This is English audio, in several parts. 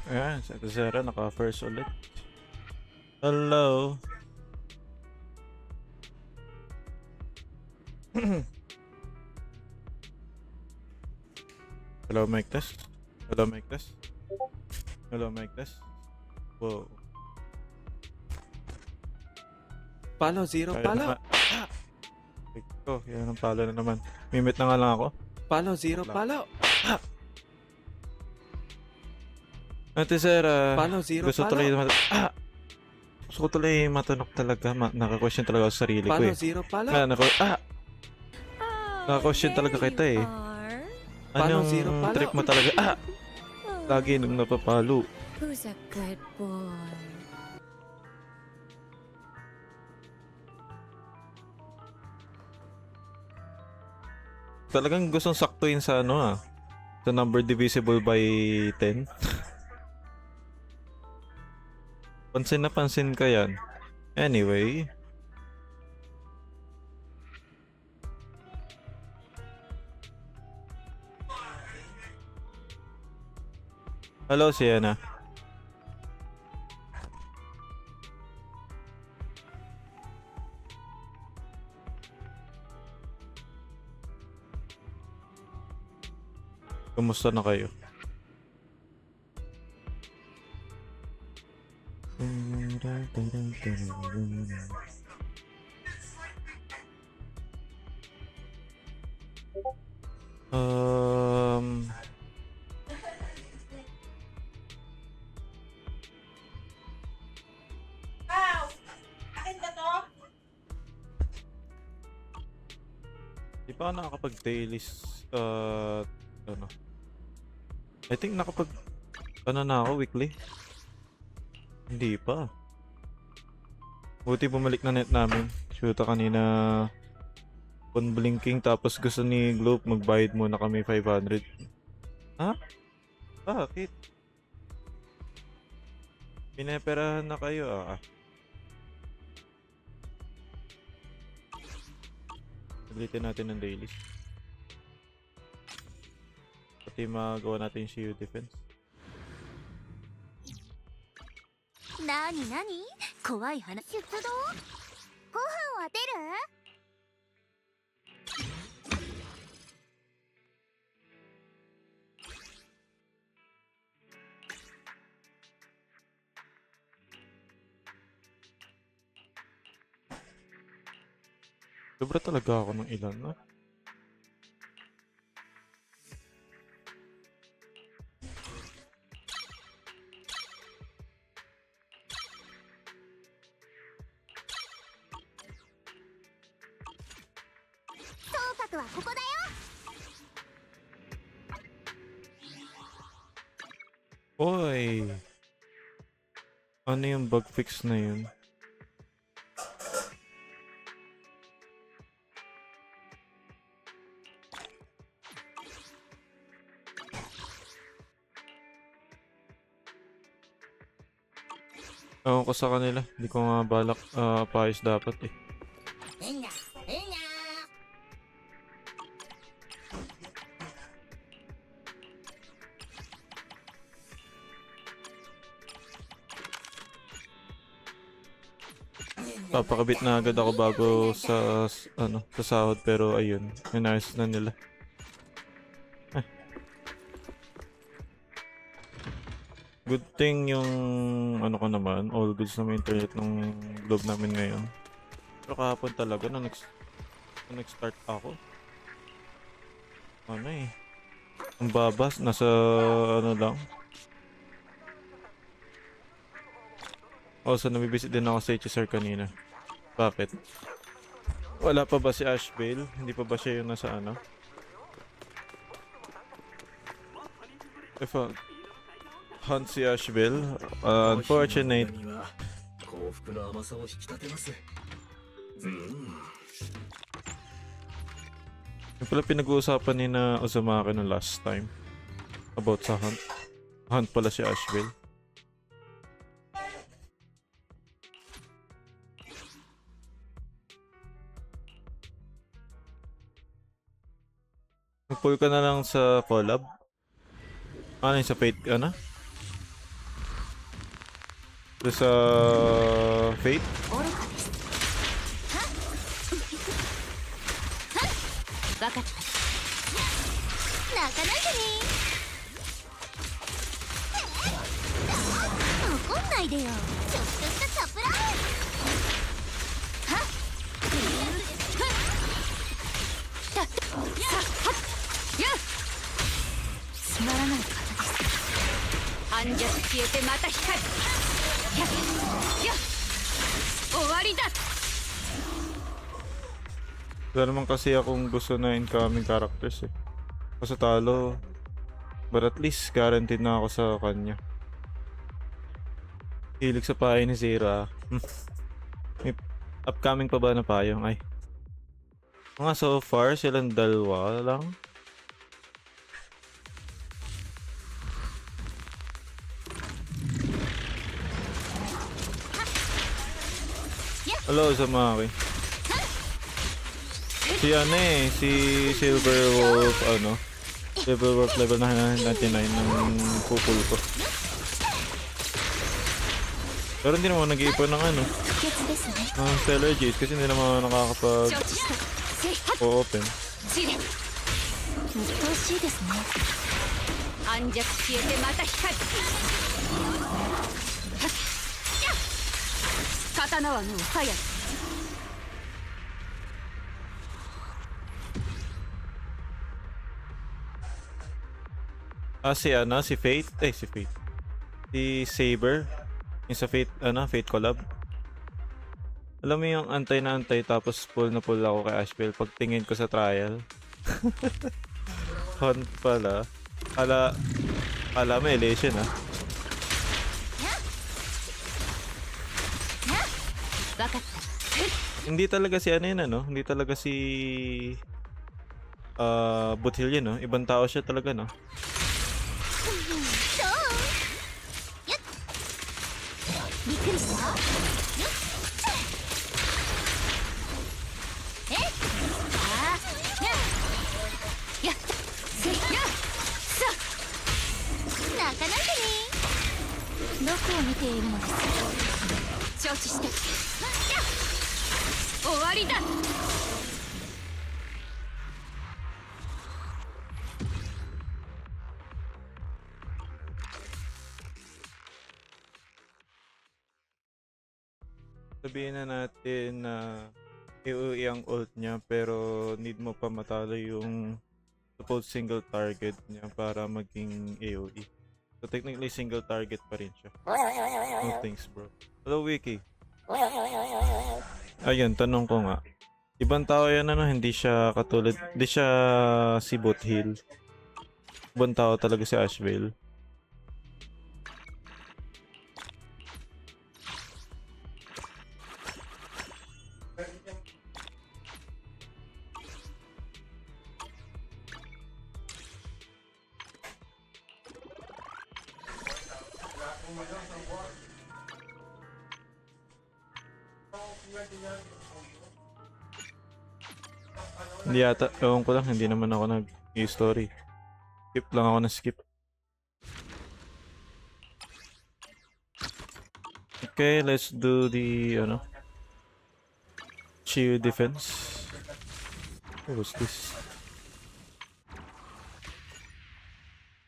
Ayan, sa Zera, naka-first ulit. Hello. Hello, mic test. Hello, mic test. Hello, mic test. Wow. Palo, zero Kaya palo. naman. Ito, yan ang palo na naman. Mimit na nga lang ako. Palo, zero Lang. palo. Ate Zera, Palo, zero gusto palo. tuloy gusto ko tuloy matanong talaga. Naka-question talaga ako sa sarili ko Palo, eh. zero palo. Naka-question talaga kita eh. Palo, Anong zero palo. trip mo talaga? Lagi nung napapalo. Who's a good boy? Talagang gustong saktuin sa sa number divisible by 10. Pansin na pansin ka yan. Anyway. Hello, Sienna. Kumusta na kayo? Um, Di pa ako nakakapag-dailies, I think na ako weekly. Hindi pa. Buti bumalik na net namin. Shoota kanina on blinking tapos gusto ni Globe magbayad muna kami 500. Ha? Bakit? Pineperahan na kayo Ulitin natin ng dailies. Pati magawa natin yung CU defense. Nani? 怖い話。出動？ご飯は出る？ Sobra talaga ako ng ilan, Oy! Ano yung bug fix na yun? Ewan ko sa kanila. Hindi ko nga balak paayos dapat eh. Papakabit na agad ako bago sa sa sahod pero ayun, inayos na nila. Good thing yung ko naman, all goods na may internet ng globe namin ngayon. Pero kahapon talaga nung nag-start ako. Ang babas, nasa lang. So nabibisit din ako sa HSR kanina. Bakit? Wala pa ba si Ashvale? Hindi pa ba siya yung nasa If hunt si Ashville, unfortunate. Yung pala pinag-uusapan ni na Uzumaki no last time about sa hunt. Hunt pala si Ashville. Mag-pull ka na lang sa collab. Ano yung sa Fate, Doon sa Fate. 愚かです。分かった。泣かないでね。怒んないでよ。ちょっとしたサプライズ。はっ。たっ。さはっ。やっ。つまらない方です。半弱消えてまた光る。やっ。やっ。終わりだ。 Wala naman kasi akong gusto na incoming characters eh. Kasi talo. But at least guaranteed na ako sa kanya. Hilig sa payo ni Zera. May upcoming pa ba na payong? Ay. Mga so far silang dalawa lang. Hello Zamaki. Si ano eh, si Silver Wolf ano. Silver Wolf level 99 ng pupul ko. Pero hindi naman nag-iipon ng ano. Ng Stellar Jace kasi hindi naman nakakapag o-open. 暗弱消えてまた光る。刀はもう早い。 Ah, si ano, si Fate. Si Fate. Si Saber. Yung sa Fate, ano, Fate collab. Alam mo yung antay na antay tapos pull na pull ako kay Ashville pag tingin ko sa trial. Hunt pala. Ala may elation ah. Hindi talaga si ano yun ano, hindi talaga si Buthil yun no, ibang tao siya talaga no. Sabihin na natin na AOE ang ult niya pero need mo pa matalo yung supposed single target niya para maging AOE. So technically single target pa rin siya. No thanks bro. Hello Wiki. Ayun, tanong ko nga. Ibang tao yan ano, hindi siya katulad, hindi siya si Buthil. Ibang tao talaga si Ashville. Hindi yata, ewan ko lang, hindi naman ako nag-story. Skip lang ako na skip. Okay, let's do the, ano, shield defense. What was this?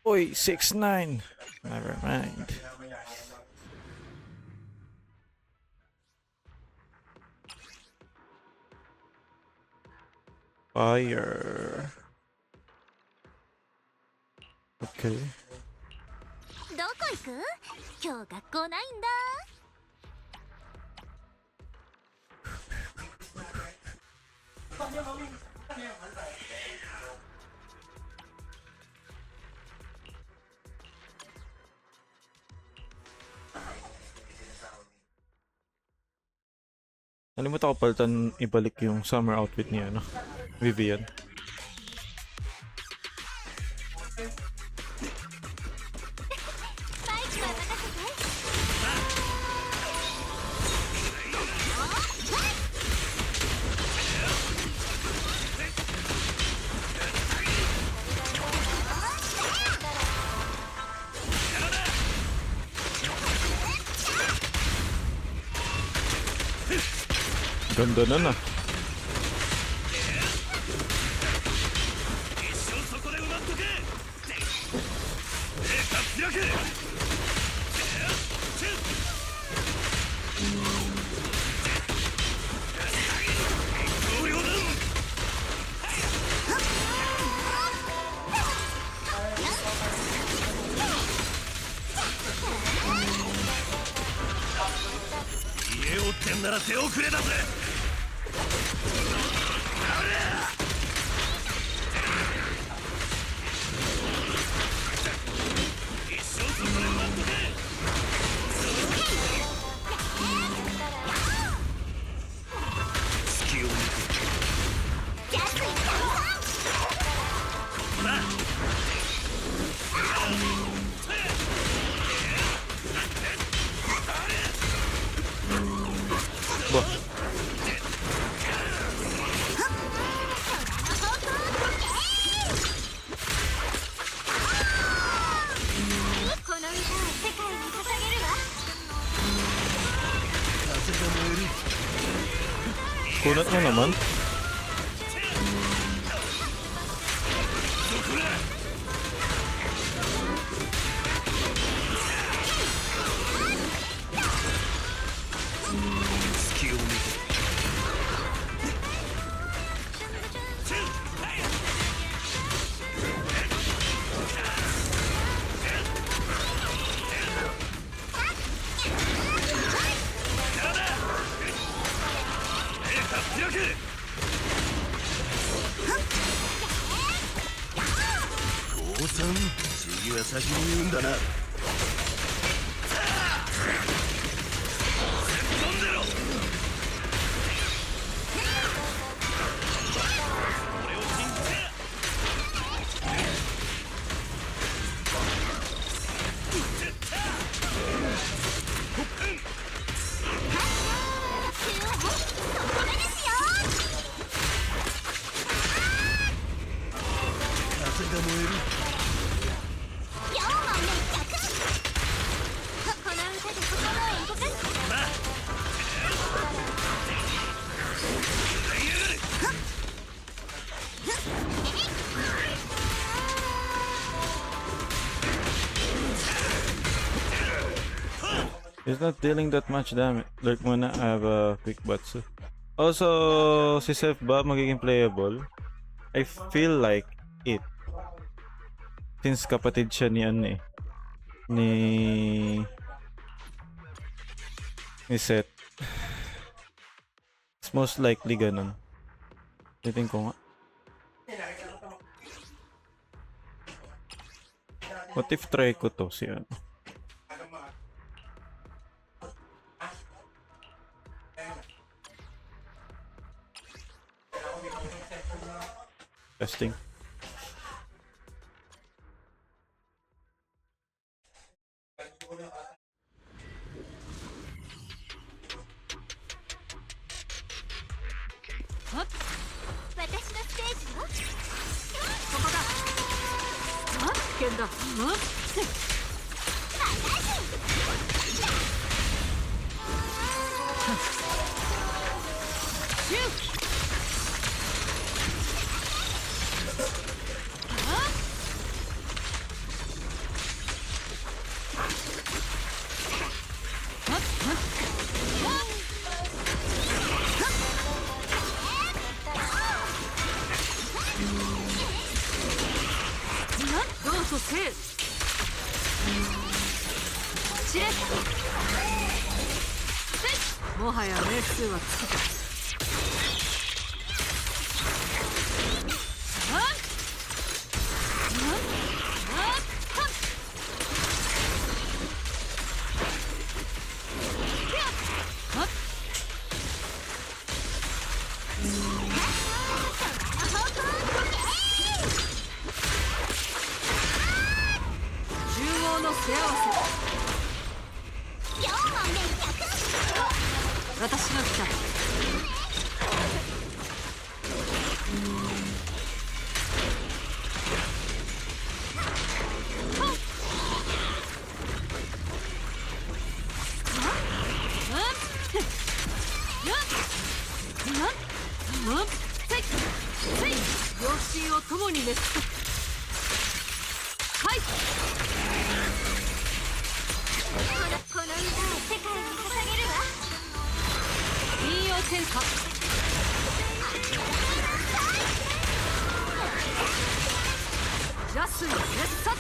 Oy, 6-9! Never mind. Fire. Okay. どこ行く？今日学校ないんだ。Nalimutan ko palitan ibalik yung summer outfit niya, no? Vivian. Ganda na na. Bah. この歌を世界に捧げるわ。 Kunat mo naman. He's not dealing that much damage. Lurk muna, I have a quick batsu. Also, si Seth ba magiging playable? I feel like it. Since kapatid siya ni ano eh. Ni Seth. It's most likely ganun. Titin ko nga. What if try ko to si ano? Testing. はい。この歌を世界に捧げるわ。引用天下。ラスの熱殺。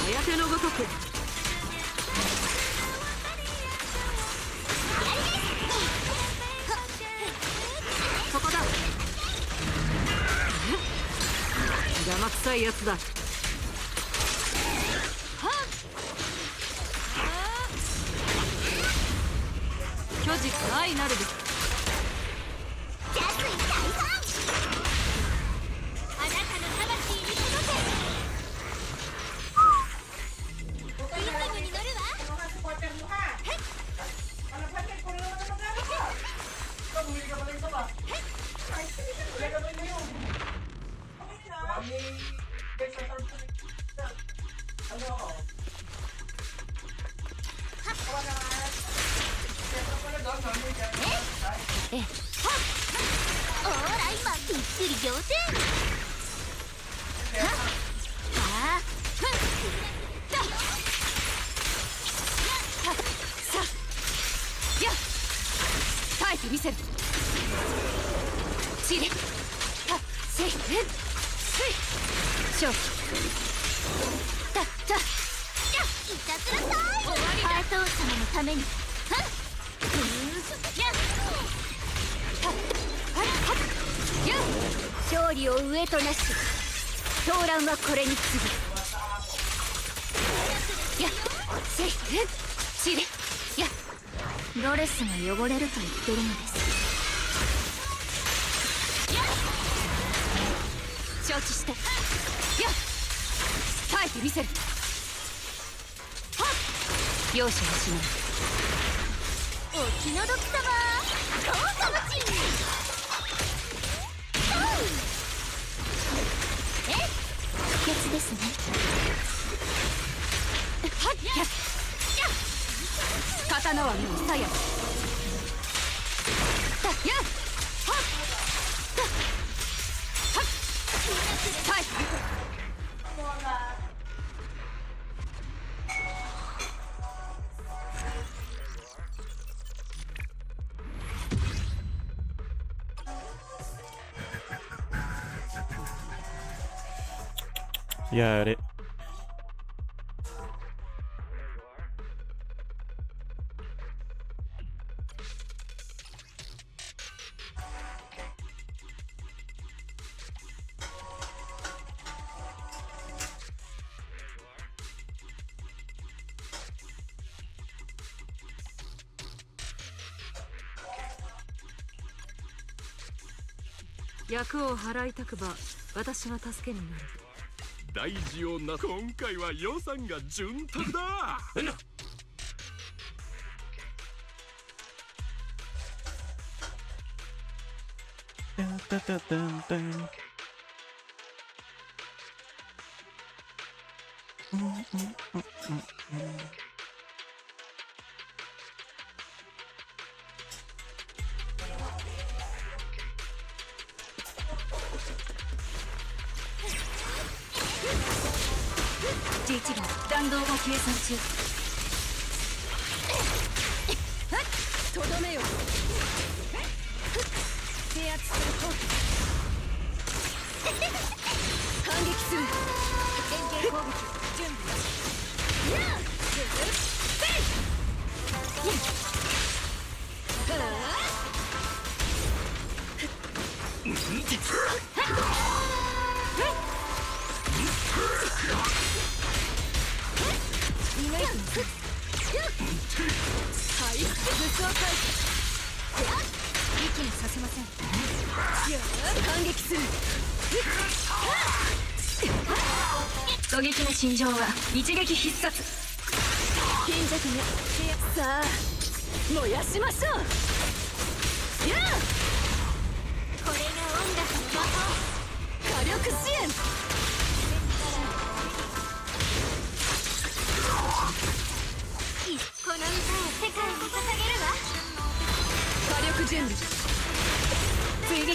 颯のごとく。ここだ。邪魔くさいやつだ。巨軸愛なるべき。あなたの魂に届け。リズムに乗るわ。ええ。おーら今びっくり仰天。はっああふんだはっさやっ耐えてみせる。チリはっせいふい勝負だだやっいたずらさい。終わりだ。ハート王様のためにはっやっ勝利を上となし狂乱はこれに次ぐ。やせいチリやドレスが汚れると言ってるのです。承知してや耐えてみせる。はっ容赦はしない。お気の毒様どうかまち不潔ですね。はっやっ刀はもう鞘だやっはっだはっ耐えやれ。役を払いたくば私が助けになる。大事をな。今回は予算が潤沢だ。タタタンタン。11号弾道が計算中。とどめよ。制圧する攻撃。反撃する。連携攻撃準備。息にさせません。反撃する。狙撃の心情は一撃必殺。貧弱ね。さあ燃やしましょう。これが音楽の魔法。火力支援。一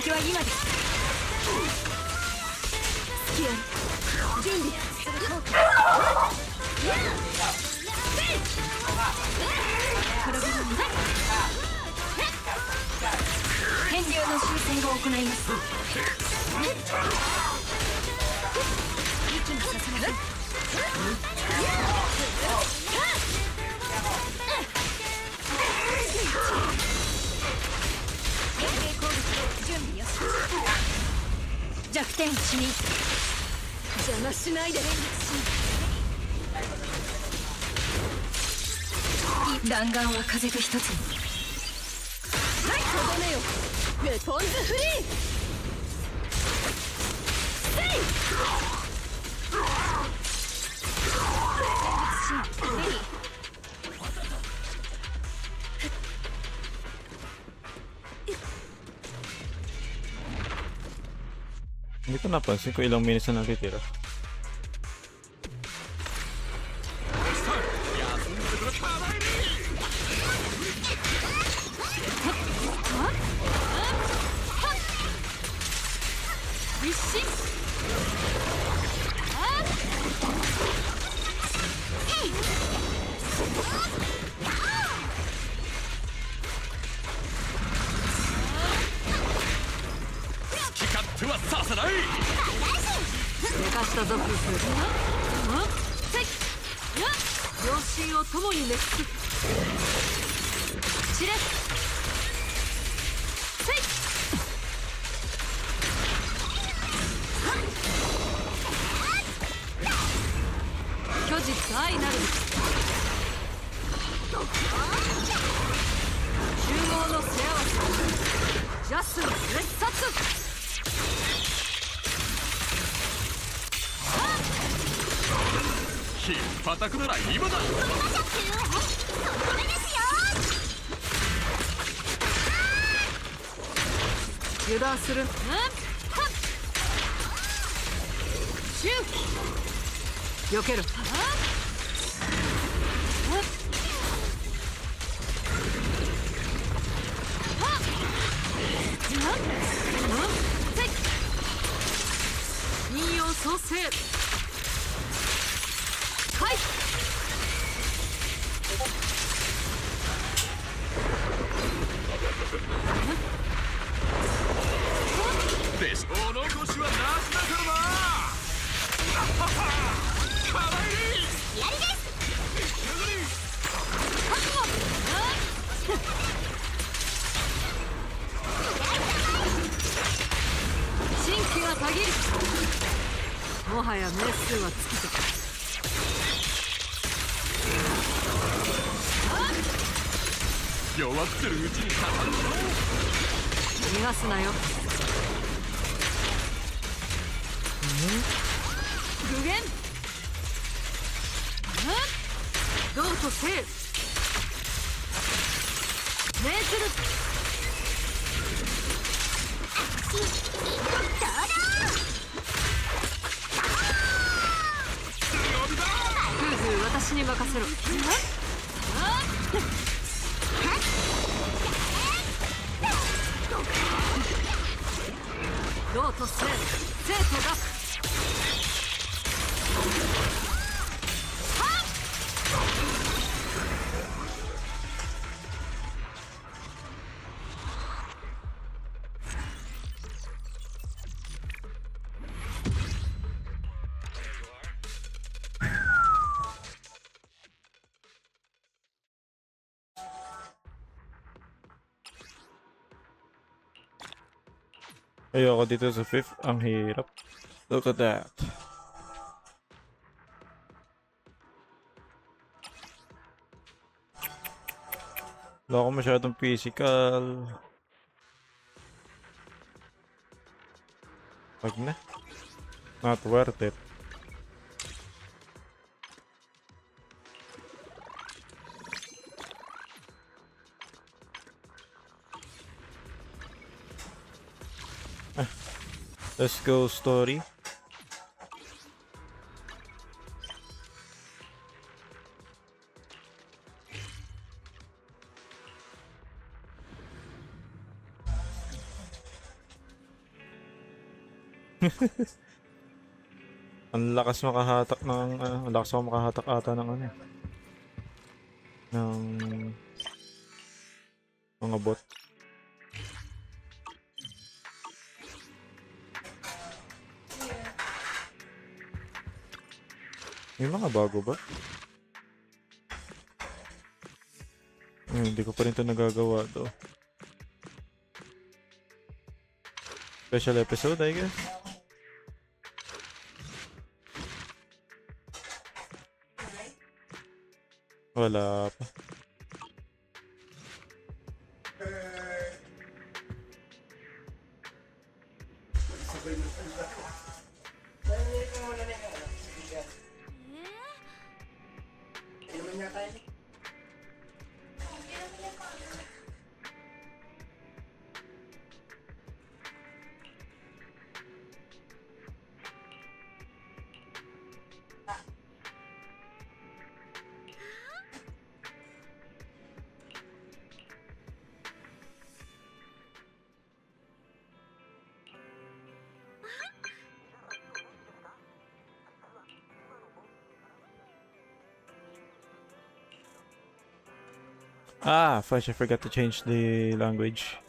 撃は今です。隙あり。準備する効果。変流の修正を行います。息もさせません。準備よし。弱点死に邪魔しないで。弾丸は風と一つに。はい、とどめよ。ウェポンズフリー。せい。Hindi ko napansin kung ilang minutes na natitira.寝かしたぞ夫婦。両親を共に熱す。散れ。せい。虚実愛なる。集合の背合わせ。ジャスの列殺。ひっぱたくなら今だ。油断する。シュー。避ける。引用創生。はい。でしょ。お残しはなしだからな。やりです。新規が限る。もはや名数は尽きた。弱ってるうちにかかるぞ。逃がすなよ。具現。どうとせい。命ずる。夫婦私に任せろ。ローと生と学。Ayoko dito sa 5th. Ang hirap. Look at that. Wala ako masyadong physical. Wag na. Not worth it. Let's go story. Ang lakas makahatak ng ang lakas ako makahatak ata ng ano eh, ng mga bot. May mga bago ba? Hindi ko pa rin ito nagagawa to. Special episode, I guess. Wala pa. Ah, fudge, I forgot to change the language.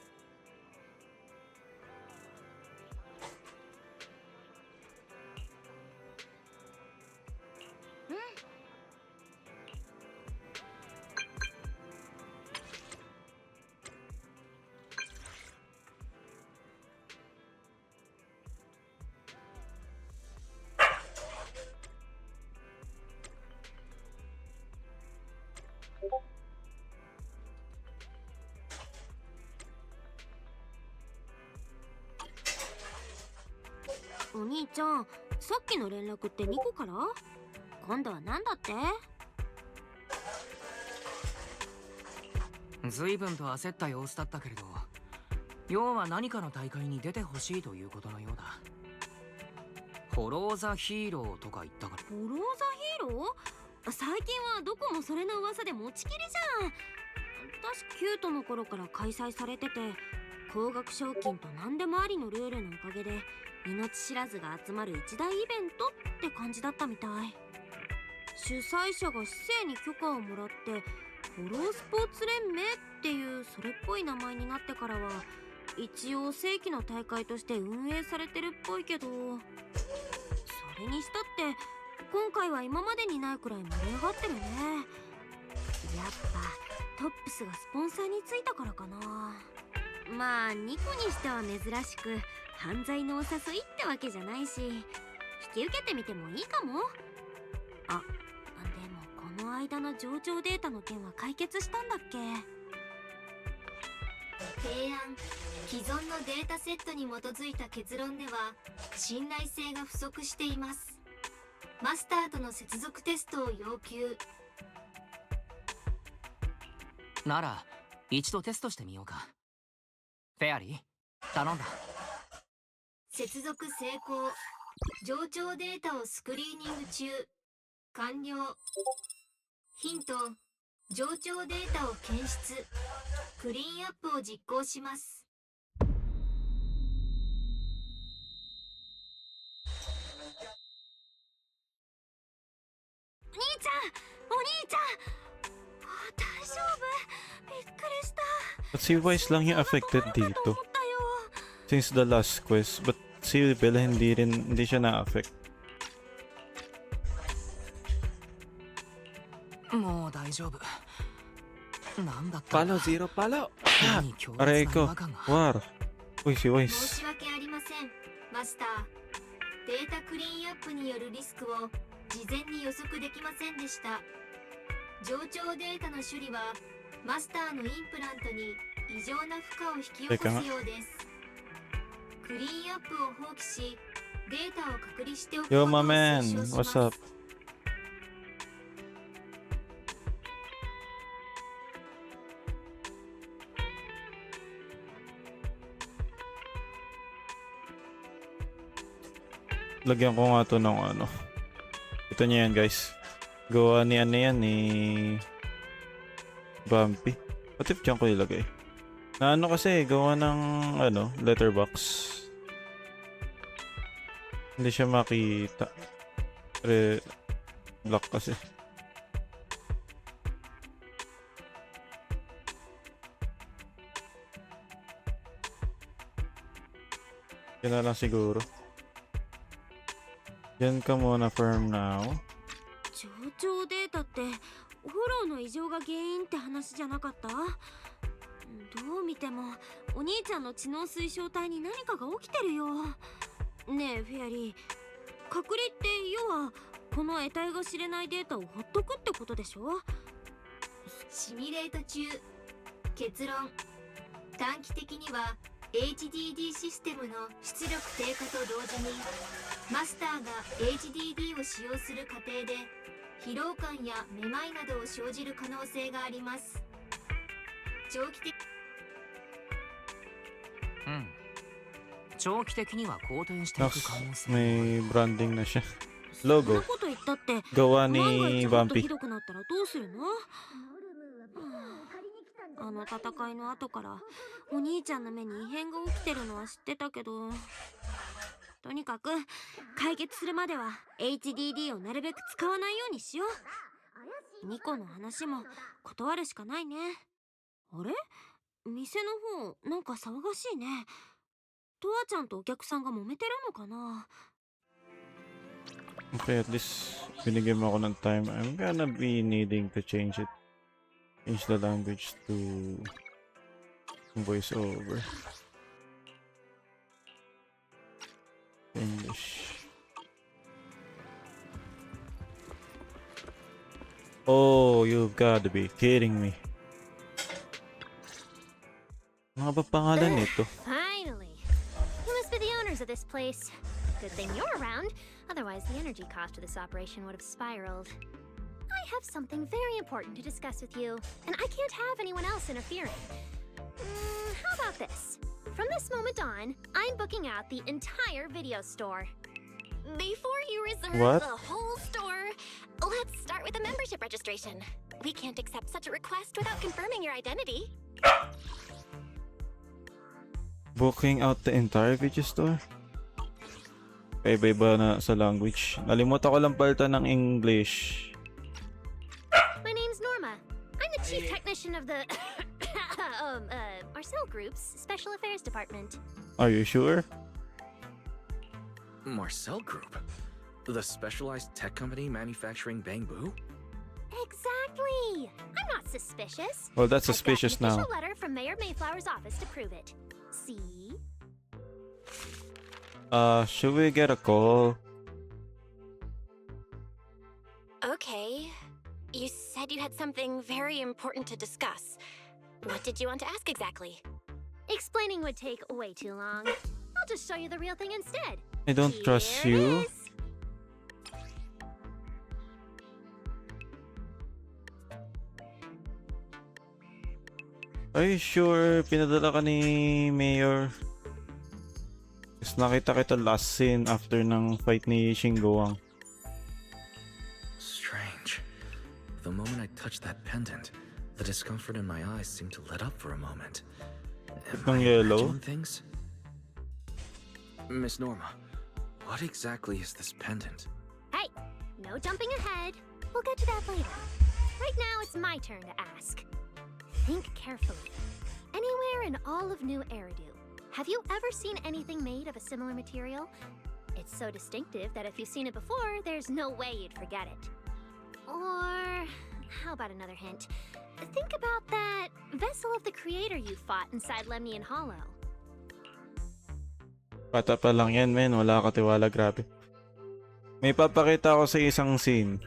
お兄ちゃん、さっきの連絡って2個から？今度は何だって？随分と焦った様子だったけれど、要は何かの大会に出てほしいということのようだ。フォロー・ザ・ヒーローとか言ったから。フォロー・ザ・ヒーロー？最近はどこもそれの噂で持ちきりじゃん。確かキュートの頃から開催されてて、高額賞金と何でもありのルールのおかげで命知らずが集まる一大イベントって感じだったみたい。主催者が市政に許可をもらってフォロースポーツ連盟っていうそれっぽい名前になってからは一応正規の大会として運営されてるっぽいけど、それにしたって今回は今までにないくらい盛り上がってるね。やっぱトップスがスポンサーについたからかな。まあニコにしては珍しく犯罪のお誘いってわけじゃないし、引き受けてみてもいいかも。あ、でもこの間の上場データの件は解決したんだっけ？提案、既存のデータセットに基づいた結論では信頼性が不足しています。マスターとの接続テストを要求。なら一度テストしてみようか。フェアリー、頼んだ。接続成功。上長データをスクリーニング中。完了。ヒント、上長データを検出。クリーンアップを実行します。兄ちゃん、お兄ちゃん、大丈夫？びっくりした。 But si Wise lang yung affected dito since the last quest, but si Bella hindi siya na-affect. もう大丈夫。なんだった Palo, zero, palo! Aray ko, war. Uy, si 申 Wise. し訳ありません、マスター。データクリーンアップによるリスクを事前に予測できませんでした。上長データの処理はマスターのインプラントに異常な負荷を引き起こすようです。クリーンアップを放棄し、データを隔離しておくこと Yo, を my 推 man. 奨します。 What's up? Lagyan ko nga to ng ano. Ito niya yan, guys. Gawa ni ano yan, ni Bumpy. What if dyan ko ilagay? Na ano kasi, gawa ng ano, letterbox. Hindi siya makita. Block kasi. Yan na lang siguro. Yan ka muna firm now. 冗長データってフォローの異常が原因って話じゃなかった？どう見てもお兄ちゃんの知能推奨体に何かが起きてるよ。ねえフェアリー、隔離って要はこの得体が知れないデータをほっとくってことでしょ？シミュレート中。結論、短期的には HDD システムの出力低下と同時にマスターが HDD を使用する過程で疲労感やめまいなどを生じる可能性があります。長期的長期的には好転していく Nox, 可能性 may branding na siya. そんな Logo. こと言ったって Gawa 万が ni 一もっと Vampy. ひどくなったらどうするの？あの戦いの後からお兄ちゃんの目に異変が起きてるのは知ってたけど、とにかく解決するまでは HDD をなるべく使わないようにしよう。ニコの話も断るしかないね。あれ？店の方なんか騒がしいね。トアちゃんとお客さんが揉めてるのかな？ Okay, at least binigyan mo ako ng time. I'm gonna be needing to change it. Change the language to voiceover. English. Oh, you've gotta be kidding me. Ano ba pangalan nito? Finally! You must be the owners of this place. Good thing you're around, otherwise the energy cost of this operation would have spiraled. I have something very important to discuss with you, and I can't have anyone else interfering. How about this? From this moment on, I'm booking out the entire video store. Before you reserve What? the whole store, let's start with a membership registration. We can't accept such a request without confirming your identity. Booking out the entire video store? Iba-iba na sa language. Nalimutan ko lang palitan ng English. My name's Norma. I'm the chief technician of the Marcel Group's Special Affairs Department. Are you sure? Marcel Group? The specialized tech company manufacturing bamboo? Exactly. I'm not suspicious. Well, that's I've got suspicious an now. official letter from Mayor Mayflower's office to prove it. See? Should we get a call? Okay. You said you had something very important to discuss. What did you want to ask exactly? Explaining would take way too long. I'll just show you the real thing instead. I don't trust Here it you. is. Are you sure pinadala ka ni Mayor? Kasi nakita kita last scene after ng fight ni Shingoang. Strange. The moment I touched that pendant, the discomfort in my eyes seemed to let up for a moment. Am Itong I yellow? imagining things? Miss Norma, what exactly is this pendant? Hey, no jumping ahead. We'll get to that later. Right now, it's my turn to ask. Think carefully. Anywhere in all of New Eridu, have you ever seen anything made of a similar material? It's so distinctive that if you've seen it before, there's no way you'd forget it. Or, how about another hint? Think about that vessel of the creator you fought inside Lemnian Hollow. Bata pa lang yan, men. Wala ka tiwala, grabe. May papakita ako sa isang scene.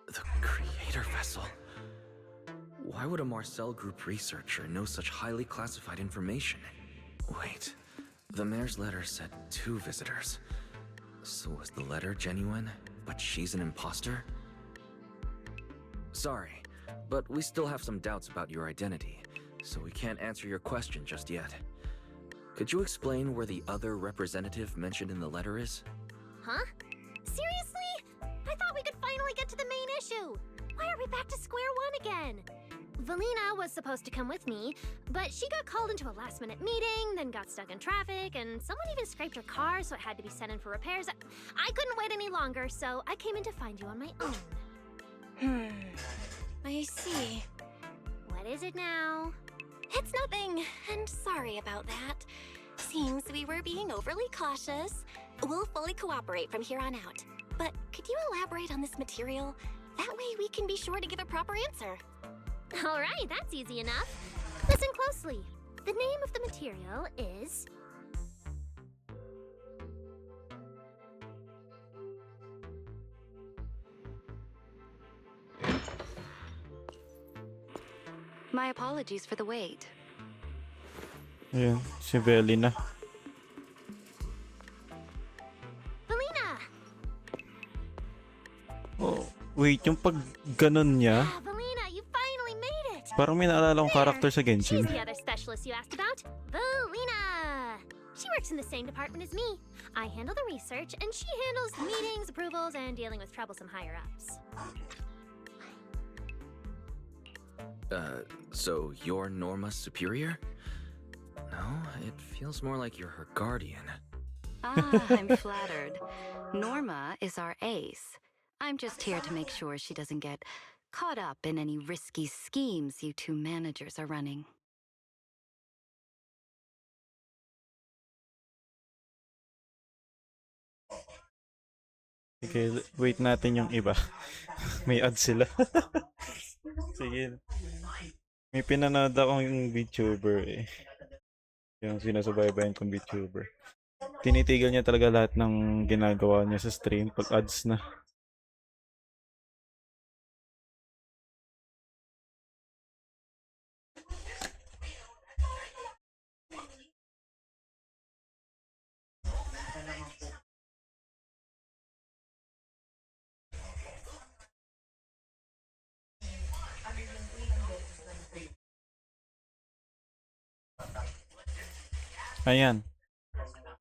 The creator vessel? Why would a Marcel Group researcher know such highly classified information? Wait, the mayor's letter said 2 visitors. So was the letter genuine, but she's an imposter? Sorry, but we still have some doubts about your identity, so we can't answer your question just yet. Could you explain where the other representative mentioned in the letter is? Huh? Seriously? I thought we could finally get to the main issue. Why are we back to square one again? Valina was supposed to come with me, but she got called into a last-minute meeting, then got stuck in traffic, and someone even scraped her car, so it had to be sent in for repairs. I couldn't wait any longer, so I came in to find you on my own. I see. What is it now? It's nothing, and sorry about that. Seems we were being overly cautious. We'll fully cooperate from here on out. But could you elaborate on this material? That way we can be sure to give a proper answer. All right, that's easy enough. Listen closely. The name of the material is... My apologies for the wait. Ayan, si Velina. Valina! Oh, wait, yung pag ganun niya, Ah, Valina, you finally made it! parang may naalala akong character sa She's Genshin. the other specialist you asked about, Valina! She works in the same department as me. I handle the research, and she handles the meetings, approvals, and dealing with troublesome higher-ups. So you're Norma's superior? No, it feels more like you're her guardian. Ah, I'm flattered. Norma is our ace. I'm just here to make sure she doesn't get caught up in any risky schemes you two managers are running. Sige, wait natin yung iba. May ads sila. Sige. May pinanood akong VTuber eh. Yung sinasubaybayan kong VTuber. Tinitigil niya talaga lahat ng ginagawa niya sa stream pag ads na. Ayan.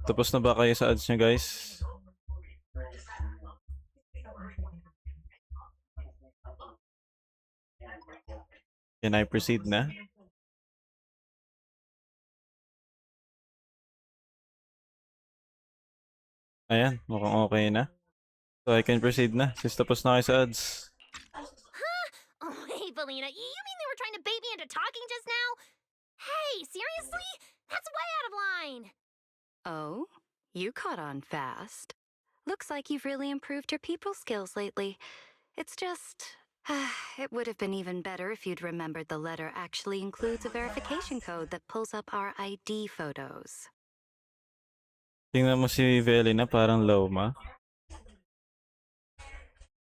Tapos na ba kayo sa ads niya, guys? Can I proceed na? Ayan, mukhang okay na. So I can proceed na. Since tapos na kayo sa ads. Huh? Oh, hey, Valina, you mean they were trying to bait me into talking just now? Hey, seriously? That's way out of line! Oh? You caught on fast. Looks like you've really improved your people skills lately. It's just... it would have been even better if you'd remembered the letter actually includes a verification code that pulls up our ID photos. Tingnan mo si Velina, parang Loma.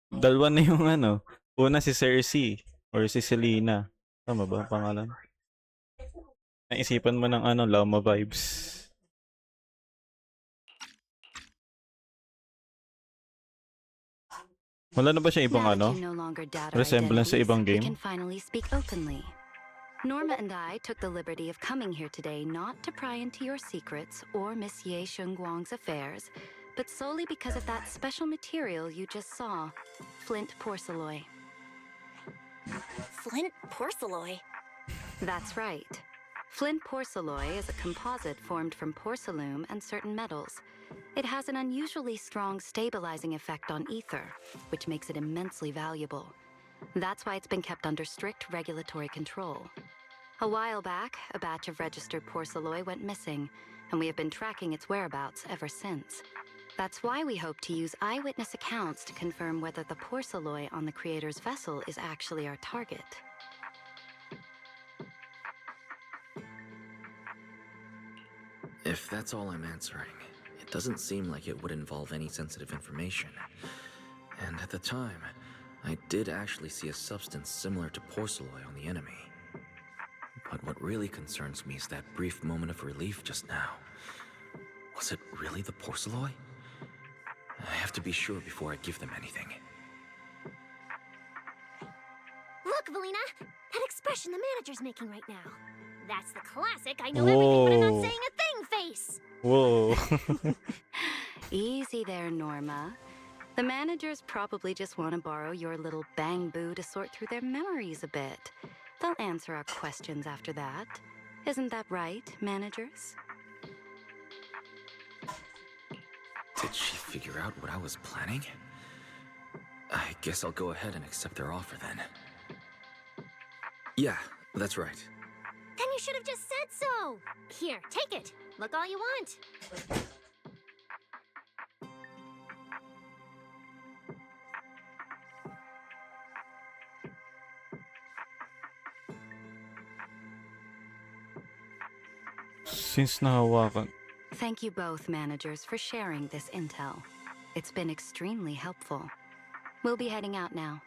Dalawa na yung ano. Una si Cersei or si Selena. Tama ba ang pangalan? Naisipan mo ng ano, Loma vibes. Wala na ba siya ibang Now that ano? you no longer doubt our Resemblance sa identities, ibang we game? can finally speak openly. Norma and I took the liberty of coming here today not to pry into your secrets or Miss Ye Shengguang's affairs, but solely because of that special material you just saw, flint porcelain. Flint porcelain? That's right. Flint porcelain is a composite formed from porcelain and certain metals. It has an unusually strong stabilizing effect on ether, which makes it immensely valuable. That's why it's been kept under strict regulatory control. A while back, a batch of registered porcelain went missing, and we have been tracking its whereabouts ever since. That's why we hope to use eyewitness accounts to confirm whether the porcelain on the creator's vessel is actually our target. If that's all I'm answering, it doesn't seem like it would involve any sensitive information. And at the time, I did actually see a substance similar to porcelain on the enemy. But what really concerns me is that brief moment of relief just now. Was it really the porcelain? I have to be sure before I give them anything. Look, Valina! That expression the manager's making right now. That's the classic I know everything but I'm Whoa. not saying a thing face! Whoa. Easy there, Norma. The managers probably just want to borrow your little bang boo to sort through their memories a bit. They'll answer our questions after that. Isn't that right, managers? Did she figure out what I was planning? I guess I'll go ahead and accept their offer then. Yeah, that's right. Then you should have just said so. Here, take it. Look all you want. Since nahawakan. Thank you both, managers, for sharing this intel. It's been extremely helpful. We'll be heading out now.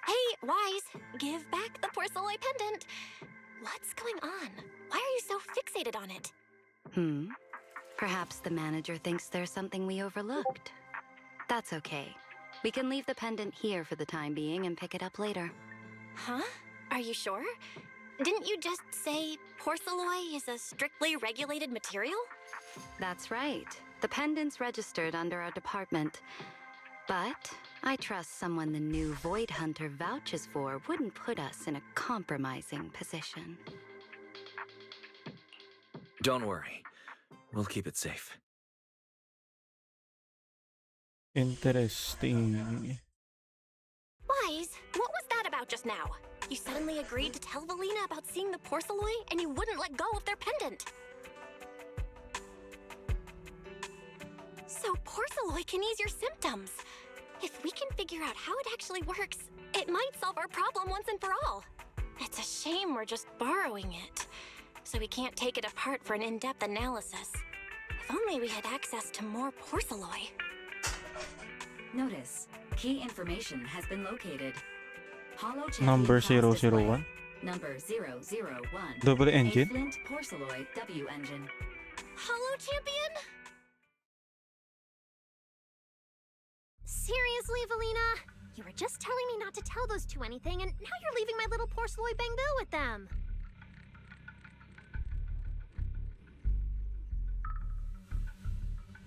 Hey, Wise, give back the porcelain pendant. What's going on? Why are you so fixated on it? Perhaps the manager thinks there's something we overlooked. That's okay. We can leave the pendant here for the time being and pick it up later. Huh? Are you sure? Didn't you just say porcelain is a strictly regulated material? That's right. The pendant's registered under our department. But I trust someone the new Void Hunter vouches for wouldn't put us in a compromising position. Don't worry. We'll keep it safe. Interesting. Wise, what was that about just now? You suddenly agreed to tell Valina about seeing the porcelain and you wouldn't let go of their pendant. So porcelain can ease your symptoms. If we can figure out how it actually works, it might solve our problem once and for all. It's a shame we're just borrowing it, so we can't take it apart for an in-depth analysis. If only we had access to more porcelain. Notice, key information has been located. Holo Number champion class display. 001. Number 001. Double A engine. Flint porcelain W engine. Holo champion? Seriously, Valina? You were just telling me not to tell those two anything, and now you're leaving my little porcelain bangoo with them.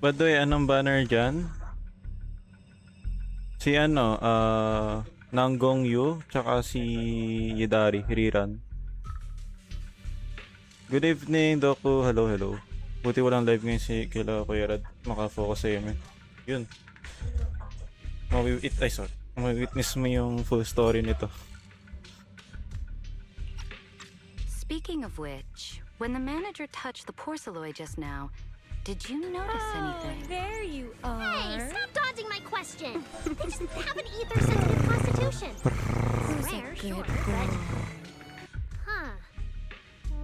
By the way, anong banner dyan? Si Nanggong Yu, tsaka si Yidari, Riran. Good evening, Doku. Hello, hello. Buti walang live ngayon si kila Kuya Rad. Makafocus sa amin. Yun. Mawitness mo yung full story nito. Speaking of which, when the manager touched the porcelain just now, did you notice anything? There you are. Hey, stop dodging my question. They just have an ether-sensitive constitution. Rare, sure, but... Huh.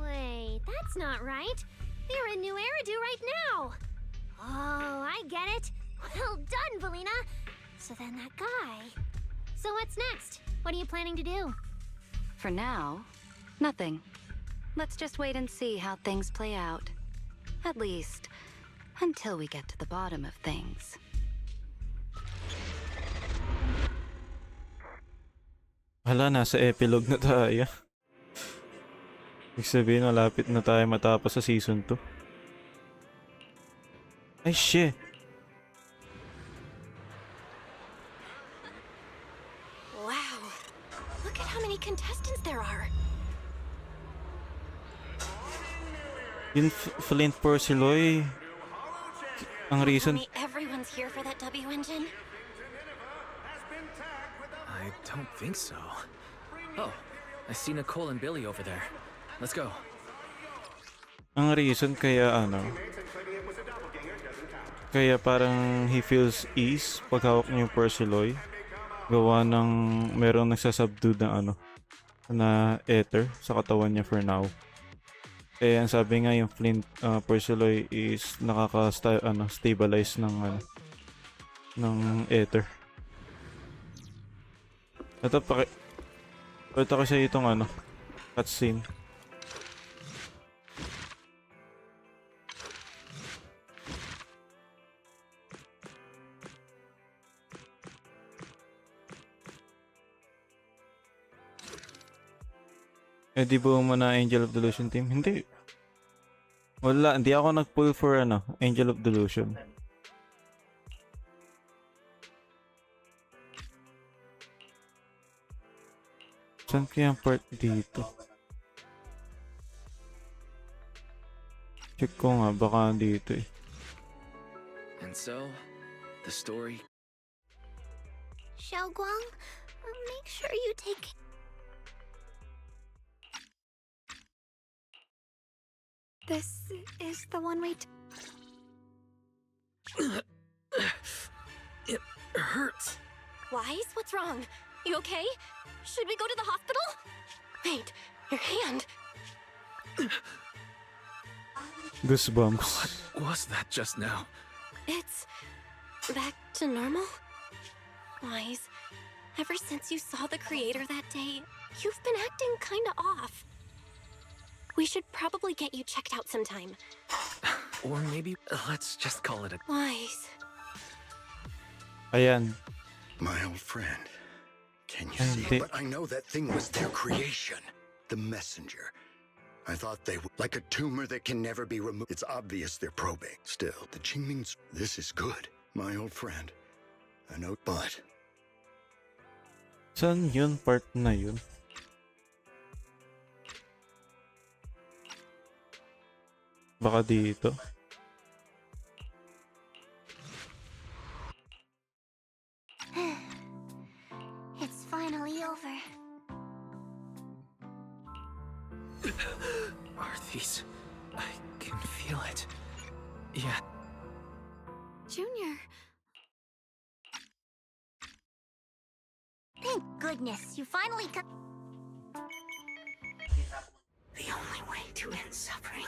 Wait, that's not right. They're in New Eridu right now. Oh, I get it. Well done, Valina. So then that guy... So what's next? What are you planning to do? For now, nothing. Let's just wait and see how things play out. At least, until we get to the bottom of things. Hala, nasa epilogue na tayo. Ibig sabihin, malapit na tayo matapos sa season 2. Ay, shit! Wow. Look at how many contestants there are. Yung Flint porcelain, ang reason... Tell me everyone's here for that W engine? I don't think so. Oh, I see Nicole and Billy over there. Let's go. Ang reason kaya kaya parang he feels ease pag hawak niya yung porcelain, gawa ng merong nagsasubdue na na ether sa katawan niya for now. Eh, ang sabi nga yung Flint porcelain is stabilize ng ether. Ito pakita ko sa itong cutscene. Eh, di ba mo na Angel of Delusion team? Hindi. Wala, hindi ako nag-pull for Angel of Delusion. Saan kaya ang part dito? Check ko nga, baka dito eh. And so, the story. Xiaoguang, make sure you take. This is the one way to. It hurts. Wise, what's wrong? You okay? Should we go to the hospital? Wait, your hand. Goosebumps. What was that just now? It's back to normal? Wise, ever since you saw the creator that day, you've been acting kinda off. We should probably get you checked out sometime. Or maybe let's just call it a. Wise. Ayan. My old friend. Can you Ay, see? hindi. But I know that thing was their creation. The messenger. I thought they were like a tumor that can never be removed. It's obvious they're probing. Still, the Qingming's. This is good. My old friend. I know, but. Saan yun? Part na yun? Baka dito. It's finally over. Are these? I can feel it. Yeah. Junior. Thank goodness you finally got. The only way to end suffering.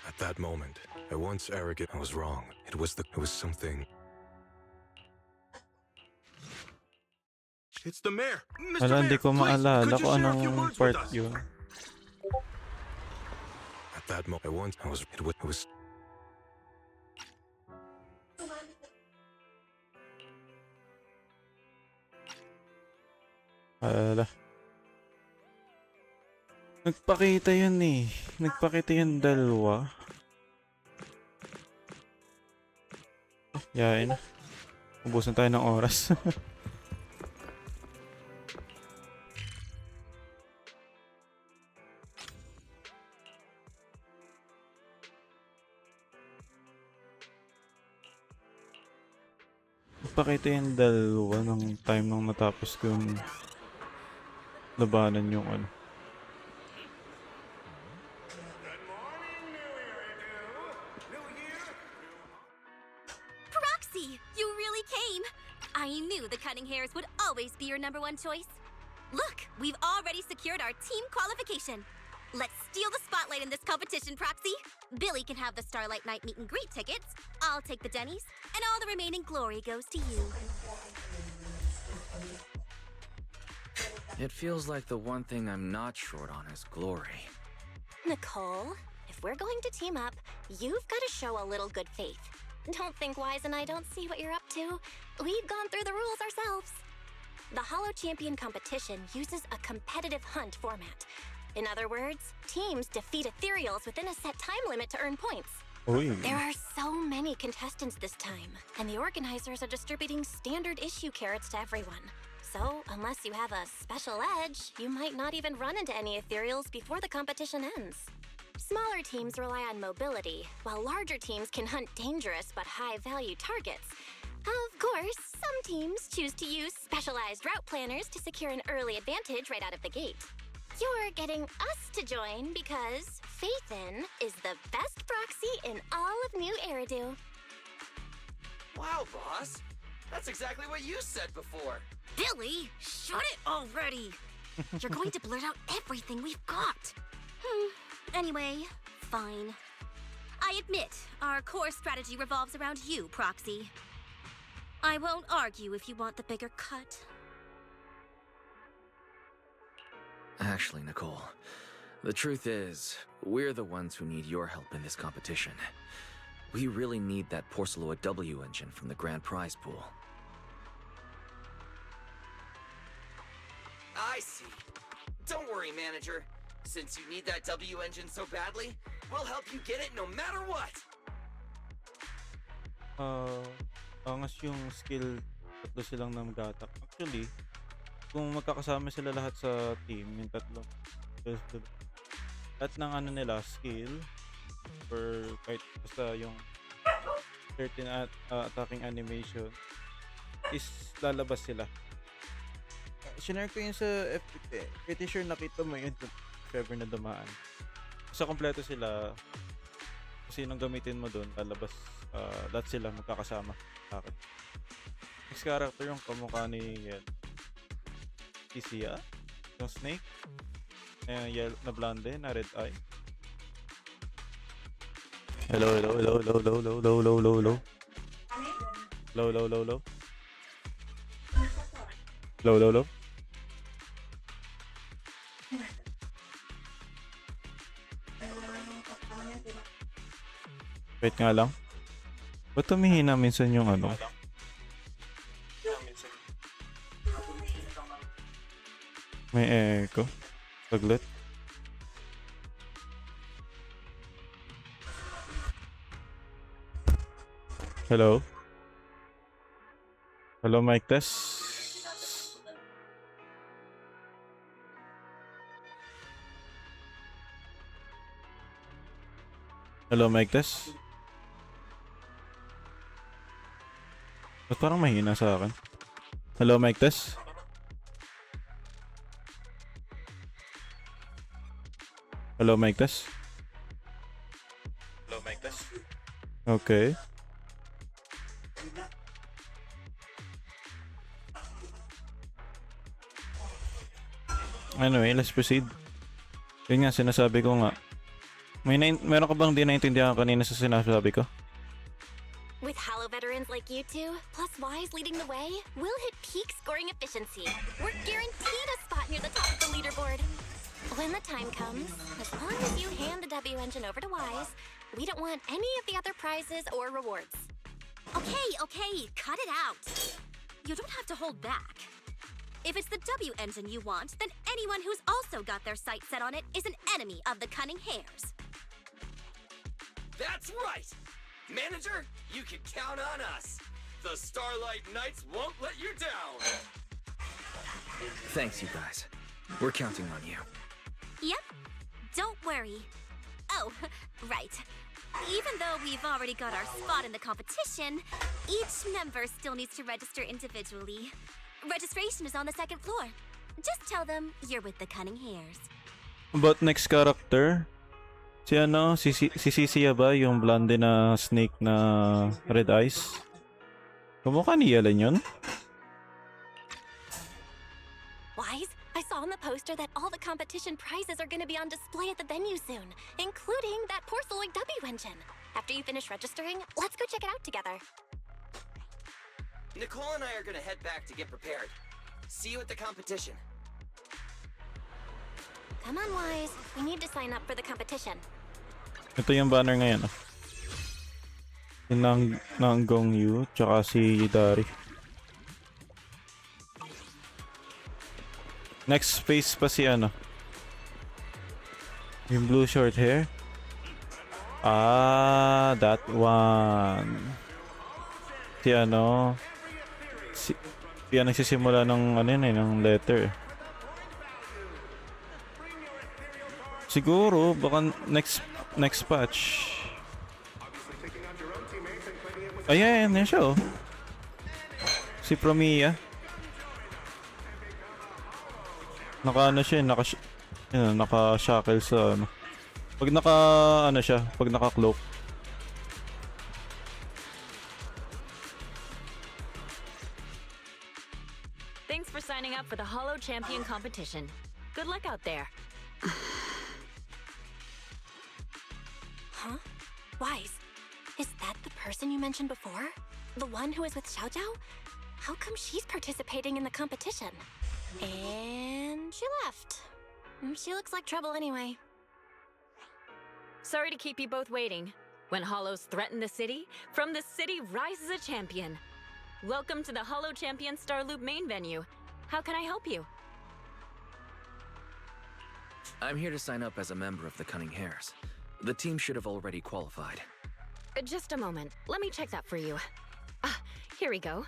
At that moment, I once arrogant, I was wrong. It was something. It's the mayor. Mr. Wala, hindi Mayor, ko please, maalala could you kung share a few anong words part with us? yun. At that moment, it was. Ala. Nagpakita yun eh. Nagpakita yung dalawa. Yain na. Ubusan tayo ng oras. Nagpakita yung dalawa ng time nung natapos ko yung labanan yung ano. Proxy, you really came! I knew the Cunning Hairs would always be your #1 choice. Look, we've already secured our team qualification. Let's steal the spotlight in this competition, Proxy. Billy can have the Starlight Night meet and greet tickets. I'll take the Denny's, and all the remaining glory goes to you. It feels like the one thing I'm not short on is glory. Nicole, if we're going to team up, you've got to show a little good faith. Don't think Wise and I don't see what you're up to. We've gone through the rules ourselves. The Hollow Champion competition uses a competitive hunt format. In other words, teams defeat ethereals within a set time limit to earn points. Uy. There are so many contestants this time, and the organizers are distributing standard issue carrots to everyone. So, unless you have a special edge, you might not even run into any ethereals before the competition ends. Smaller teams rely on mobility, while larger teams can hunt dangerous but high-value targets. Of course, some teams choose to use specialized route planners to secure an early advantage right out of the gate. You're getting us to join because Faithin is the best proxy in all of New Eridu. Wow, boss. That's exactly what you said before. Billy, shut it already! You're going to blurt out everything we've got. Anyway, fine. I admit, our core strategy revolves around you, Proxy. I won't argue if you want the bigger cut. Actually, Nicole, the truth is, we're the ones who need your help in this competition. We really need that Porceloa W engine from the grand prize pool. I see. Don't worry, manager. Since you need that W engine so badly, we'll help you get it no matter what. Angas yung skill, tatlo silang namgatak. Actually, kung magkakasama sila lahat sa team, yung tatlong lahat ng ano nila, skill, or kahit basta yung certain attacking animation, is lalabas sila. Shinare ko yun sa FPT. Pretty sure nakita mo yun if ever na dumaan. Sa kompleto sila, kasi nung gamitin mo doon, lalabas lahat sila magkakasama sa akin. Next character yung kamukha ni Isia, yung snake, yellow na blonde na red eye. Hello. Wait nga lang. Ba't tumihina minsan yung ano? May echo. Saglit. Hello? Hello, mic test? Hello, mic test? Ba't parang mahina sa akin? Hello, mic test? Hello, mic test? Hello, mic test? Okay. Anyway, let's proceed. Yun nga, sinasabi ko nga. Meron ka bang di naintindihan kanina sa sinasabi ko? With Halo veterans like you two, plus Wise leading the way, we'll hit peak scoring efficiency. We're guaranteed a spot near the top of the leaderboard. When the time comes, as long as you hand the W engine over to Wise, we don't want any of the other prizes or rewards. Okay, cut it out. You don't have to hold back. If it's the W engine you want, then anyone who's also got their sights set on it is an enemy of the Cunning Hares. That's right! Manager, you can count on us. The Starlight Knights won't let you down. Thanks, you guys. We're counting on you. Yep, don't worry. Oh, right. Even though we've already got our spot in the competition, each member still needs to register individually. Registration is on the second floor. Just tell them you're with the Cunning Hares. About next character? Si ano? Si Sia ba? Yung blonde na snake na red eyes? Kamukha ni Yelen yun? Wise, I saw on the poster that all the competition prizes are going to be on display at the venue soon, including that Porceloid W engine. After you finish registering, let's go check it out together. Nicole and I are gonna head back to get prepared. See you at the competition. Come on, Wise. We need to sign up for the competition. Ito yung banner ngayon. Yung Nanggong Yu, tsaka si Dari. Next phase pa si ano? Yung blue short hair? Ah, that one. Si ano? Yan nagsisimula ng ano yun ng letter. Siguro baka next patch. Ayan siya oh. Si Promia. Naka ano siya, naka-shackle sa ano. Pag naka-cloak. Thanks for signing up for the Holo Champion competition. Good luck out there. Huh? Wise, is that the person you mentioned before? The one who was with Xiao Zhao? How come she's participating in the competition? And she left. She looks like trouble anyway. Sorry to keep you both waiting. When Holos threaten the city, from the city rises a champion. Welcome to the Holo Champion Star Loop main venue. How can I help you? I'm here to sign up as a member of the Cunning Hares. The team should have already qualified. Just a moment. Let me check that for you. Here we go.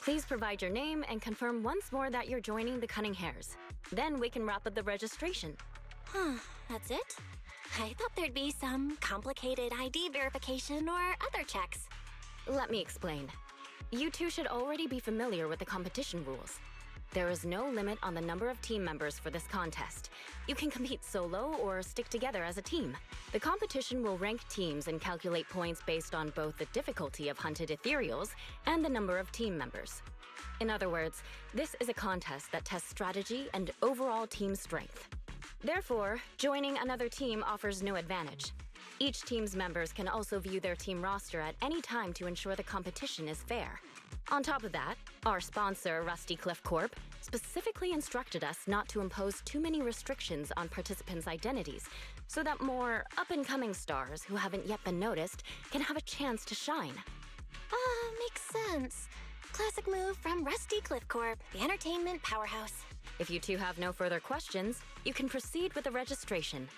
Please provide your name and confirm once more that you're joining the Cunning Hares. Then we can wrap up the registration. That's it? I thought there'd be some complicated ID verification or other checks. Let me explain. You two should already be familiar with the competition rules. There is no limit on the number of team members for this contest. You can compete solo or stick together as a team. The competition will rank teams and calculate points based on both the difficulty of hunted ethereals and the number of team members. In other words, this is a contest that tests strategy and overall team strength. Therefore, joining another team offers no advantage. Each team's members can also view their team roster at any time to ensure the competition is fair. On top of that, our sponsor, Rusty Cliff Corp, specifically instructed us not to impose too many restrictions on participants' identities, so that more up-and-coming stars who haven't yet been noticed can have a chance to shine. Makes sense. Classic move from Rusty Cliff Corp, the entertainment powerhouse. If you two have no further questions, you can proceed with the registration.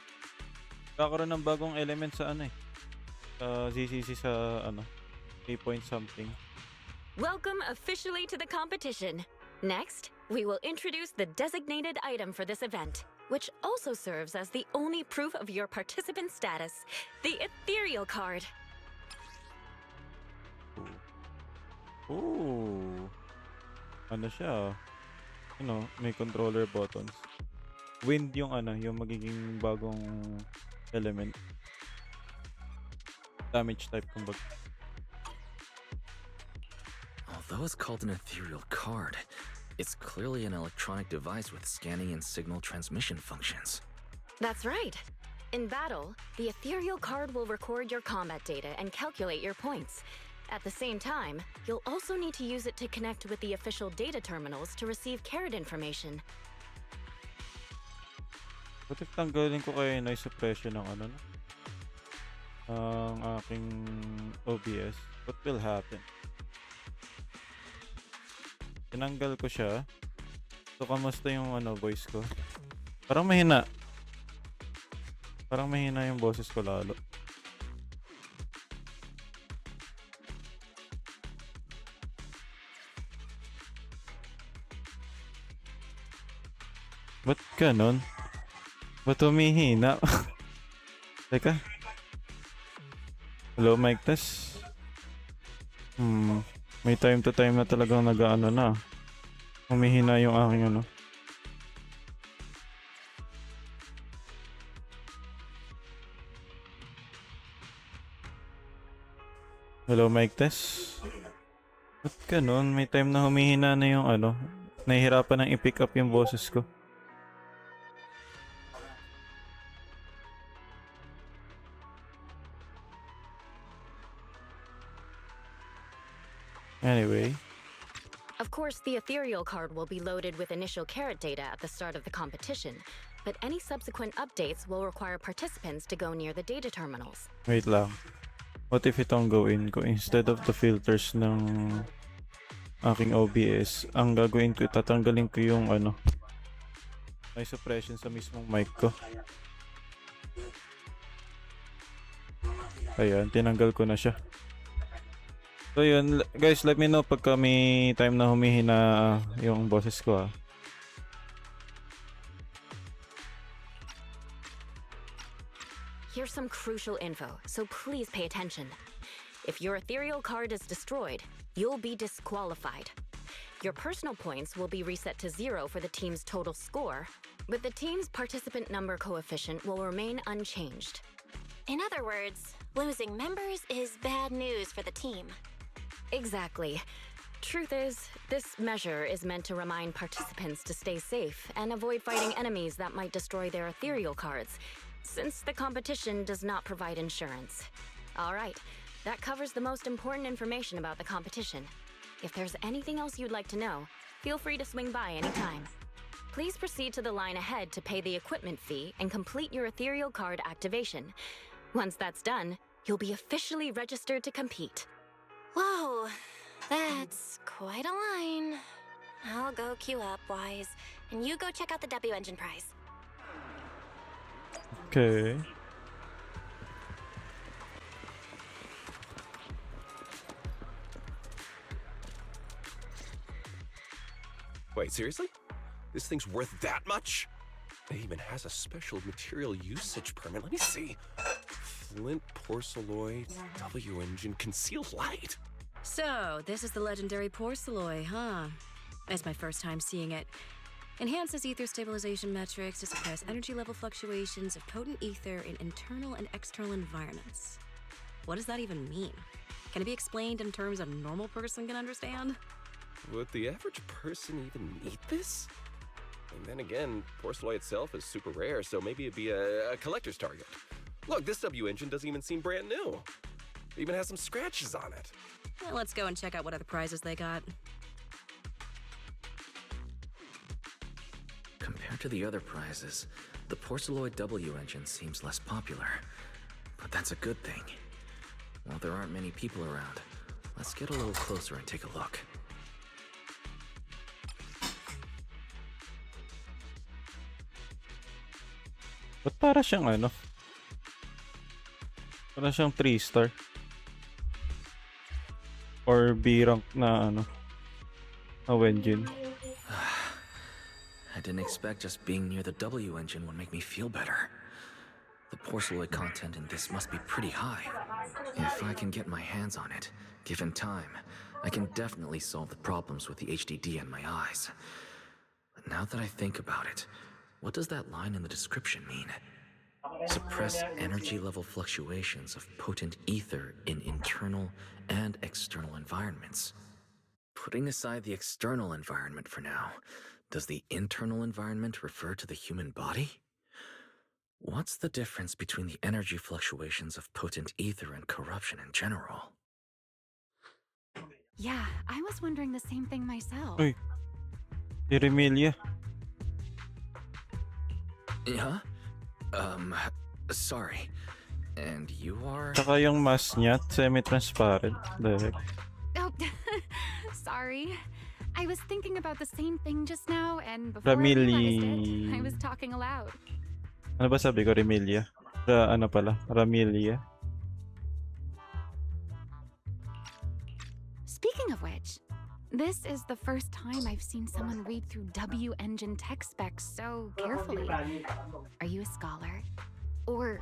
Kakaroon ng bagong element sa ano eh. ZCC sa ano, 3 point something. Welcome officially to the competition. Next, we will introduce the designated item for this event, which also serves as the only proof of your participant status, the ethereal card. Ooh. Ano siya? Ano, may controller buttons. Wind yung ano, yung magiging bagong element. Damage type kumbaga. Although it's called an ethereal card, it's clearly an electronic device with scanning and signal transmission functions. That's right. In battle, the ethereal card will record your combat data and calculate your points. At the same time, you'll also need to use it to connect with the official data terminals to receive carrot information. What if tanggalin ko kayo yung noise suppression ng ano, ang aking OBS? What will happen? Tinanggal ko siya. So, kamusta yung ano, voice ko? Parang mahina. Parang mahina yung boses ko lalo. Ba't ganon? Ba't humihina? Teka. Hello, mic test. May time to time na talagang nag-ano na. Humihina yung aking ano. Hello, mic test. Ba't ganon? May time na humihina na yung ano. Nahihirapan nang i-pick up yung boses ko. Anyway. Of course, the ethereal card will be loaded with initial carrot data at the start of the competition, but any subsequent updates will require participants to go near the data terminals. Wait lang. What if itong gawin ko? Instead of the filters ng aking OBS, ang gagawin ko, tatanggalin ko yung ano, noise suppression sa mismong mic ko. Ayan, tinanggal ko na siya. So yun, guys, let me know pagka may time na humihina yung boses ko. Here's some crucial info, so please pay attention. If your ethereal card is destroyed, you'll be disqualified. Your personal points will be reset to 0 for the team's total score, but the team's participant number coefficient will remain unchanged. In other words, losing members is bad news for the team. Exactly. Truth is, this measure is meant to remind participants to stay safe and avoid fighting enemies that might destroy their ethereal cards, since the competition does not provide insurance. Alright, that covers the most important information about the competition. If there's anything else you'd like to know, feel free to swing by anytime. Please proceed to the line ahead to pay the equipment fee and complete your ethereal card activation. Once that's done, you'll be officially registered to compete. Whoa, that's quite a line. I'll go queue up, Wise, and you go check out the W Engine prize. Okay. Wait, seriously? This thing's worth that much? It even has a special material usage permit. Let me see. Flint, porcelloy, W engine, concealed light. So, this is the legendary porcelloy, huh? It's my first time seeing it. Enhances ether stabilization metrics to suppress energy level fluctuations of potent ether in internal and external environments. What does that even mean? Can it be explained in terms a normal person can understand? Would the average person even need this? And then again, porcelloy itself is super rare, so maybe it'd be a collector's target. Look, this W engine doesn't even seem brand new. It even has some scratches on it. Well, let's go and check out what other prizes they got. Compared to the other prizes, the porcelloid W engine seems less popular. But that's a good thing. While there aren't many people around, let's get a little closer and take a look. Ba't para siyang ano? Para siyang 3-star? Or B-rank na ano? Na engine? I didn't expect just being near the W engine would make me feel better. The porcelloid content in this must be pretty high. If I can get my hands on it, given time, I can definitely solve the problems with the HDD in my eyes. But now that I think about it, what does that line in the description mean? Suppress energy level fluctuations of potent ether in internal and external environments. Putting aside the external environment for now, does the internal environment refer to the human body? What's the difference between the energy fluctuations of potent ether and corruption in general? Yeah, I was wondering the same thing myself. Uy. Emilia. Huh? Sorry. And you are? Saka yung mask niya, semi-transparent. Direct. Oh, sorry. I was thinking about the same thing just now, and before I Ramili. realized it, I was talking aloud. Ano ba sabi ko? Remilia? Ano pala? Ramilia? Speaking of which, this is the first time I've seen someone read through W engine tech specs so carefully. Are you a scholar? Or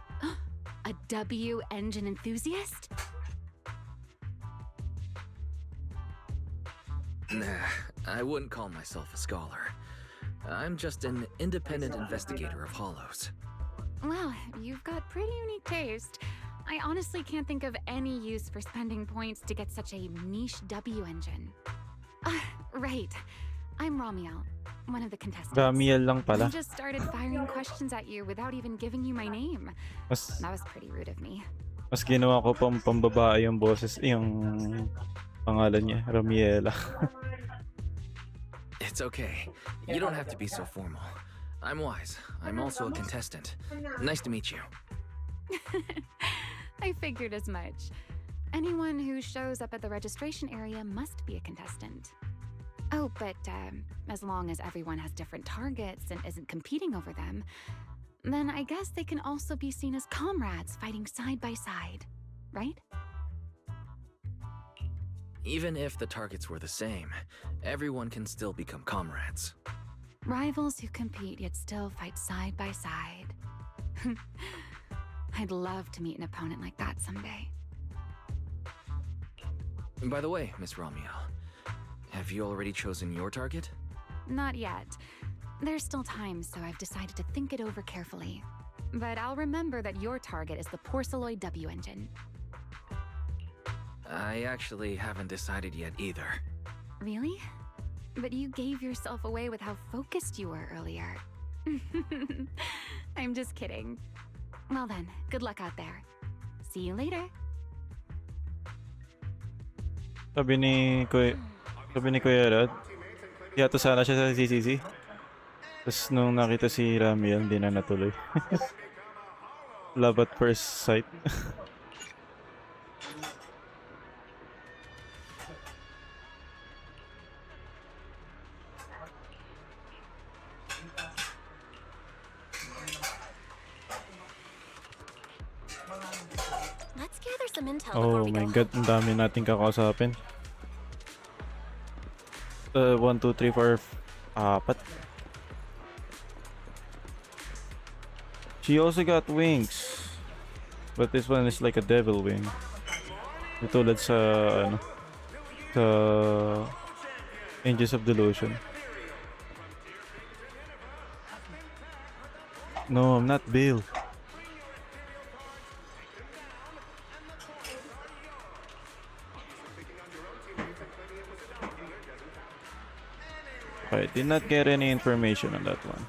a W engine enthusiast? Nah, I wouldn't call myself a scholar. I'm just an independent investigator of hollows. Well, you've got pretty unique taste. I honestly can't think of any use for spending points to get such a niche W engine. Right. I'm Ramiel, one of the contestants. Ramiel lang pala. I just started firing questions at you without even giving you my name. That was pretty rude of me. Mas ginawa ko pambabae yung boses, yung pangalan niya, Ramiela. It's okay. You don't have to be so formal. I'm Wise. I'm also a contestant. Nice to meet you. I figured as much. Anyone who shows up at the registration area must be a contestant. Oh, but as long as everyone has different targets and isn't competing over them, then I guess they can also be seen as comrades fighting side by side, right? Even if the targets were the same, everyone can still become comrades. Rivals who compete yet still fight side by side. I'd love to meet an opponent like that someday. By the way, Miss Ramiel, have you already chosen your target? Not yet. There's still time, so I've decided to think it over carefully. But I'll remember that your target is the porcelloid W engine. I actually haven't decided yet either. Really? But you gave yourself away with how focused you were earlier. I'm just kidding. Well then, good luck out there. See you later. Sabi ni Kuya Rod, yato sana siya sa CCC. Tapos nung nakita si Ramiel, hindi na natuloy. Love at first sight. gather some intel Oh before we my go god, ang dami nating kakausapin. 1, 2, 3, 4, 4. She also got wings. But this one is like a devil wing. Tulad sa ano, sa Angels of Delusion. No, I'm not Bill. I did not get any information on that one.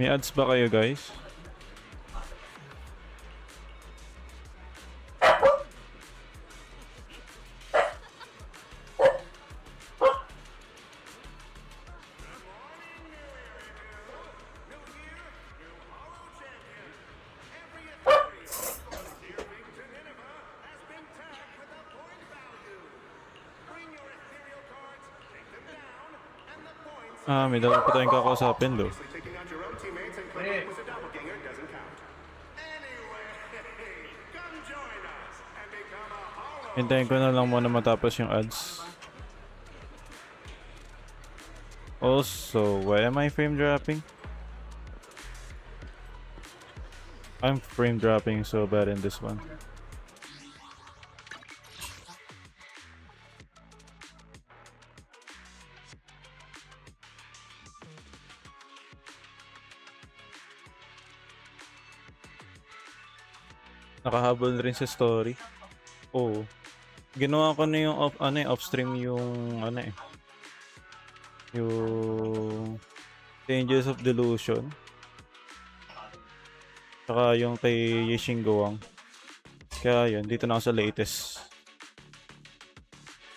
May ads ba kayo, guys? May dalawa pa tayong kakausapin, lo. Hintayin ko na lang muna matapos yung ads. Also, why am I frame dropping? I'm frame dropping so bad in this one. Nakahabol rin sa story. Oh. Ginawa ko na yung off stream yung yung Angels of Delusion. Saka yung kay Yixing Goang. Kaya yun, dito na ako sa latest.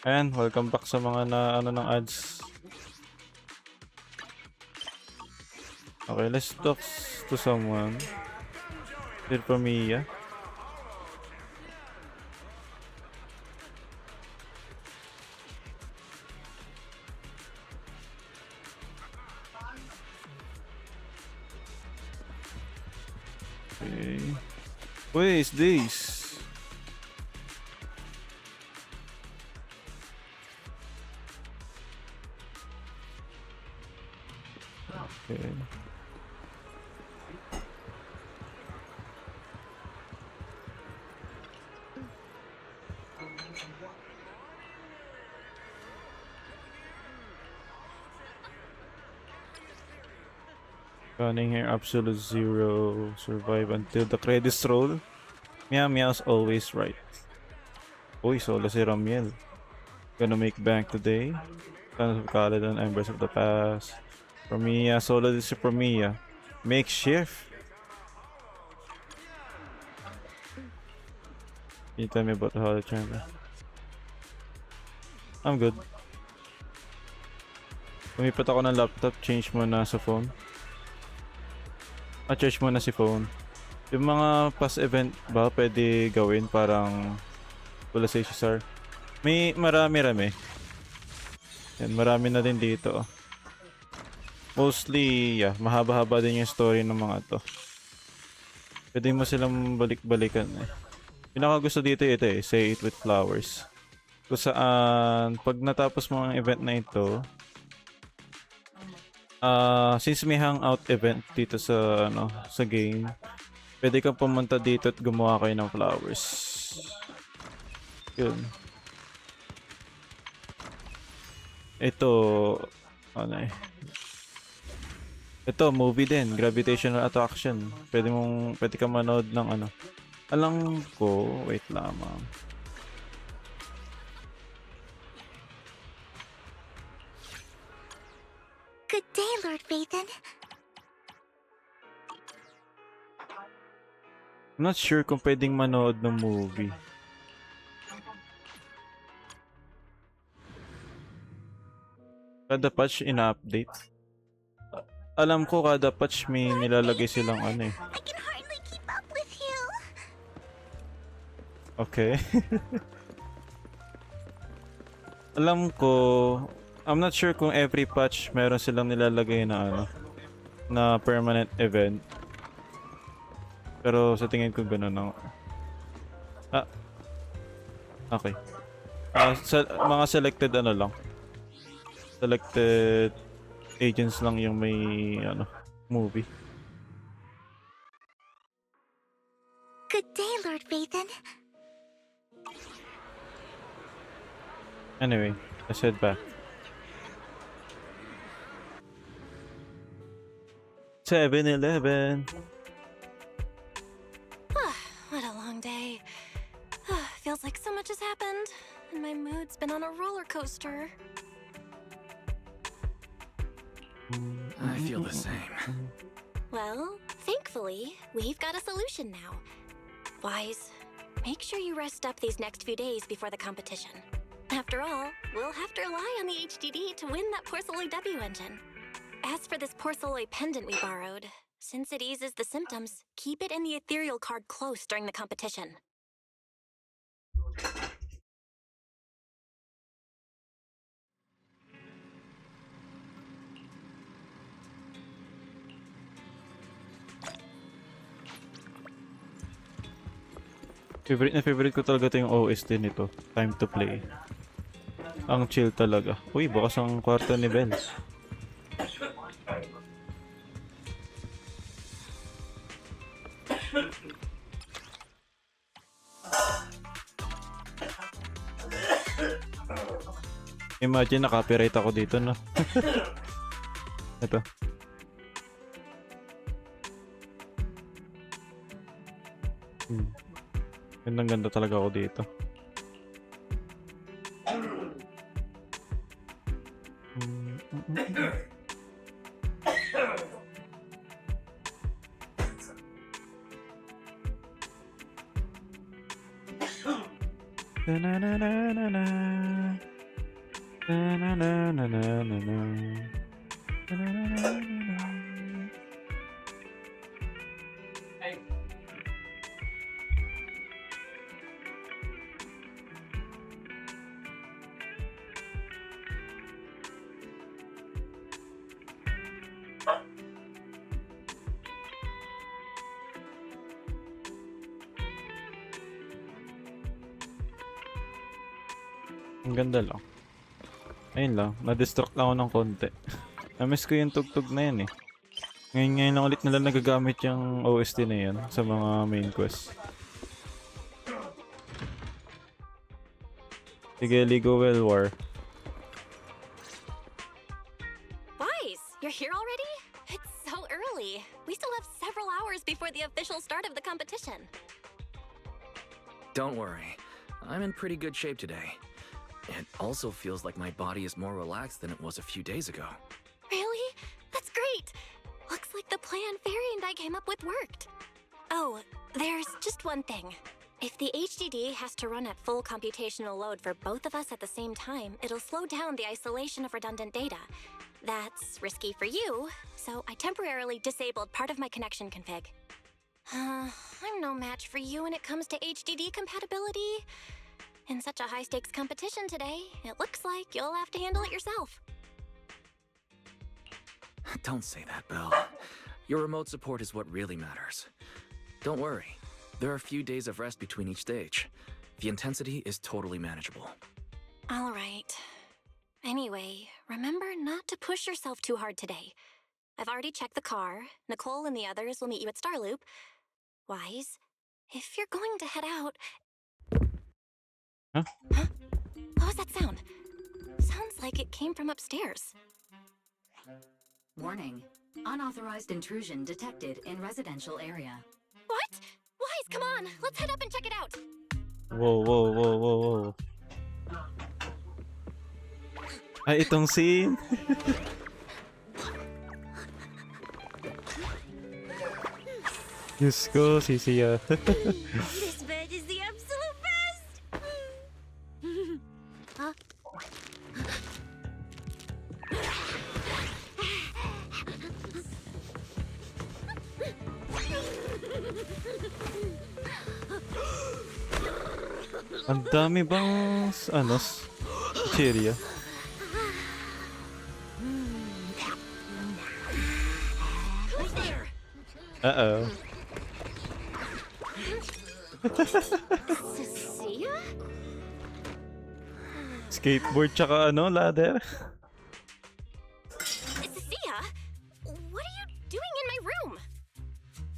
Ayan, welcome back sa mga ng ads. Okay, let's talk to someone. Here from Mia. Okay. What is this? Okay. Running here, absolute zero. Survive until the credits roll. Meow Meow's always right. Uy, solo si Ramiel. Gonna make bank today. Sons of Caledon, Embers of the Past. Promia, solo this si Promia. Makeshift. Can you tell me about the Hollow Chamber? I'm good. Lumipat ako ng laptop, change mo na sa phone. Charge mo na si phone. Yung mga past event ba pwede gawin parang wala sa HSR? May marami-rami. Yan, marami na din dito. Mostly, yeah, mahaba-haba din yung story ng mga to. Pwede mo silang balik-balikan eh. Pinaka gusto dito ito eh, Say It With Flowers. Kung saan, pag natapos mo ang event na ito, since may hangout event dito sa sa game, pwede kang pumunta dito at gumawa kayo ng flowers. Yun. Ito ito movie din, Gravitational Attraction. Pwede kang manood ng alam ko, wait lamang. Good day, Lord Vathan. I'm not sure kung pwedeng manood ng movie. Kada patch ina-update. alam ko kada patch may nilalagay silang ano eh. I can hardly keep up with you. Okay. Alam ko, I'm not sure kung every patch meron silang nilalagay na ano, na permanent event. Pero sa tingin ko gano'n ang... Ah. Okay. Mga selected ano lang. Selected agents lang yung may ano, movie. Good day, Lord Vathan. Anyway, let's head back. 7-Eleven. What a long day. Feels like so much has happened, and my mood's been on a roller coaster. I feel the same. Well, thankfully, we've got a solution now. Wise, make sure you rest up these next few days before the competition. After all, we'll have to rely on the HDD to win that Porceloid W engine. As for this Porceloid pendant we borrowed, since it eases the symptoms, keep it in the ethereal card close during the competition. Favorite ko talaga ito yung OST nito. Time to play. Ang chill talaga. Uy, bukas ang kwarto ni Ben. Imagine na-copyright ako dito, no? Ito. Gandang-ganda talaga ako dito. Na-na-na-na-na-na. Na-na-na-na-na-na. Na-na-na-na-na-na. Ang ganda lang. Ayun lang, na-distract lang ako ng konti. Na-miss ko yung tugtog na yan eh. Ngayon lang ulit nila nagagamit yung OST na yan sa mga main quest. Sige, Ligo Well War. Wise, you're here already? It's so early. We still have several hours before the official start of the competition. Don't worry. I'm in pretty good shape today. It also feels like my body is more relaxed than it was a few days ago. Really? That's great! Looks like the plan Fairy and I came up with worked. Oh, there's just one thing. If the HDD has to run at full computational load for both of us at the same time, it'll slow down the isolation of redundant data. That's risky for you, so I temporarily disabled part of my connection config. I'm no match for you when it comes to HDD compatibility. In such a high-stakes competition today, it looks like you'll have to handle it yourself. Don't say that, Belle. Your remote support is what really matters. Don't worry. There are a few days of rest between each stage. The intensity is totally manageable. All right. Anyway, remember not to push yourself too hard today. I've already checked the car. Nicole and the others will meet you at Starloop. Wise, if you're going to head out... Huh? What was that sound? Sounds like it came from upstairs. Warning. Unauthorized intrusion detected in residential area. What? Wise, come on! Let's head up and check it out! Whoa, whoa, whoa, whoa, whoa. Ay, itong scene. Diyos ko, sisiya. This bed is the absolute best! Huh? Ang dami bang Syria? Uh-oh. Cecilia? Skateboard tsaka ladder. Cecilia? What are you doing in my room?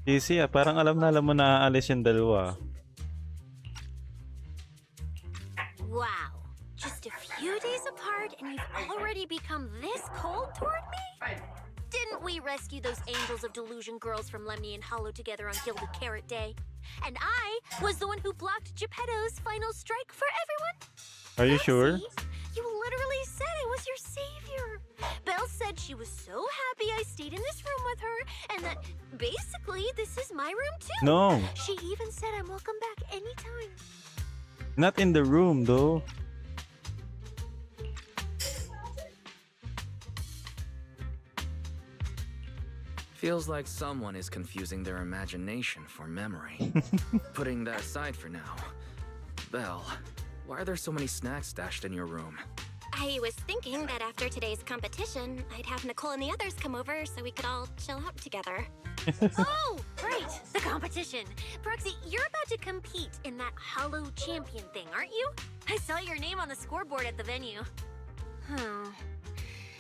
Easy parang alam mo na aalis yung dalawa. Wow. Just a few days apart and you've already become this cold toward me? Didn't we rescue those angels of delusion girls from Lemny and Hollow together on Gilded Carrot Day? And I was the one who blocked Geppetto's final strike for everyone? Are you sure? You literally said I was your savior. Belle said she was so happy I stayed in this room with her, and that basically this is my room too. No. She even said I'm welcome back anytime. Not in the room though. Feels like someone is confusing their imagination for memory. Putting that aside for now. Belle, why are there so many snacks stashed in your room? I was thinking that after today's competition, I'd have Nicole and the others come over so we could all chill out together. Oh, right, the competition. Proxy, you're about to compete in that Hollow Champion thing, aren't you? I saw your name on the scoreboard at the venue.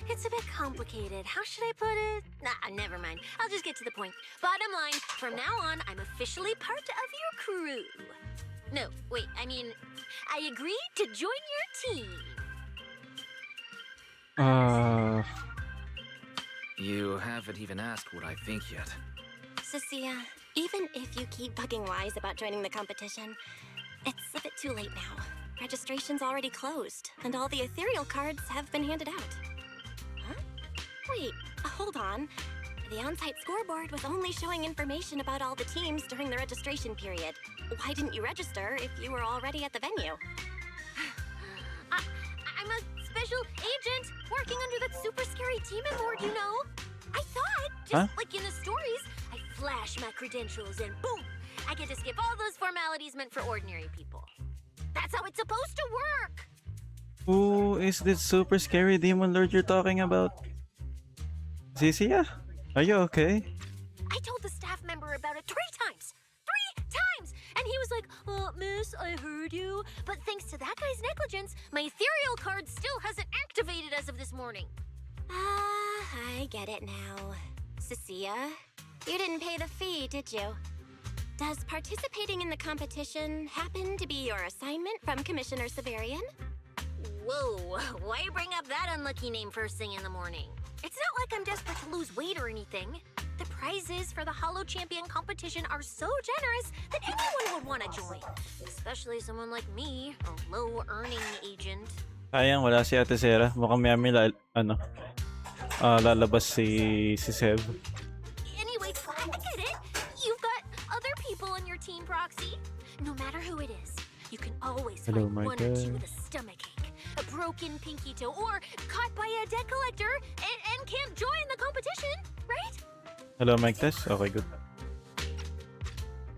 It's a bit complicated. How should I put it? Nah, never mind. I'll just get to the point. Bottom line, from now on, I'm officially part of your crew. No, wait, I mean, I agreed to join your team. You haven't even asked what I think yet. Cecilia, even if you keep bugging Wise about joining the competition, it's a bit too late now. Registration's already closed, and all the ethereal cards have been handed out. Huh? Wait, hold on. The on-site scoreboard was only showing information about all the teams during the registration period. Why didn't you register if you were already at the venue? I'm a special agent working under that super scary demon lord, you know? I thought, just like in the stories, I flash my credentials and boom! I get to skip all those formalities meant for ordinary people. That's how it's supposed to work! Who is this super scary demon lord you're talking about? Cecilia? Are you okay? I told the staff member about it 3 times! 3 times! And he was like, miss, I heard you. But thanks to that guy's negligence, my ethereal card still hasn't activated as of this morning. I get it now. Cecilia, you didn't pay the fee, did you? Does participating in the competition happen to be your assignment from Commissioner Severian? Whoa, why bring up that unlucky name first thing in the morning? It's not like I'm desperate to lose weight or anything. The prizes for the Hollow Champion competition are so generous that anyone would want to join. Especially someone like me, a low-earning agent. Sayang, wala si Ate Sarah. Mukhang may lalabas si Sev. Anyway, I get it. You've got other people on your team, Proxy. No matter who it is, you can always find one or two with a stomachache, a broken pinky toe, or caught by a debt collector and can't join the competition, right? Hello, mic test? Okay, good.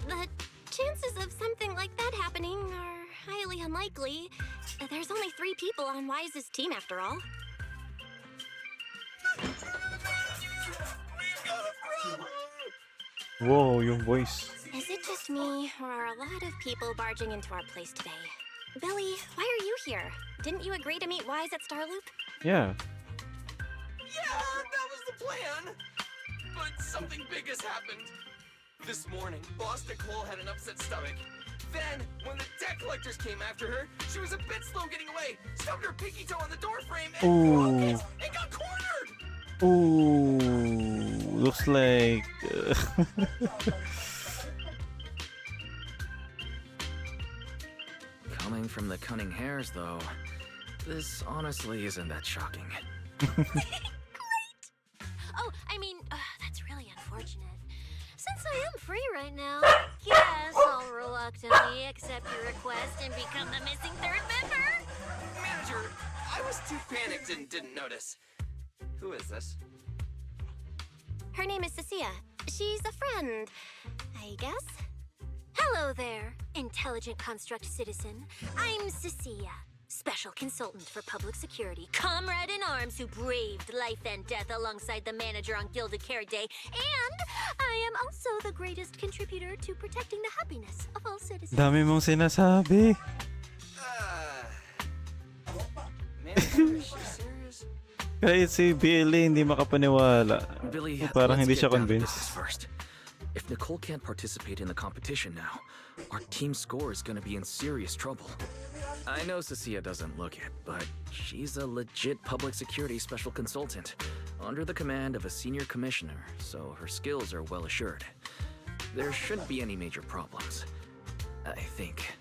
The chances of something like that happening are highly unlikely. There's only 3 people on Wise's team after all. Whoa, yung voice. Is it just me, or are a lot of people barging into our place today? Billy, why are you here? Didn't you agree to meet Wise at Starloop? Yeah. Yeah, that was the plan. But something big has happened. This morning, Boss Nicole had an upset stomach. Then, when the debt collectors came after her, she was a bit slow getting away, stubbed her pinky toe on the doorframe, and broke it, and got cornered! Ooh, looks like... Coming from the cunning hairs, though, this honestly isn't that shocking. Oh, I mean, that's really unfortunate. Since I am free right now, yes, I'll reluctantly accept your request and become the missing 3rd member. Manager, I was too panicked and didn't notice. Who is this? Her name is Cecilia. She's a friend, I guess. Hello there, intelligent construct citizen. I'm Cecilia, special consultant for public security, comrade in arms who braved life and death alongside the manager on Gilded Carrot Day, and I am also the greatest contributor to protecting the happiness of all citizens. Dami mong sinasabi. Manager, is she serious? Kahit si Billy hindi makapaniwala. Billy, Parang let's hindi get siya down to convinced. business first. If Nicole can't participate in the competition now, our team score is gonna be in serious trouble. I know Cecilia doesn't look it, but she's a legit public security special consultant, under the command of a senior commissioner, so her skills are well assured. There shouldn't be any major problems, I think.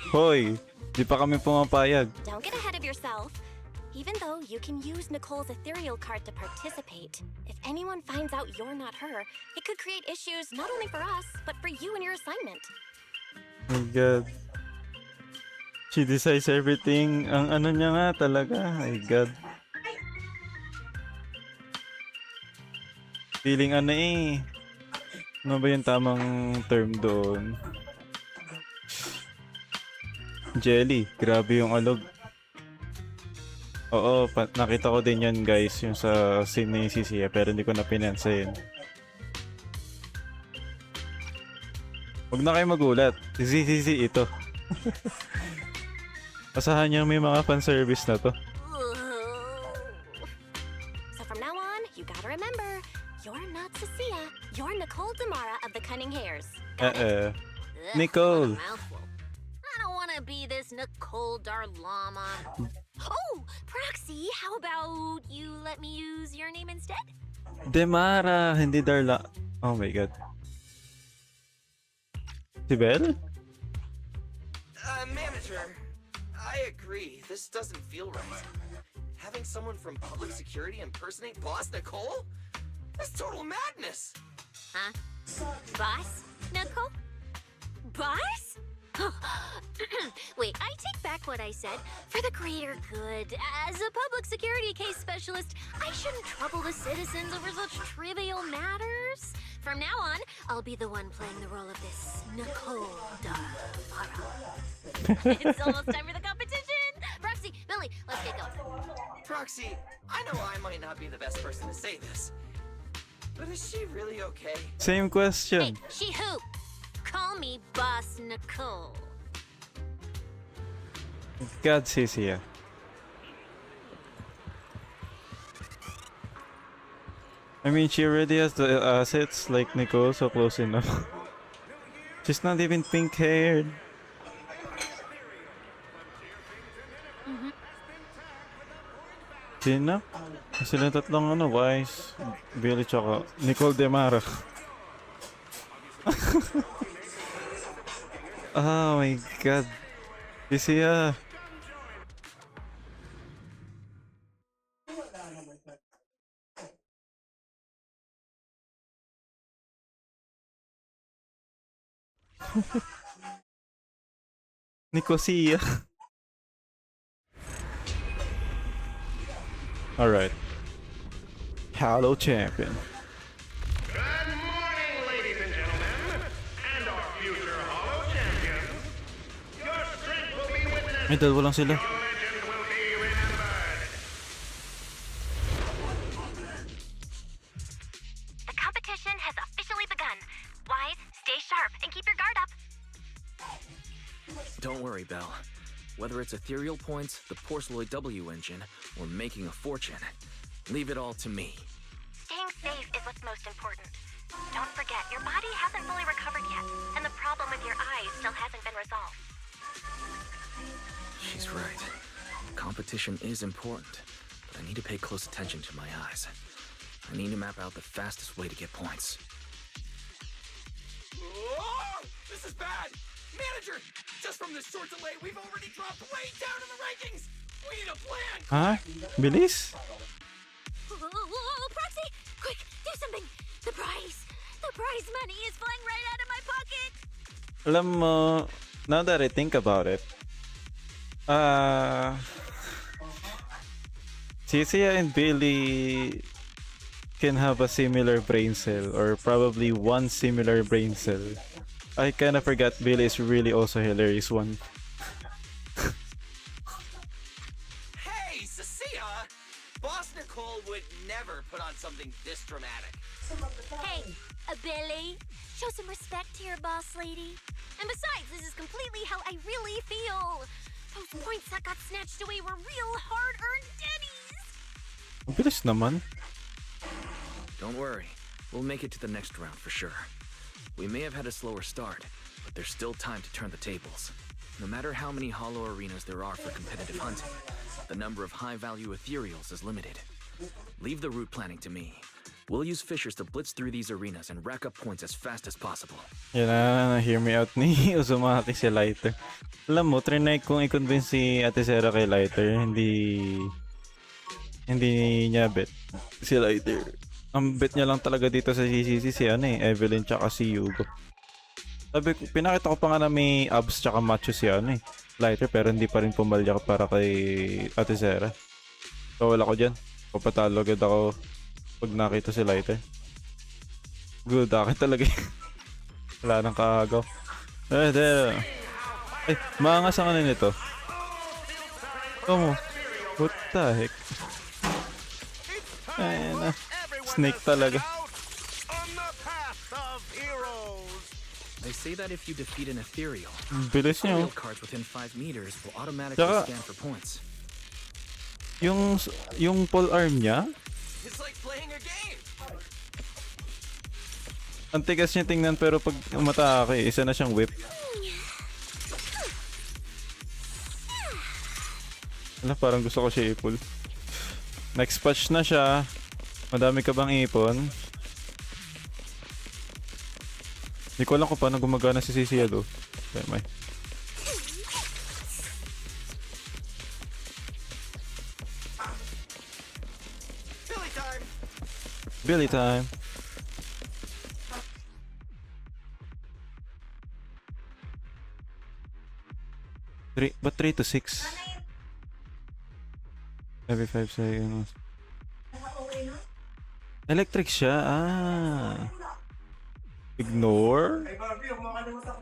Hoy, di pa kami pumapayag. Don't get ahead of yourself. Even though you can use Nicole's ethereal card to participate, if anyone finds out you're not her, it could create issues not only for us, but for you and your assignment. Oh my God. She decides everything. Ang ano niya nga talaga. Oh my God. Feeling ano eh. Ano ba yung tamang term doon? Jelly. Grabe yung alog. Oo, nakita ko din yan guys, yung sa scene ni Sisiya, pero hindi ko na pinansin. Huwag na kayo magulat, si Sisi ito. Asahan niyang may mga fanservice na to. So from now on, you gotta remember, you're not Cecilia, you're Nicole Damara of the Cunning Hairs. Ugh, Nicole. what a mouthful. I don't want to be this Nicole Darlama. Oh, Proxy, how about you let me use your name instead? Demara, hindi Darla. Oh my God. Si Belle? Manager, I agree. This doesn't feel right. Having someone from public security impersonate Boss Nicole? That's total madness! Huh? Boss? Nicole? Boss? Wait, I take back what I said. For the greater good, as a public security case specialist, I shouldn't trouble the citizens over such trivial matters. From now on, I'll be the one playing the role of this Nicole Darlama. It's almost time for the competition! Proxy, Billy, let's get going. Proxy, I know I might not be the best person to say this, but is she really okay? Same question. Hey, she who? Call me Boss Nicole. God, Sisiya. I mean, she already has the assets like Nicole, so close enough. She's not even pink-haired. Sino? Sila tatlong ano, Wise, Billy, tsaka Nicole Demara. Oh my God. Sisiya. Nicosia. Alright. Hello, champion. May dalawa lang sila. The competition has officially begun. Wise, stay sharp and keep your guard up. Don't worry, Belle. Whether it's ethereal points, the Porceloid W engine, or making a fortune, leave it all to me. Staying safe is what's most important. Don't forget, your body hasn't fully recovered yet, and the problem with your eyes still hasn't been resolved. She's right. Competition is important, but I need to pay close attention to my eyes. I need to map out the fastest way to get points. Oh, this is bad! Manager, just from this short delay, we've already dropped way down in the rankings! We need a plan! Ha? Bilis? Whoa, Proxy! Quick, do something! The prize money is flying right out of my pocket! Alam mo, now that I think about it, Sisiya and Billy can have a similar brain cell, or probably one similar brain cell. I kinda forgot Billy is really also hilarious one. Hey, Cecilia! Boss Nicole would never put on something this dramatic. Hey, Billy, show some respect to your boss lady. And besides, this is completely how I really feel. Those points that got snatched away were real hard-earned Denny's. Ang bilis naman. Don't worry, we'll make it to the next round for sure. We may have had a slower start, but there's still time to turn the tables. No matter how many hollow arenas there are for competitive hunting, the number of high-value ethereals is limited. Leave the route planning to me. We'll use fishers to blitz through these arenas and rack up points as fast as possible. Yan na, hear me out ni Uzumaki si Lighter. Alam mo, trinay kong i-convince si Ate Sera kay Lighter, hindi niya bet si Lighter. Ang bet niya lang talaga dito sa CCC si Evelyn tsaka si Yugo. Sabi ko, pinakita ko pa nga na may abs tsaka macho si Lighter, pero hindi pa rin pumalya para kay Ate Sera. So wala ko dyan. Papatalo agad ako pag nakita si Lighter. Good, akin talaga wala nang kaagaw. Ay, maangas ang ano nito. What the heck? Ay, na. Snake talaga. They say that if you defeat an ethereal, Bilis niya, ethereal cards within 5 meters will automatically Tsaka, scan for points. yung pole arm niya, It's like playing a game. ang tigas niya tingnan, pero pag umatake, isa na siyang whip. Wala, parang gusto ko siya ipul. Next patch na siya. Madami ka bang ipon? Hindi ko alam kung paano gumagana si Cicielo. Okay, may. Billy time. But 3 to 6 every 5 seconds. Electric siya. Ignore.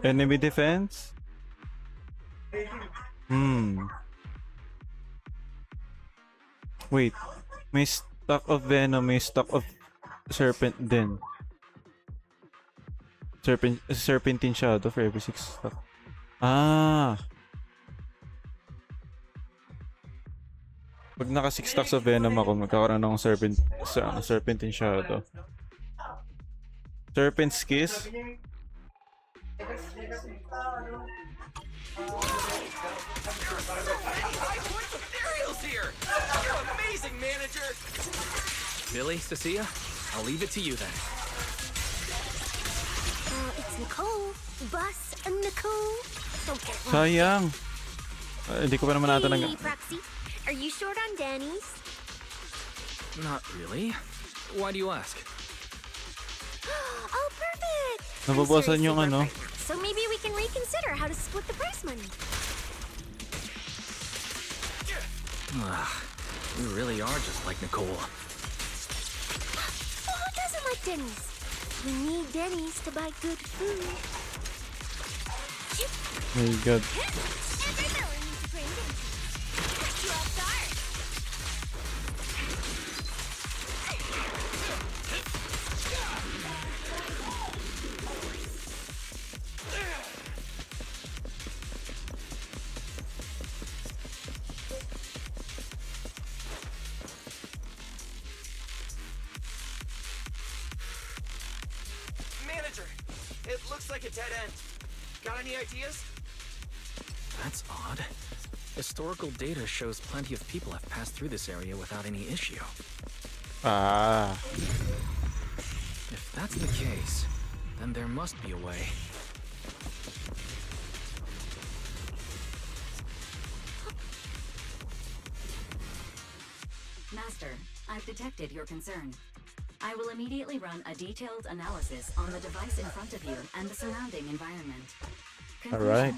Enemy defense. Wait. May stock of venom, may stock of serpent din. Serpentine shadow for every 6 stock. Pag naka 6 stacks of venom ako, magkakaroon ng serpentine shadow. Serpent's kiss. Here. You're amazing, manager. Billy, Cecilia, I'll leave it to you then. It's Nicole. Bus Nicole. Don't get wrong. Sayang. Hindi ko pa naman ata Hey, Proxy. Are you short on Danny's? Not really. Why do you ask? Oh, perfect. Nababawasan yung ano. So maybe we can reconsider how to split the prize money. You really are just like Nicole. Well, who doesn't like Denny's? We need Denny's to buy good food. My God. Every villain needs a brain Denny's. Catch you off guard. Manager, it looks like a dead end. Got any ideas? That's odd. Historical data shows plenty of people have passed through this area without any issue. If that's the case, then there must be a way. Master, I've detected your concern. I will immediately run a detailed analysis on the device in front of you and the surrounding environment. Conclusion. Alright.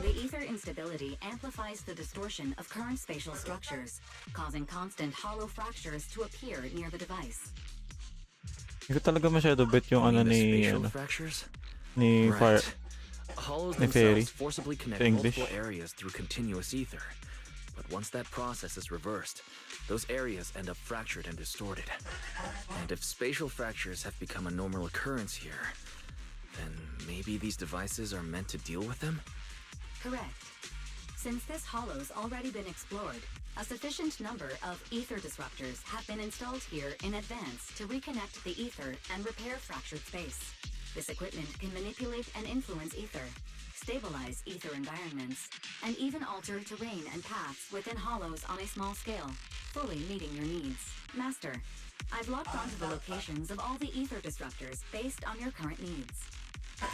The ether instability amplifies the distortion of current spatial structures, causing constant hollow fractures to appear near the device. Hindi ko talaga masyado bet yung ano ni fractures? ni Fire Hollows ni Fairy themselves forcibly connect sa English. multiple areas through continuous ether. But once that process is reversed, those areas end up fractured and distorted. And if spatial fractures have become a normal occurrence here, then maybe these devices are meant to deal with them? Correct. Since this hollow's already been explored, a sufficient number of ether disruptors have been installed here in advance to reconnect the ether and repair fractured space. This equipment can manipulate and influence ether, stabilize ether environments, and even alter terrain and paths within hollows on a small scale, fully meeting your needs. Master, I've logged onto the locations of all the ether disruptors based on your current needs.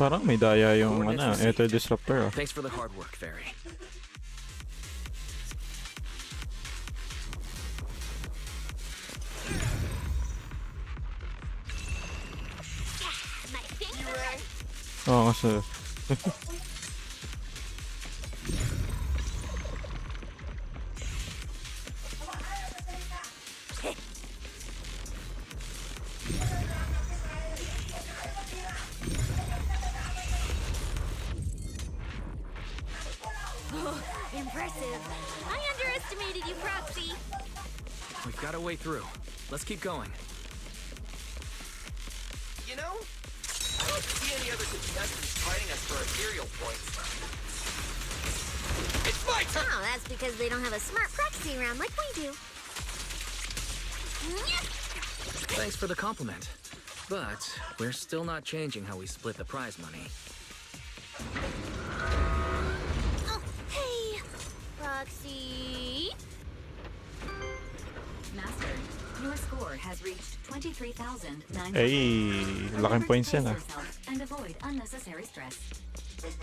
Parang may daya yung ether disruptor. Thanks for the hard work, Fairy. Oo, kasi Oh, impressive. I underestimated you, Proxy. We've got a way through. Let's keep going. You know, I don't see any other contestants fighting us for ethereal points. It's my turn! Oh, that's because they don't have a smart proxy around like we do. Thanks for the compliment. But we're still not changing how we split the prize money. Oh, hey, Proxy. Master, your score has reached 23,900. Hey, laking points yan ah. And avoid unnecessary stress. Woo,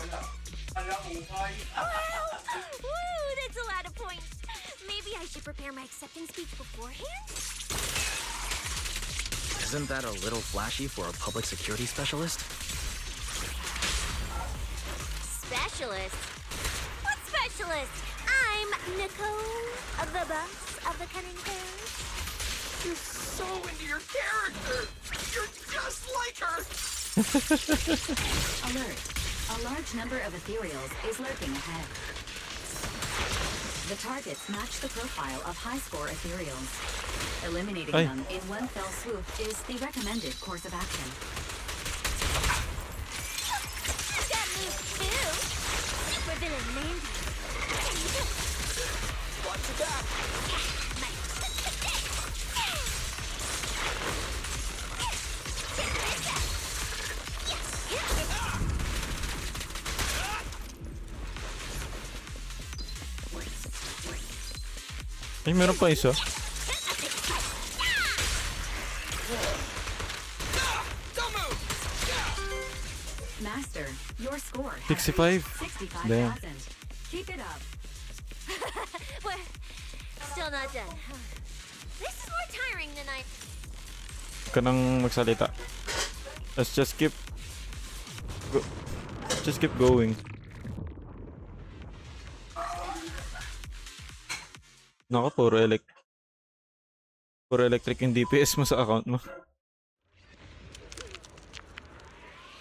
that's a lot of points. Maybe I should prepare my acceptance speech beforehand? Isn't that a little flashy for a public security specialist? Specialist? What specialist? I'm Nicole, the boss of the Cunning Fairy. You're so into your character! You're just like her! Alert. A large number of ethereals is lurking ahead. The targets match the profile of high-score ethereals. Eliminating them in one fell swoop is the recommended course of action. I've got moves too. Super villain Mandy. Watch your back! Ay, meron pa isa. Master, your score 65. 65,000. Damn. Keep it up. Well, still not done. This is more tiring than I... Huwag ka nang magsalita. Let's just keep going. Nako, puro electric yung DPS mo sa account mo.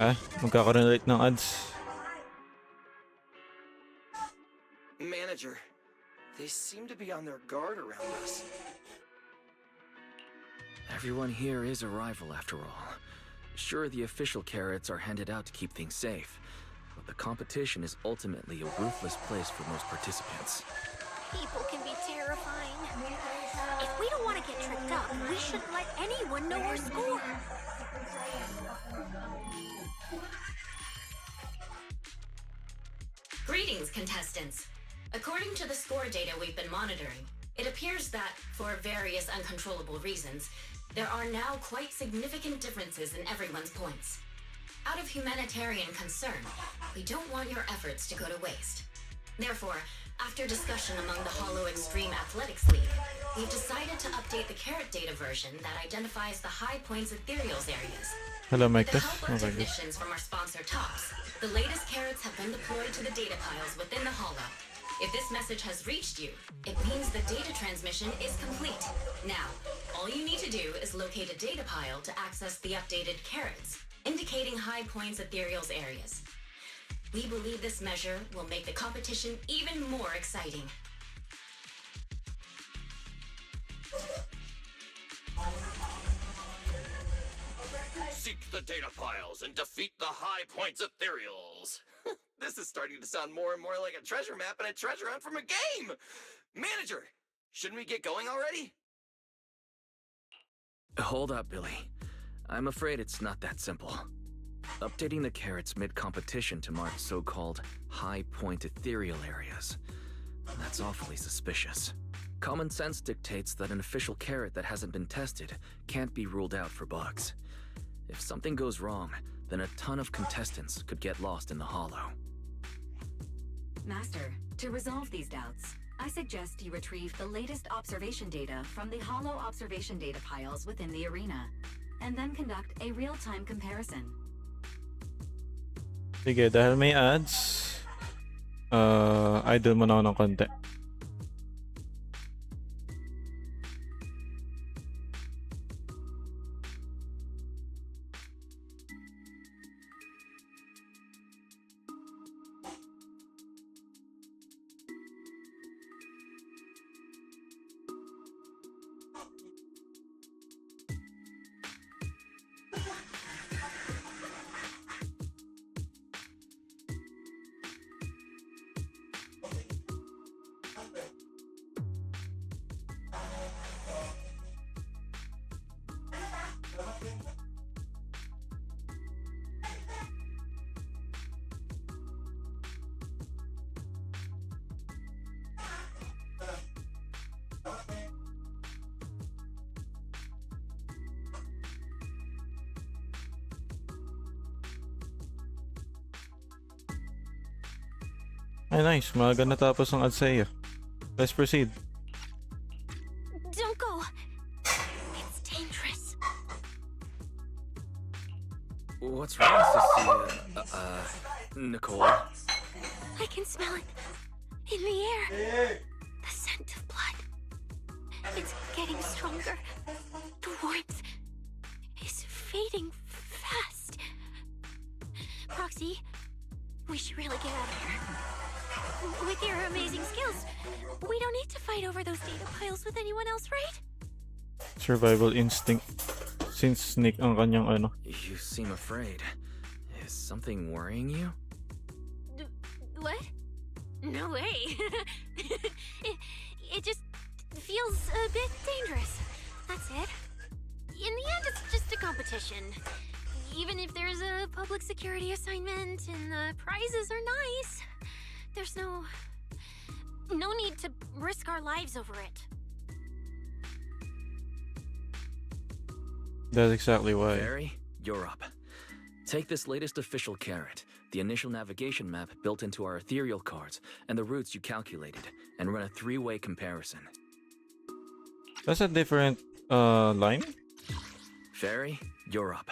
Ah, magkakaroon ulit ng ads. Manager, they seem to be on their guard around us. Everyone here is a rival, after all. Sure, the official carrots are handed out to keep things safe, but the competition is ultimately a ruthless place for most participants. People can be terrifying. If we don't want to get tricked up, we shouldn't let anyone know our score. Greetings, contestants. According to the score data we've been monitoring, it appears that, for various uncontrollable reasons, there are now quite significant differences in everyone's points. Out of humanitarian concern, we don't want your efforts to go to waste. Therefore, after discussion among the Hollow Extreme Athletics League, we've decided to update the carrot data version that identifies the high points ethereals areas. Hello, With Mike. the help of technicians from our sponsor Tops, the latest carrots have been deployed to the data piles within the Hollow. If this message has reached you, it means the data transmission is complete. Now, all you need to do is locate a data pile to access the updated carrots, indicating high points ethereal's areas. We believe this measure will make the competition even more exciting. Seek the data piles and defeat the high points ethereals. This is starting to sound more and more like a treasure map and a treasure hunt from a game! Manager, shouldn't we get going already? Hold up, Billy. I'm afraid it's not that simple. Updating the carrots mid-competition to mark so-called high-point ethereal areas. That's awfully suspicious. Common sense dictates that an official carrot that hasn't been tested can't be ruled out for bugs. If something goes wrong, then a ton of contestants could get lost in the hollow. Master, to resolve these doubts, I suggest you retrieve the latest observation data from the hollow observation data piles within the arena, and then conduct a real-time comparison. Sige, dahil may ads, idle muna ako ng konti. Ay, nice. Maaga natapos ang ad sa'yo. Let's proceed. Don't go. It's dangerous. What's wrong, Cecilia? Nicole? I can smell it. In the air. The scent of blood. It's getting stronger. The warmth is fading fast. Proxy, we should really get out of here. With your amazing skills, we don't need to fight over those data piles with anyone else, right? Survival instinct. Since Nick ang kanyang ano. You seem afraid. Is something worrying you? What? No way. it just feels a bit dangerous. That's it. In the end, it's just a competition. Even if there's a public security assignment and the prizes are nice, there's no need to risk our lives over it. That's exactly why. Barry, you're up. Take this latest official carrot, the initial navigation map built into our ethereal cards, and the routes you calculated, and run a 3-way comparison. That's a different line? Fairy, you're up.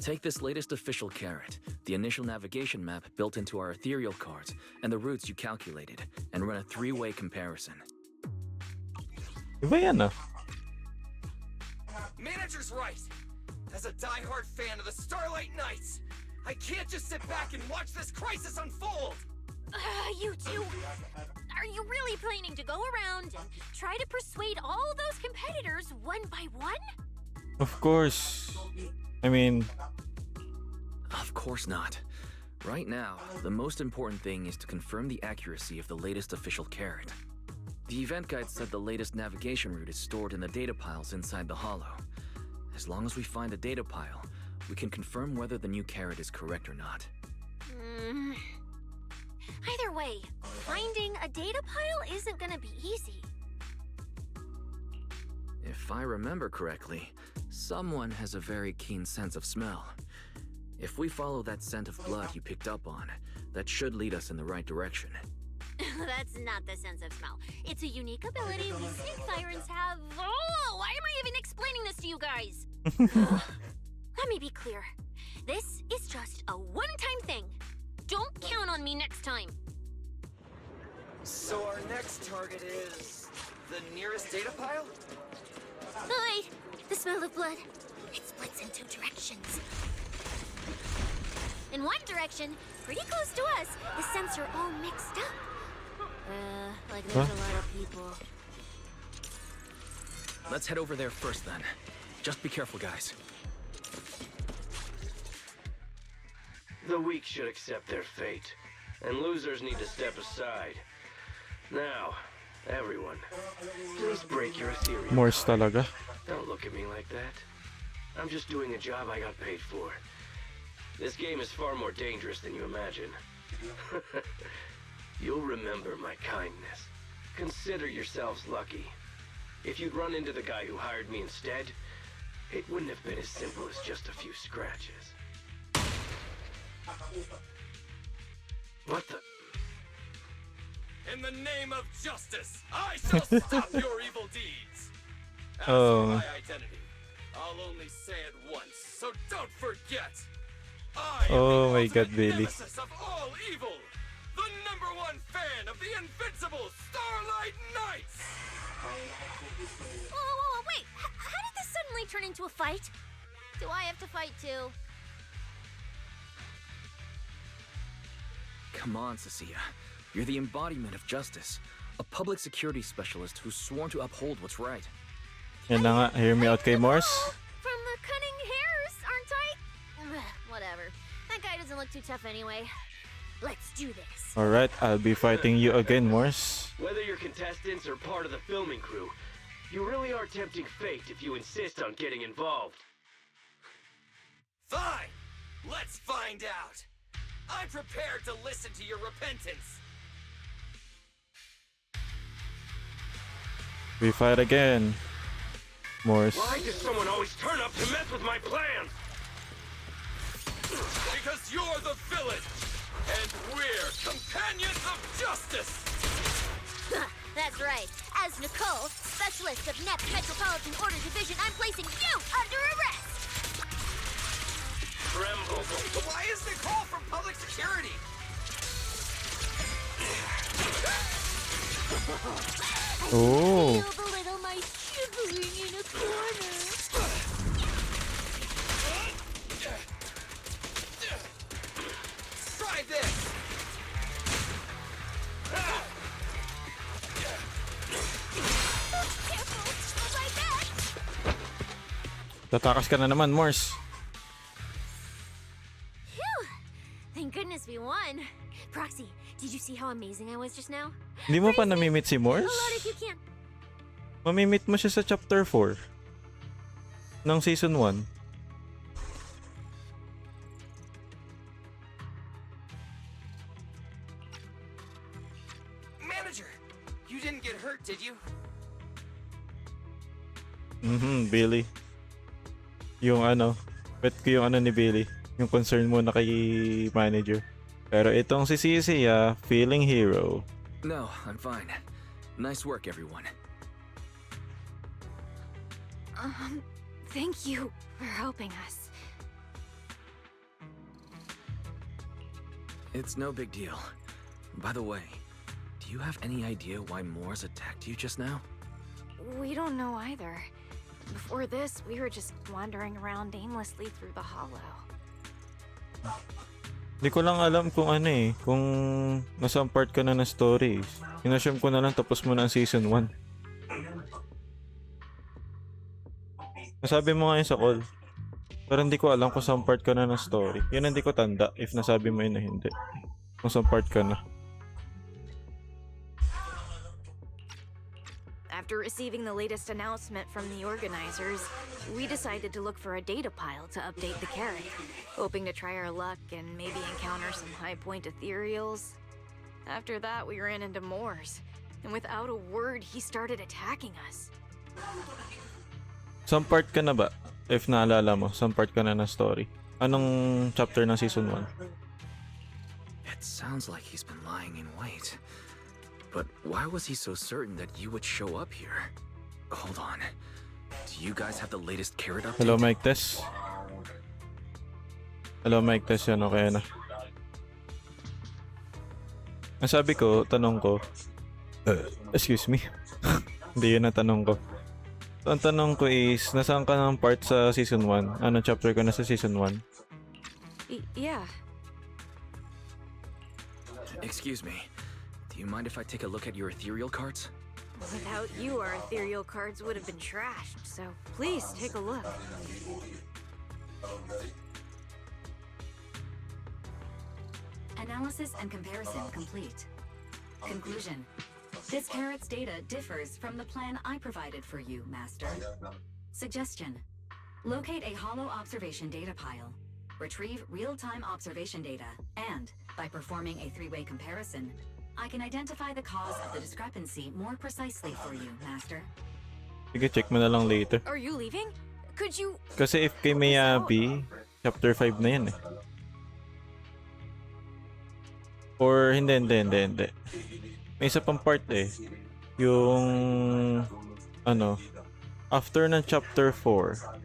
Take this latest official carrot, the initial navigation map built into our ethereal cards, and the routes you calculated, and run a 3-way comparison. Iba yan ah. Manager's right. As a diehard fan of the Starlight Knights, I can't just sit back and watch this crisis unfold. You two, are you really planning to go around and try to persuade all those competitors one by one? Of course. I mean... Of course not. Right now, the most important thing is to confirm the accuracy of the latest official carrot. The event guide said the latest navigation route is stored in the data piles inside the hollow. As long as we find the data pile, we can confirm whether the new carrot is correct or not. Either way, finding a data pile isn't gonna be easy. If I remember correctly, someone has a very keen sense of smell. If we follow that scent of blood you picked up on, that should lead us in the right direction. That's not the sense of smell. It's a unique ability we snake sirens have. Oh, why am I even explaining this to you guys? Let me be clear. This is just a one-time thing. Don't count on me next time. So our next target is the nearest data pile? Wait! The smell of blood. It splits in two directions. In one direction, pretty close to us, the scents are all mixed up. Like there's a lot of people. Let's head over there first then. Just be careful, guys. The weak should accept their fate, and losers need to step aside. Now, everyone, please break your ethereal. Morse talaga. Don't look at me like that. I'm just doing a job I got paid for. This game is far more dangerous than you imagine. You'll remember my kindness. Consider yourselves lucky. If you'd run into the guy who hired me instead, it wouldn't have been as simple as just a few scratches. What the? In the name of justice, I shall stop your evil deeds. As Oh. for my identity, I'll only say it once, so don't forget. I am Oh the my ultimate God, Billy. nemesis of all evil, the #1 fan of the invincible Starlight Knights. Whoa, wait! How did this suddenly turn into a fight? Do I have to fight too? Come on, Cecilia. You're the embodiment of justice. A public security specialist who's sworn to uphold what's right. Yan na nga, hear me out kay Morse. From the cunning hairs, aren't I? Whatever. That guy doesn't look too tough anyway. Let's do this. Alright, I'll be fighting you again, Morse. Whether you're contestants or part of the filming crew, you really are tempting fate if you insist on getting involved. Fine, let's find out. I'm prepared to listen to your repentance. We fight again. Morse. Why does someone always turn up to mess with my plans? Because you're the villain, and we're companions of justice. That's right. As Nicole, specialist of NEP's Metropolitan Order Division, I'm placing you under arrest. Tremble. Why is Nicole from public security? Oh. Feel the little mice shivering in a corner. Try this. Tatakas ka na naman, Morse. Phew! Thank goodness we won. Proxy, did you see how amazing I was just now? Hindi mo pa namimit si Morse? A lot if you can't. Mamimit mo siya sa chapter 4 ng season 1. Manager, you didn't get hurt, did you? Billy. Yung ano, bet ko yung ano ni Billy. Yung concern mo na kay manager. Pero itong si Sisi, feeling hero. No, I'm fine. Nice work, everyone. Thank you for helping us. It's no big deal. By the way, do you have any idea why Moors attacked you just now? We don't know either. Before this, we were just wandering around aimlessly through the hollow. Hindi ko lang alam kung ano kung nasang part ka na ng story. Inassume ko na lang tapos mo na ang season 1. Nasabi mo nga yun sa call. Pero hindi ko alam kung saan part ka na ng story. Yun hindi ko tanda if nasabi mo yun na hindi. Kung saan part ka na. After receiving the latest announcement from the organizers, we decided to look for a data pile to update the carrot, hoping to try our luck and maybe encounter some high-point ethereals. After that, we ran into Moors, and without a word, he started attacking us. Saan part ka na ba? If naalala mo, saan part ka na ng story? Anong chapter ng season 1? It sounds like he's been lying in wait. But why was he so certain that you would show up here? Hold on. Do you guys have the latest carrot update? Hello, Mike Tess. Hello, Mike Tess. Yan, okay na. Ang sabi ko, tanong ko, Excuse me. Hindi yun ang tanong ko. So, ang tanong ko is, nasaan ka ng part sa season 1? Anong chapter ka na sa season 1? Yeah. Excuse me. Do you mind if I take a look at your ethereal cards? Without you, our ethereal cards would have been trashed, so please take a look. Analysis and comparison complete. Conclusion. This carrot's data differs from the plan I provided for you, Master. Suggestion. Locate a hollow observation data pile. Retrieve real-time observation data, and, by performing a three-way comparison, I can identify the cause of the discrepancy more precisely for you, Master. Sige, check mo na lang later. Are you leaving? Could you... Kasi if kay Miyabi, chapter 5 na yan eh. Or hindi. May isa pang part eh. Yung ano, after ng chapter 4.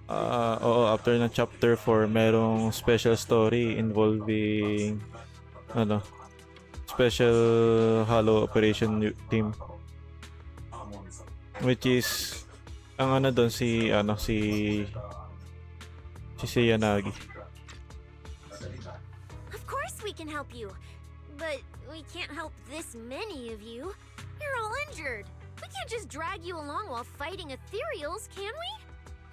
After ng chapter 4, merong special story involving ano, special hollow operation team. Which is ang ano doon si Yanagi. Of course we can help you, but we can't help this many of you. You're all injured. We can't just drag you along while fighting ethereals, can we?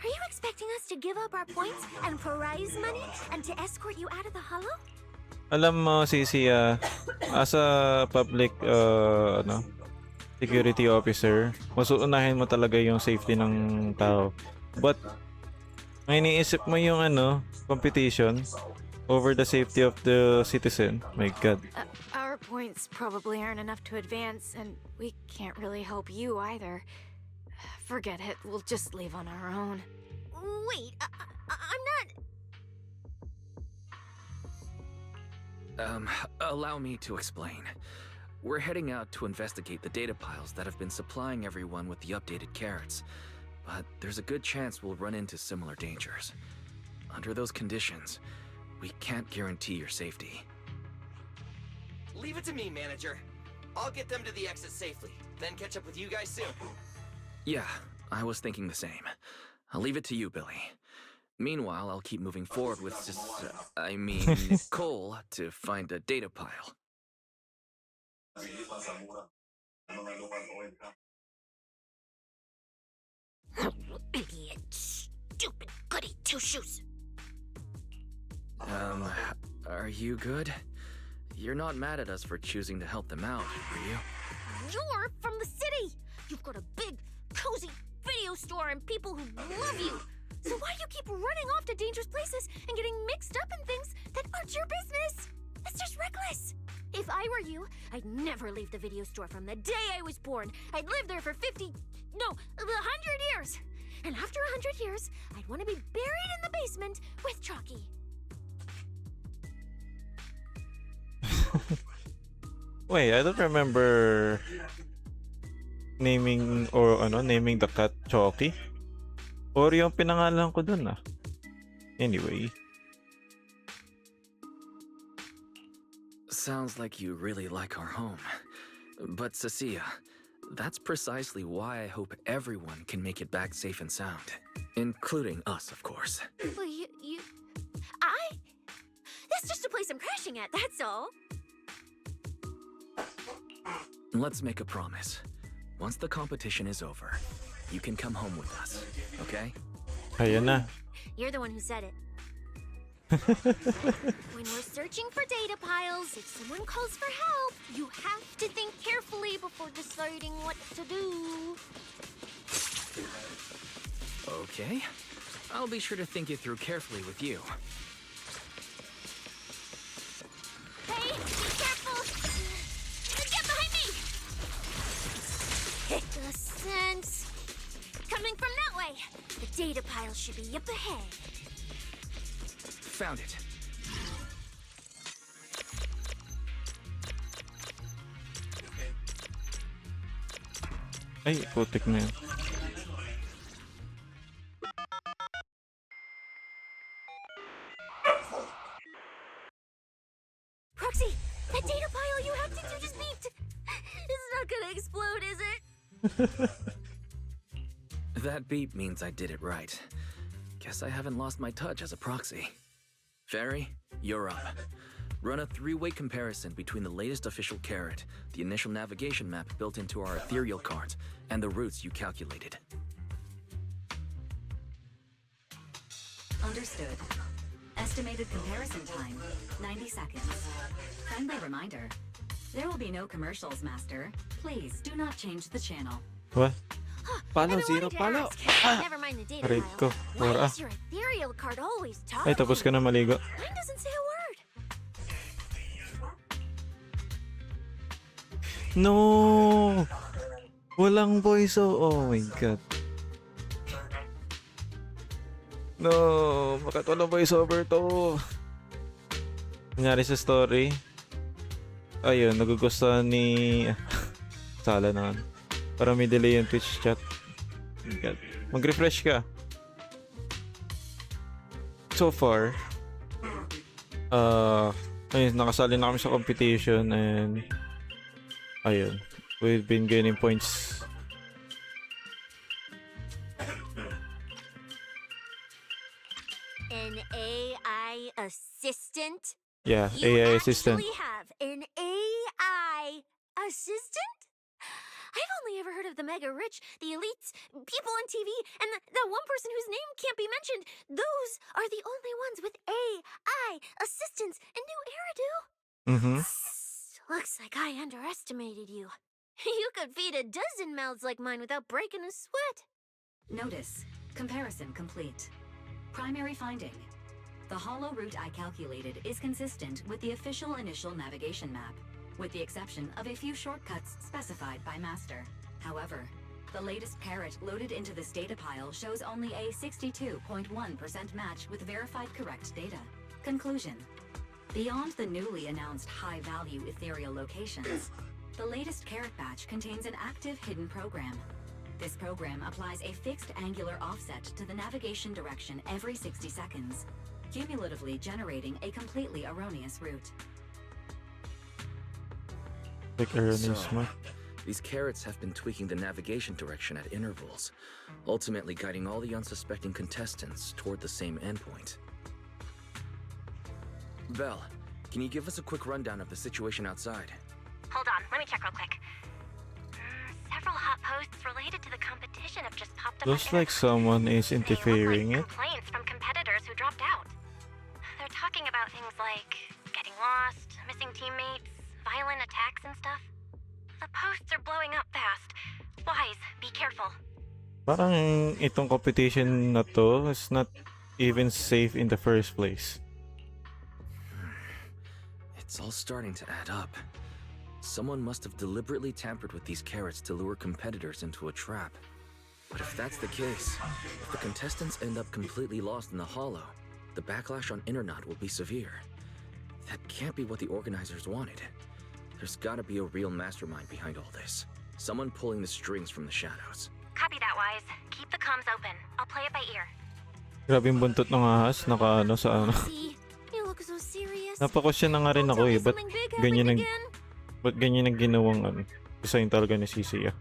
Are you expecting us to give up our points and prize money and to escort you out of the hollow? Alam mo Sisi, as a public security officer, mas uunahin mo talaga yung safety ng tao. But ang iniisip mo yung competition over the safety of the citizen. My God. Our points probably aren't enough to advance, and we can't really help you either. Forget it, we'll just leave on our own. Wait, I'm not... Allow me to explain. We're heading out to investigate the data piles that have been supplying everyone with the updated carrots. But there's a good chance we'll run into similar dangers. Under those conditions, we can't guarantee your safety. Leave it to me, manager. I'll get them to the exit safely, then catch up with you guys soon. Yeah, I was thinking the same. I'll leave it to you, Billy. Meanwhile, I'll keep moving forward with Nicole to find a data pile. Idiot. Stupid goody two-shoes. Are you good? You're not mad at us for choosing to help them out, are you? You're from the city. You've got a big, cozy video store and people who love you. So why do you keep running off to dangerous places and getting mixed up in things that aren't your business? That's just reckless. If I were you, I'd never leave the video store from the day I was born. I'd live there for 100 years. And after 100 years, I'd want to be buried in the basement with Chalky. Wait, I don't remember naming the cat Chalky. Or yung pinangalan ko dun ah. Anyway. Sounds like you really like our home. But Cecilia, that's precisely why I hope everyone can make it back safe and sound. Including us, of course. Well, that's just a place I'm crashing at, that's all. Let's make a promise. Once the competition is over, you can come home with us, okay? Ayan na. You're the one who said it. When we're searching for data piles, if someone calls for help, you have to think carefully before deciding what to do. Okay. I'll be sure to think it through carefully with you. Hey, be careful! Get behind me! The scent coming from that way. The data pile should be up ahead. Found it. Ay, putik na yun. Proxy, that data pile you have to just beat. explode, is it? That beep means I did it right. Guess I haven't lost my touch as a proxy. Fairy, you're up. Run a three-way comparison between the latest official carrot, the initial navigation map built into our ethereal cards, and the routes you calculated. Understood. Estimated comparison time, 90 seconds. Friendly reminder, there will be no commercials, Master. Please do not change the channel. What? Palo, zero palo. Never mind the data Aray ko. file. Why Wala. is your ethereal card always talking? Ay, tapos ka na maligo. Mine doesn't say a word. No! Walang voice. Oh my god. No! Bakit walang voice over to? Nangyari sa story. Ayun, nagugustuhan ni... Sala na. Para may delay yung Twitch chat. Oh my god. Mag-refresh ka. So far, ayun, nakasali na kami sa competition and ayun, we've been gaining points. An AI assistant? Yeah, You AI assistant. actually have an AI assistant? I've only ever heard of the mega rich, the elites, people on TV, and that one person whose name can't be mentioned. Those are the only ones with AI assistants in New Eridu. Mm-hmm. Looks like I underestimated you. You could feed a dozen mouths like mine without breaking a sweat. Notice, comparison complete. Primary finding. The hollow route I calculated is consistent with the official initial navigation map, with the exception of a few shortcuts specified by Master. However, the latest carrot loaded into this data pile shows only a 62.1% match with verified correct data. Conclusion. Beyond the newly announced high-value ethereal locations, the latest carrot batch contains an active hidden program. This program applies a fixed angular offset to the navigation direction every 60 seconds, cumulatively generating a completely erroneous route. Like erroneous So, map. these carrots have been tweaking the navigation direction at intervals, ultimately guiding all the unsuspecting contestants toward the same endpoint. Belle, can you give us a quick rundown of the situation outside? Hold on, let me check real quick. Several hot posts related to the competition have just popped up. Looks like someone is interfering it. Complaints from competitors who dropped out. They're talking about things like getting lost, missing teammates, violent attacks and stuff. The posts are blowing up fast. Wise, be careful. Parang itong competition na to is not even safe in the first place. It's all starting to add up. Someone must have deliberately tampered with these carrots to lure competitors into a trap. But if that's the case, if the contestants end up completely lost in the hollow, the backlash on Internet will be severe. That can't be what the organizers wanted. There's gotta be a real mastermind behind all this. Someone pulling the strings from the shadows. Copy that, Wise. Keep the comms open. I'll play it by ear. Grabe yung buntot ng ahas, naka ano sa ano. See, you look so serious. Napakosya na nga rin ako eh, ba't ganyan ang ginawang ano, design talaga ni Sisiya.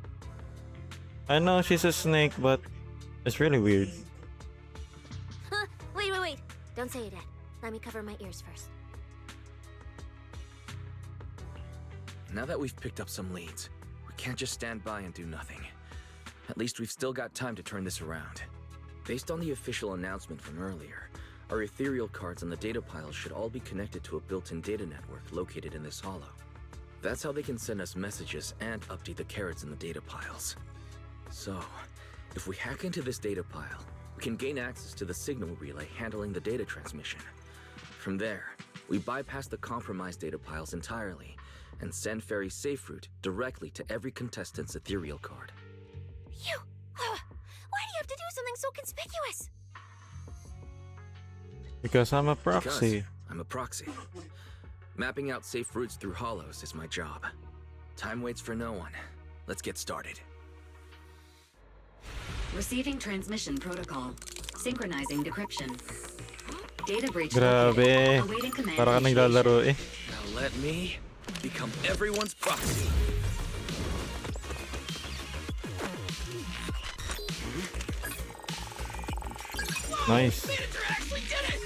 I know she's a snake, but it's really weird. Huh, wait. Don't say it yet. Let me cover my ears first. Now that we've picked up some leads, we can't just stand by and do nothing. At least we've still got time to turn this around. Based on the official announcement from earlier, our ethereal cards and the data piles should all be connected to a built-in data network located in this hollow. That's how they can send us messages and update the carrots in the data piles. So, if we hack into this data pile, we can gain access to the signal relay handling the data transmission. From there, we bypass the compromised data piles entirely and send Fairy's safe route directly to every contestant's ethereal card. Why do you have to do something so conspicuous? Because I'm a proxy. Because I'm a proxy. Mapping out safe routes through hollows is my job. Time waits for no one. Let's get started. Receiving transmission protocol. Synchronizing decryption. Data breach Grabe. located. Awaiting command Para ka naglalaro eh. Now let me become everyone's proxy. Nice. Manager actually did it!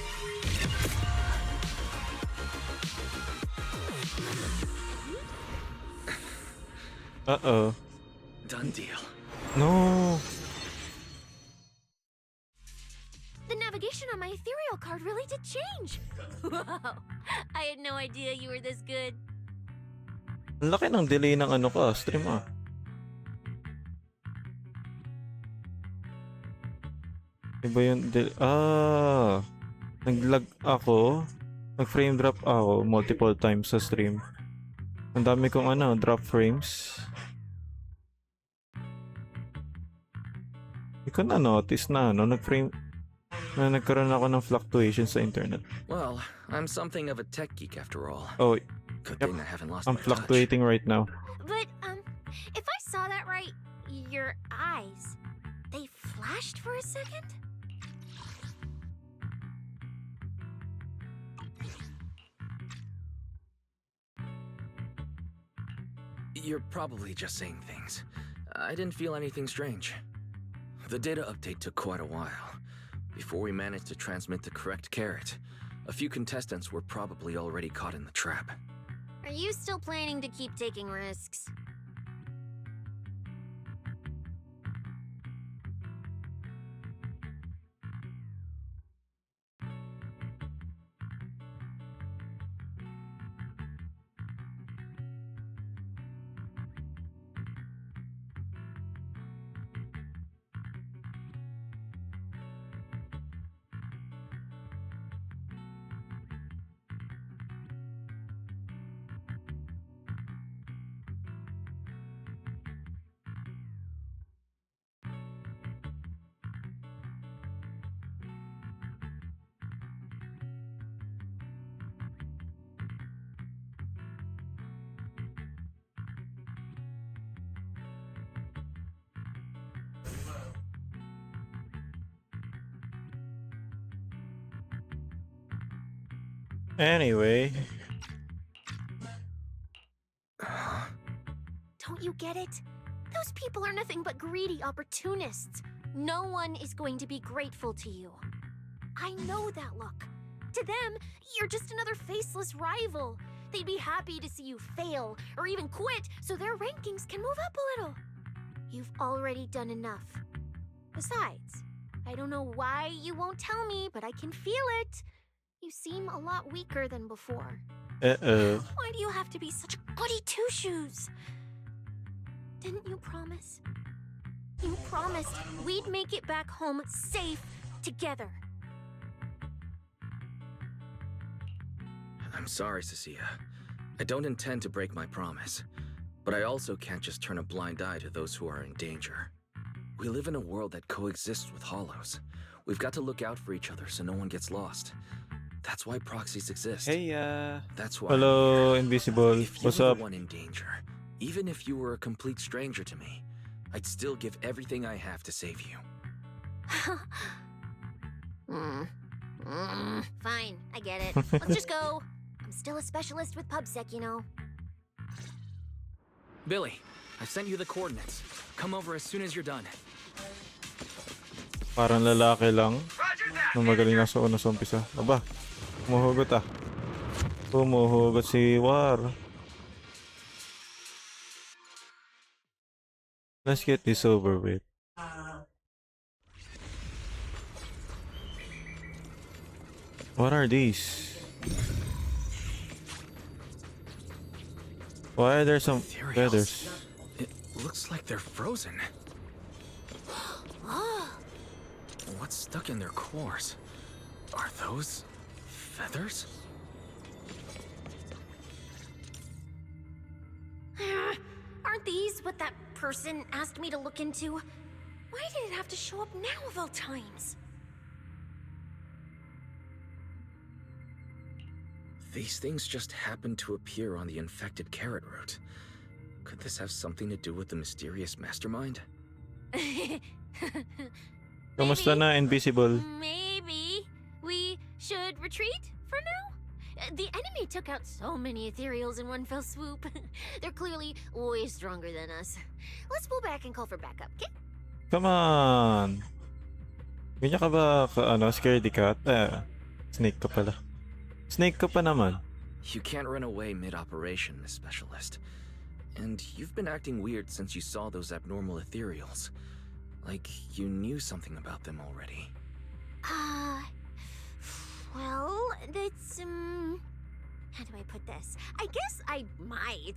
Uh-oh. Done deal. No. The navigation on my ethereal card really did change. Wow! I had no idea you were this good. Ang laki ng delay ng ano ka, stream ah. Iba yung delay. Nag-lag ako. Nag-frame drop ako multiple times sa stream. Ang dami kong drop frames. Hindi ko na-notice na nagkaroon ako ng fluctuation sa internet. Well, I'm something of a tech geek after all. Oh, Good yep. thing I haven't lost I'm my touch. fluctuating right now. But, if I saw that right, your eyes, they flashed for a second? You're probably just saying things. I didn't feel anything strange. The data update took quite a while. Before we managed to transmit the correct carrot, a few contestants were probably already caught in the trap. Are you still planning to keep taking risks? Anyway. Don't you get it? Those people are nothing but greedy opportunists. No one is going to be grateful to you. I know that look. To them, you're just another faceless rival. They'd be happy to see you fail or even quit so their rankings can move up a little. You've already done enough. Besides, I don't know why you won't tell me, but I can feel it. You seem a lot weaker than before. Uh-oh. Why do you have to be such a goody two-shoes? Didn't you promise? You promised we'd make it back home safe together. I'm sorry, Cecilia. I don't intend to break my promise, but I also can't just turn a blind eye to those who are in danger. We live in a world that coexists with hollows. We've got to look out for each other so no one gets lost. That's why proxies exist. Hey, That's why. hello, Invisible. If you What's were up? the one in danger, even if you were a complete stranger to me, I'd still give everything I have to save you. Fine, I get it. Let's just go. I'm still a specialist with PubSec, you know. Billy, I've sent you the coordinates. Come over as soon as you're done. Parang lalaki lang na magaling na sa una sa umpisa. Aba, humuhugot ah. Humuhugot si War. Let's get this over with. What are these? Why are there some feathers? It looks like they're frozen. What's stuck in their cores? Are those feathers? Aren't these what that person asked me to look into? Why did it have to show up now of all times? These things just happen to appear on the infected carrot root. Could this have something to do with the mysterious mastermind? Kamusta na, Invisible? Maybe we should retreat for now? The enemy took out so many ethereals in one fell swoop. They're clearly way stronger than us. Let's pull back and call for backup, okay? Come on. Ganyan ka ba scaredy cat? Snake ka pala. Snake ka pa naman. You can't run away mid-operation, Miss Specialist. And you've been acting weird since you saw those abnormal ethereals. Like you knew something about them already. Well, that's, how do I put this? I guess I might,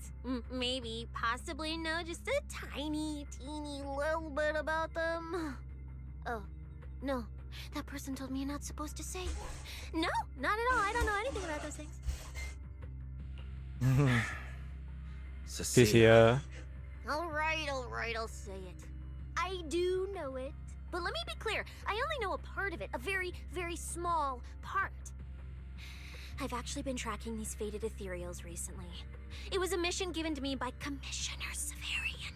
maybe, possibly know just a tiny, teeny little bit about them. Oh, no. That person told me you're not supposed to say. No, not at all. I don't know anything about those things. Cecilia. All right, I'll say it. I do know it. But let me be clear, I only know a part of it, a very, very small part. I've actually been tracking these faded ethereals recently. It was a mission given to me by Commissioner Severian,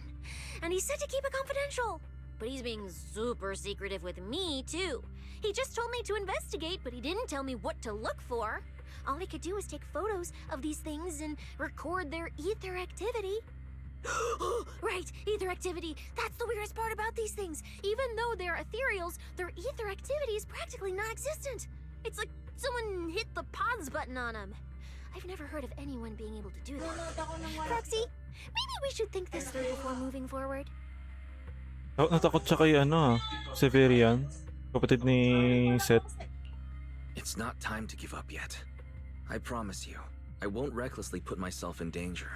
and he said to keep it confidential. But he's being super secretive with me, too. He just told me to investigate, but he didn't tell me what to look for. All he could do was take photos of these things and record their ether activity. Right, ether activity. That's the weirdest part about these things. Even though they're ethereals, their ether activity is practically non-existent. It's like someone hit the pause button on them. I've never heard of anyone being able to do that. Proxy, maybe we should think this through before moving forward. Natakot siya kay Severian. Kapatid ni Seth. It's not time to give up yet. I promise you, I won't recklessly put myself in danger.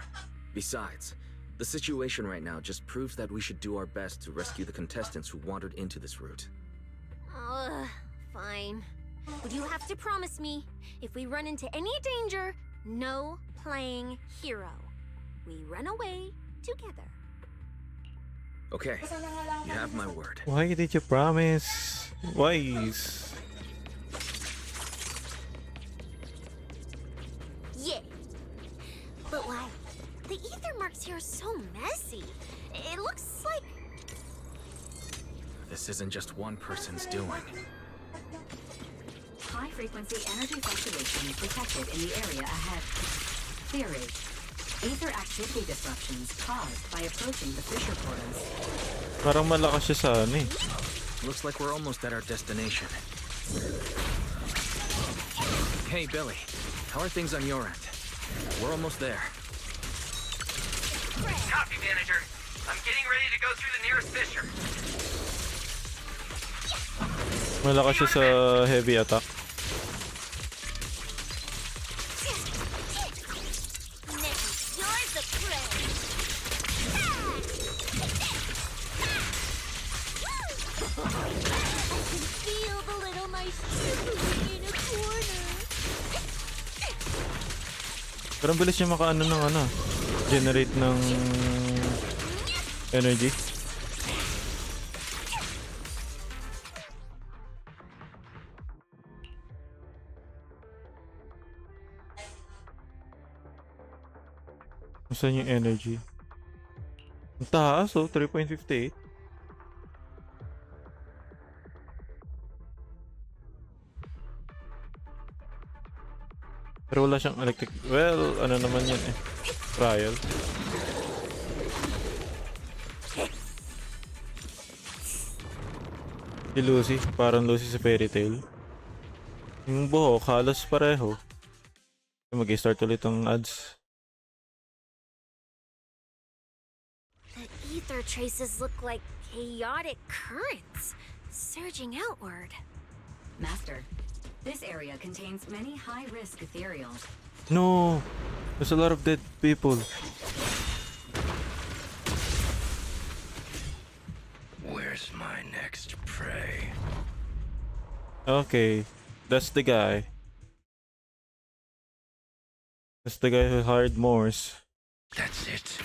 Besides, the situation right now just proves that we should do our best to rescue the contestants who wandered into this route. Fine. But you have to promise me, if we run into any danger, no playing hero. We run away together. Okay, you have my word. Why did you promise? Wise. Yeah. But why? The ether marks here are so messy. It looks like... This isn't just one person's doing. High-frequency energy fluctuations detected in the area ahead. Theory. Ether activity disruptions caused by approaching the fissure portals. Parang malakas siya sa Looks like we're almost at our destination. Hey, Billy. How are things on your end? We're almost there. Copy, Manager. I'm getting ready to go through the nearest fissure. Malakas siya sa heavy attack. Pero ang bilis niya makaano ng generate ng energy. Saan yung energy? Ang taas 3.58. Pero wala siyang electric. Well, ano naman yan trial. Si Lucy, parang Lucy sa Fairy Tail. Yung buhok, halos pareho. Mag-start ulit ang ads. The ether traces look like chaotic currents surging outward. Master, this area contains many high-risk ethereals. No! There's a lot of dead people. Where's my next prey? Okay, that's the guy. That's the guy who hired Morse. That's it.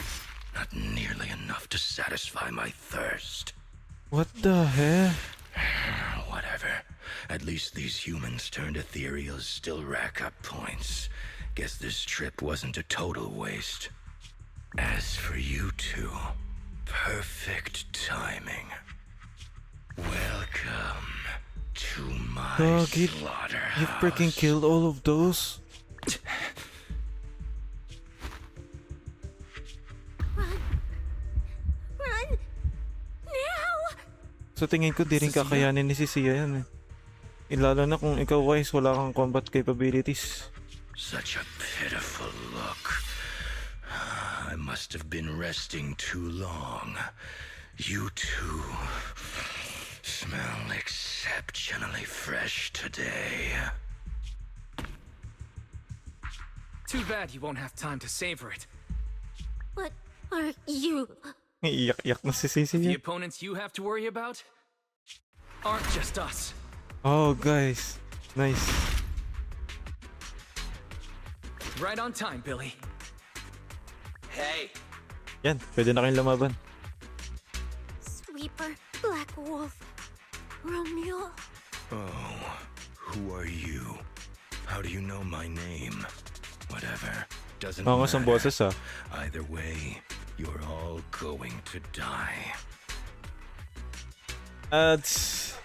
Not nearly enough to satisfy my thirst. What the heck? Whatever. At least these humans turned ethereals still rack up points. Guess this trip wasn't a total waste. As for you two, perfect timing. Welcome to my slaughterhouse. You freaking killed all of those? Run! Now! Sa tingin ko, di rin kakayanin ni Sisiya yan eh. Lalo na kung ikaw, Wise, wala kang combat capabilities. Such a pitiful look. I must have been resting too long. You two smell exceptionally fresh today. Too bad you won't have time to savor it. What are you? Iyak-iyak na si The Sisiya. opponents you have to worry about aren't just us. Oh, guys. Nice. Right on time, Billy. Hey, Yan, pwede na kayong lumaban. Sweeper, Black Wolf, Romeo. Oh, who are you? How do you know my name? Whatever. Doesn't Mga isang matter. boses ah. Either way, you're all going to die. Ads.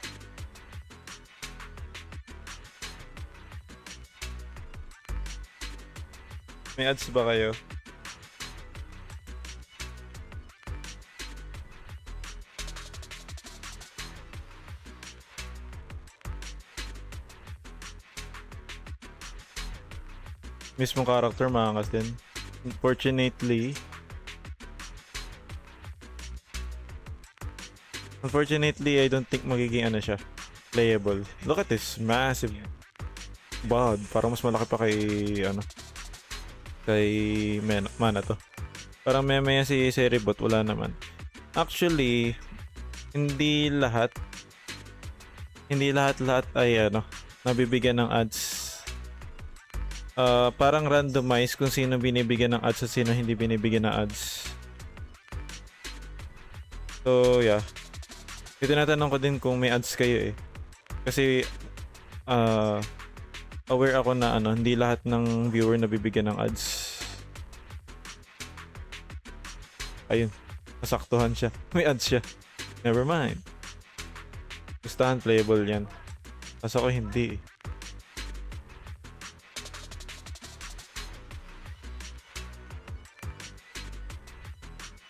May ads ba kayo? Mismong character maangas din. Unfortunately, I don't think magiging ano siya, playable. Look at this massive bod. Parang mas malaki pa kay ano, kay mana to. Parang maya si Seribot, wala naman. Actually, hindi lahat ay ano, nabibigyan ng ads. Parang randomize kung sino binibigyan ng ads at sino hindi binibigyan ng ads. So, yeah. Tinatanong ko din kung may ads kayo eh. Kasi, aware ako na ano, hindi lahat ng viewer nabibigyan ng ads. Ayun. Nasaktuhan siya. May ads siya. Never mind. Gustahan playable yan. Kasi ako hindi eh.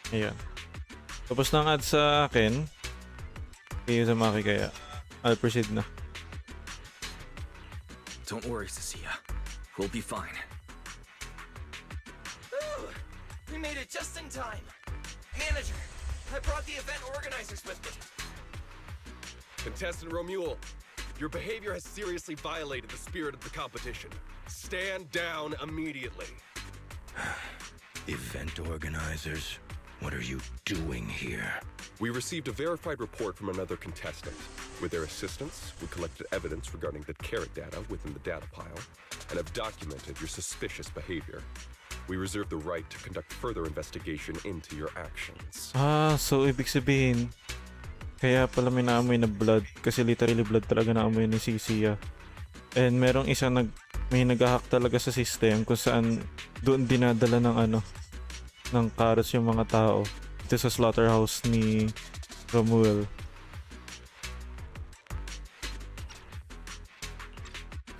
Ayan. Tapos ng ads sa akin. Kayo sa Maki kaya. I'll proceed na. Don't worry, Cecilia. We'll be fine. Ooh, we made it just in time. Manager, I brought the event organizers with me. Contestant Romuald, your behavior has seriously violated the spirit of the competition. Stand down immediately. Event organizers, what are you doing here? We received a verified report from another contestant. With their assistance, we collected evidence regarding the carrot data within the data pile and have documented your suspicious behavior. We reserve the right to conduct further investigation into your actions. So ibig sabihin, kaya pala may naamoy na blood. Kasi literally blood talaga naamoy ni Sisiya. And merong isang may nag-hack talaga sa system kung saan doon dinadala ng ano, ng carrots yung mga tao. Ito sa slaughterhouse ni Romuald.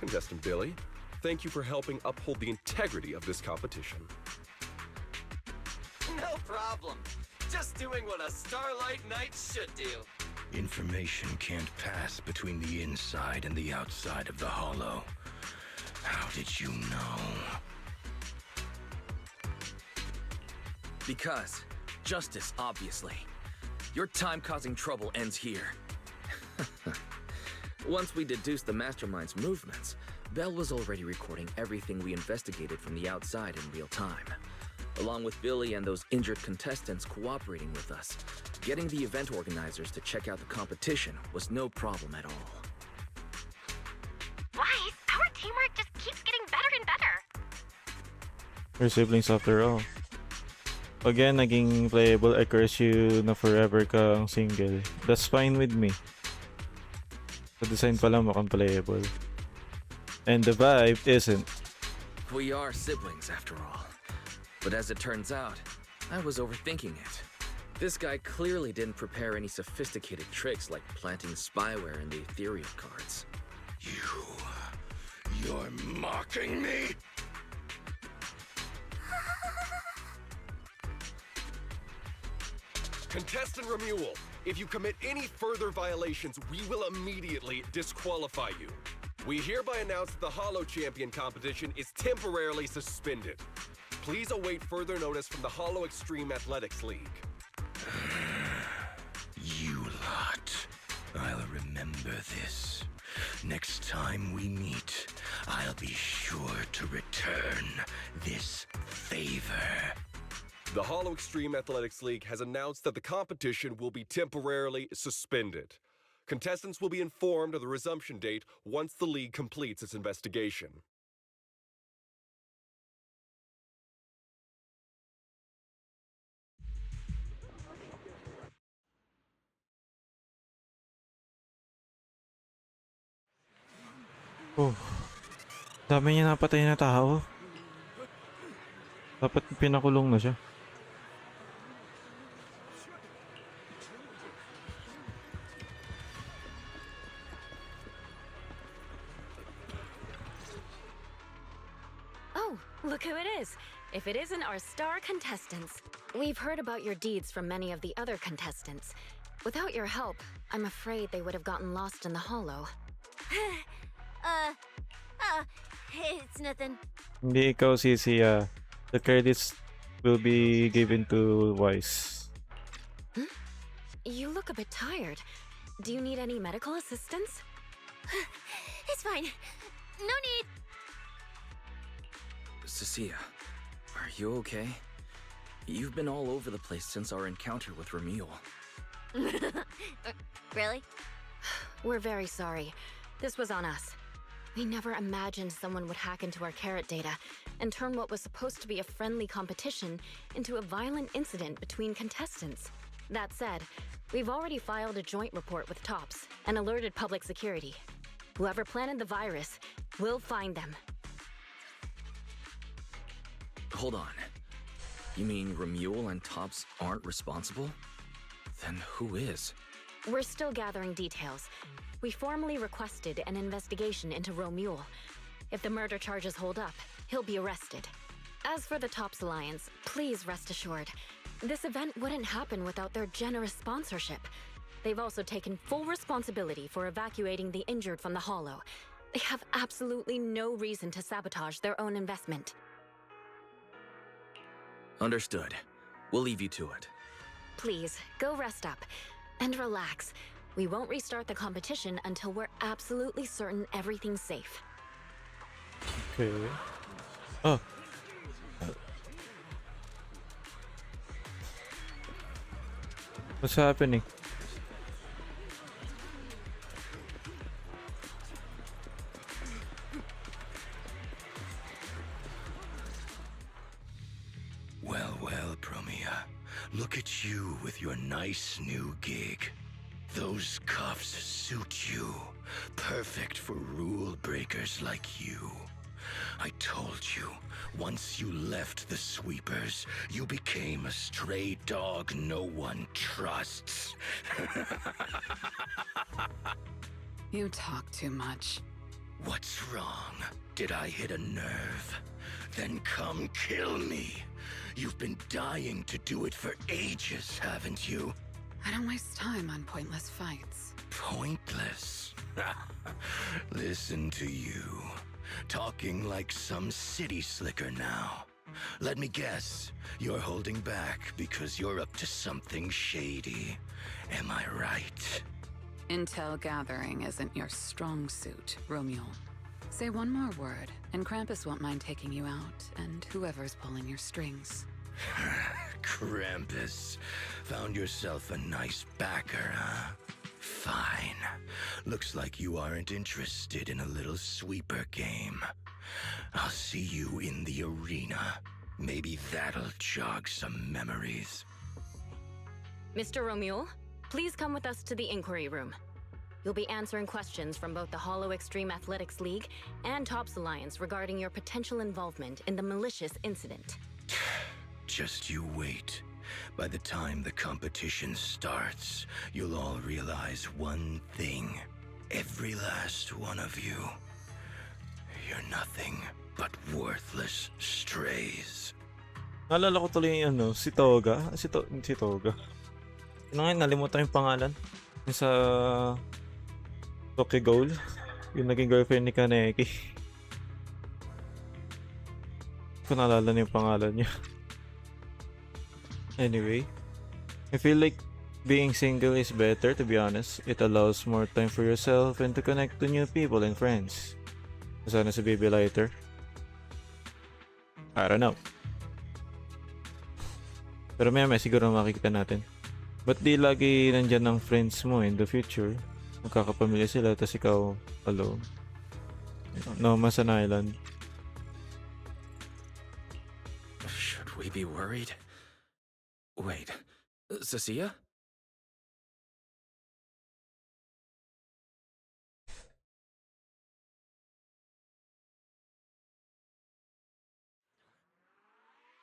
Contestant Billy, thank you for helping uphold the integrity of this competition. No problem. Just doing what a Starlight Knight should do. Information can't pass between the inside and the outside of the hollow. How did you know? Because justice, obviously. Your time causing trouble ends here. Once we deduced the mastermind's movements, Bell was already recording everything we investigated from the outside in real time. Along with Billy and those injured contestants cooperating with us, getting the event organizers to check out the competition was no problem at all. Wise, our teamwork just keeps getting better and better. We're siblings after all. Again, naging playable, I curse you na forever kang single. That's fine with me. The design pa lang mukhang playable. And the vibe isn't. We are siblings after all. But as it turns out, I was overthinking it. This guy clearly didn't prepare any sophisticated tricks like planting spyware in the ethereal cards. You're mocking me? Contestant Romuald, If you commit any further violations, we will immediately disqualify you. We hereby announce that the Hollow Champion competition is temporarily suspended. Please await further notice from the Hollow Extreme Athletics League. You lot. I'll remember this. Next time we meet, I'll be sure to return this favor. The Hollow Extreme Athletics League has announced that the competition will be temporarily suspended. Contestants will be informed of the resumption date once the league completes its investigation. Oh. Dami niya napatay na tao. Dapat pinakulong na siya. Oh, look who it is. If it isn't our star contestants. We've heard about your deeds from many of the other contestants. Without your help, I'm afraid they would have gotten lost in the hollow. It's nothing. Hindi ikaw sisi, the credits will be given to Wise. You look a bit tired. Do you need any medical assistance? It's fine. No need. Cecilia, are you okay? You've been all over the place since our encounter with Ramil. Really? We're very sorry. This was on us. We never imagined someone would hack into our carrot data and turn what was supposed to be a friendly competition into a violent incident between contestants. That said, we've already filed a joint report with TOPS and alerted public security. Whoever planted the virus, we'll find them. Hold on. You mean Ramil and Tops aren't responsible? Then who is? We're still gathering details. We formally requested an investigation into Romule. If the murder charges hold up, he'll be arrested. As for the Tops Alliance, please rest assured, this event wouldn't happen without their generous sponsorship. They've also taken full responsibility for evacuating the injured from the Hollow. They have absolutely no reason to sabotage their own investment. Understood. We'll leave you to it. Please, go rest up. And relax. We won't restart the competition until we're absolutely certain everything's safe. Okay. Oh. What's happening? Well, Promia. Look at you with your nice new gig. Those cuffs suit you. Perfect for rule breakers like you. I told you, once you left the sweepers, you became a stray dog no one trusts. You talk too much. What's wrong? Did I hit a nerve? Then come kill me. You've been dying to do it for ages, haven't you? I don't waste time on pointless fights. Pointless? Listen to you. Talking like some city slicker now. Let me guess, you're holding back because you're up to something shady. Am I right? Intel gathering isn't your strong suit, Romeo. Say one more word, and Krampus won't mind taking you out, and whoever's pulling your strings. Krampus. Found yourself a nice backer, huh? Fine. Looks like you aren't interested in a little sweeper game. I'll see you in the arena. Maybe that'll jog some memories. Mr. Romule, please come with us to the inquiry room. You'll be answering questions from both the Hollow Extreme Athletics League and Tops Alliance regarding your potential involvement in the malicious incident. Just you wait. By the time the competition starts, you'll all realize one thing. Every last one of you. You're nothing but worthless strays. Naalala ko tuloy yung si Toga. Si Toga. Yun nga, nalimutan yung pangalan. Yung sa Tokyo Ghoul. Yung naging girlfriend ni Kaneki. Kung naalala na yung pangalan niya. Anyway, I feel like being single is better, to be honest. It allows more time for yourself and to connect to new people and friends. Sana si Baby Lighter. I don't know. Pero may siguro makikita natin. Ba't di lagi nandyan ang friends mo in the future? Magkakapamilya sila, tas ikaw alone. No, mas an island. Should we be worried? Wait, Cecilia?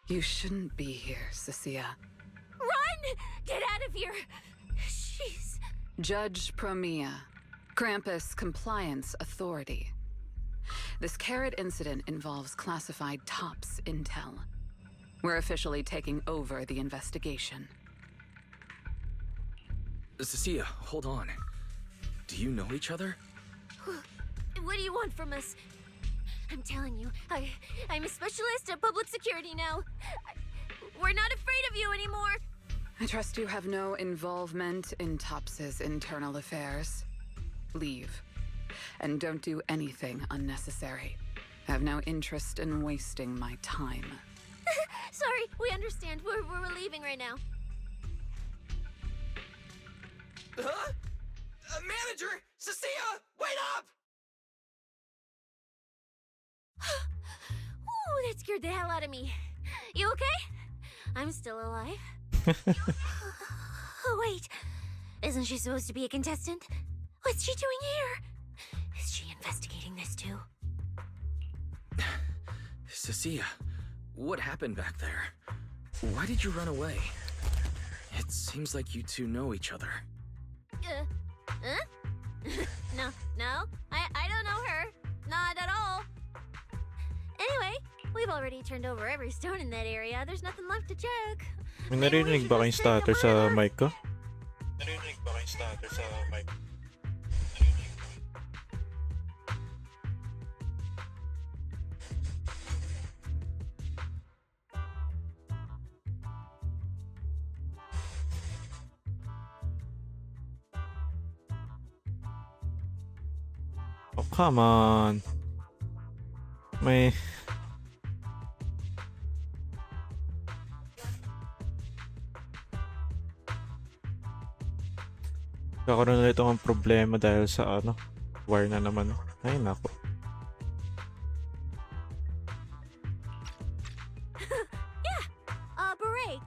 You shouldn't be here, Cecilia. Run! Get out of here! She's... Judge Promia, Krampus Compliance Authority. This carrot incident involves classified TOPS intel. We're officially taking over the investigation. Cecilia, hold on. Do you know each other? What do you want from us? I'm telling you, I'm a specialist at public security now. We're not afraid of you anymore. I trust you have no involvement in TOPS's internal affairs. Leave. And don't do anything unnecessary. I have no interest in wasting my time. Sorry, we understand. We're leaving right now. Huh? Manager! Cecilia! Wait up! Ooh, that scared the hell out of me. You okay? I'm still alive. Oh, wait. Isn't she supposed to be a contestant? What's she doing here? Is she investigating this too? Cecilia, what happened back there? Why did you run away? It seems like you two know each other. Huh? No, I don't know her. Not at all. Anyway, we've already turned over every stone in that area. There's nothing left to check. May narinig ba kayong starter sa mic ko? Narinig ba kayong starter sa mic? Oh, come on. May... Kakaroon na ito ng problema dahil sa wire na naman. Ay, nako. Yeah, a break.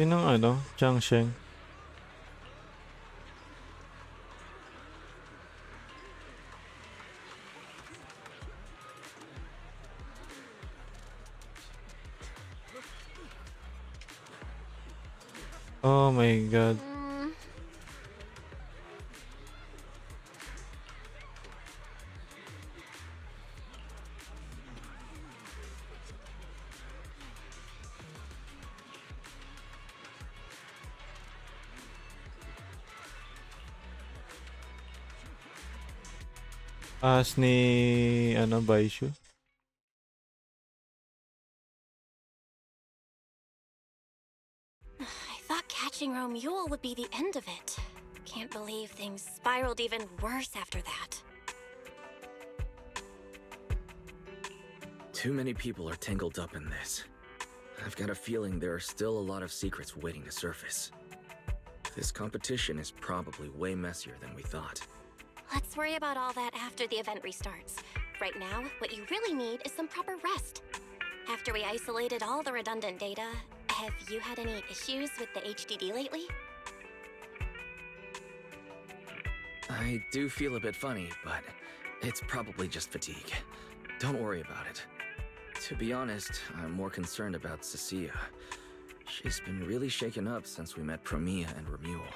Yun ang Changsheng. Oh my god. As ni Baishu. I thought catching Romule would be the end of it. Can't believe things spiraled even worse after that. Too many people are tangled up in this. I've got a feeling there are still a lot of secrets waiting to surface. This competition is probably way messier than we thought. Let's worry about all that after the event restarts. Right now, what you really need is some proper rest. After we isolated all the redundant data, have you had any issues with the HDD lately? I do feel a bit funny, but it's probably just fatigue. Don't worry about it. To be honest, I'm more concerned about Cecilia. She's been really shaken up since we met Promia and Remuel.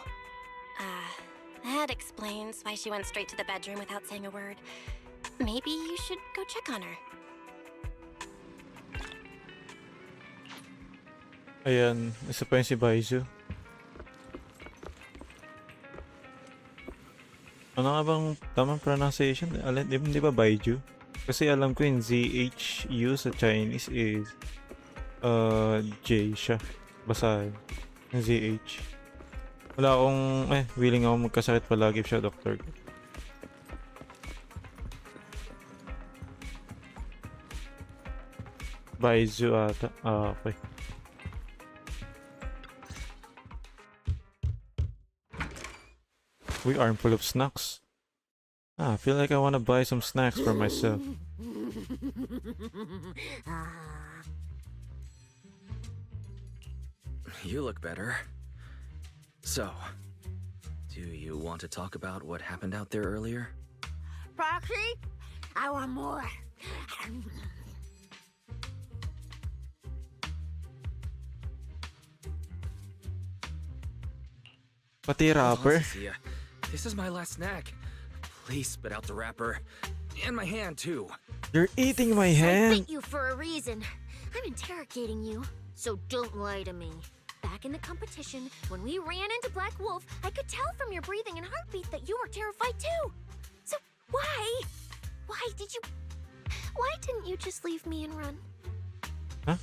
That explains why she went straight to the bedroom without saying a word. Maybe you should go check on her. Ayan, isa pa yung si Baizu. Ano nga bang tamang pronunciation? Di ba Baiju? Kasi alam ko yung ZHU sa Chinese is J siya. Basta yung ZH. Wala akong willing ako magkasakit palagi siya, doktor. Baizu ata. Okay. We are full of snacks. I feel like I want to buy some snacks for myself. You look better. So, do you want to talk about what happened out there earlier? Proxy, I want more. Pati wrapper. Cecilia. This is my last snack. Please spit out the wrapper. And my hand, too. You're eating my I hand. bit you for a reason. I'm interrogating you, so don't lie to me. Back in the competition, when we ran into Black Wolf, I could tell from your breathing and heartbeat that you were terrified too. So why? Why didn't you just leave me and run? Huh?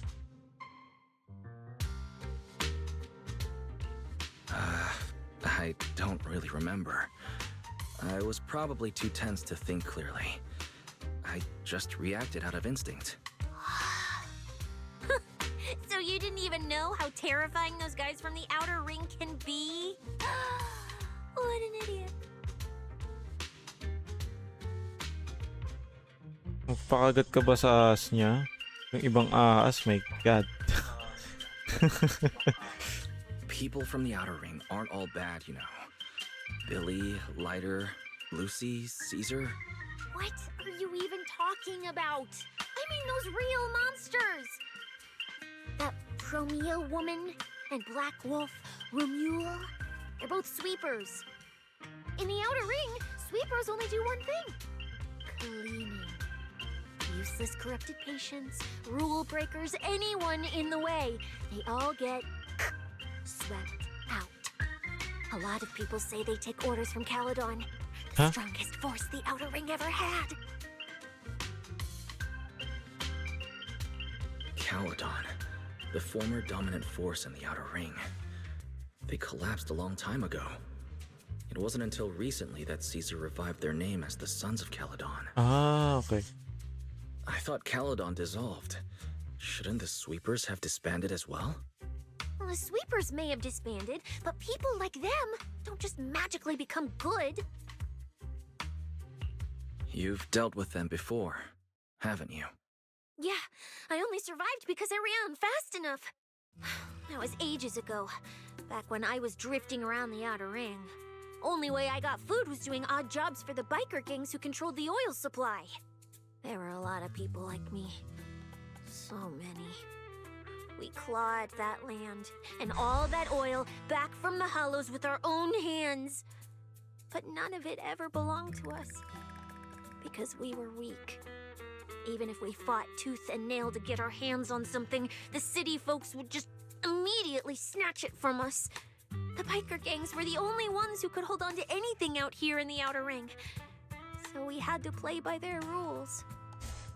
I don't really remember. I was probably too tense to think clearly. I just reacted out of instinct. So you didn't even know how terrifying those guys from the outer ring can be? What an idiot. Magpakagat ka ba sa aas niya? Yung ibang aas, my god. People from the outer ring aren't all bad, you know. Billy, Lighter, Lucy, Caesar. What are you even talking about? I mean those real monsters! That Promia woman and Black Wolf, Remuel, they're both sweepers. In the outer ring, sweepers only do one thing. Cleaning. Useless corrupted patients, rule breakers, anyone in the way. They all get swept out. A lot of people say they take orders from Caledon. The strongest force the outer ring ever had. Caledon, the former dominant force in the outer ring. They collapsed a long time ago. It wasn't until recently that Caesar revived their name as the Sons of Caledon. Ah, okay. I thought Caledon dissolved. Shouldn't the Sweepers have disbanded as well? Well, the sweepers may have disbanded, but people like them don't just magically become good. You've dealt with them before, haven't you? Yeah, I only survived because I ran fast enough. That was ages ago, back when I was drifting around the outer ring. Only way I got food was doing odd jobs for the biker gangs who controlled the oil supply. There were a lot of people like me. So many. We clawed that land and all that oil back from the hollows with our own hands. But none of it ever belonged to us. Because we were weak. Even if we fought tooth and nail to get our hands on something, the city folks would just immediately snatch it from us. The biker gangs were the only ones who could hold on to anything out here in the outer ring. So we had to play by their rules.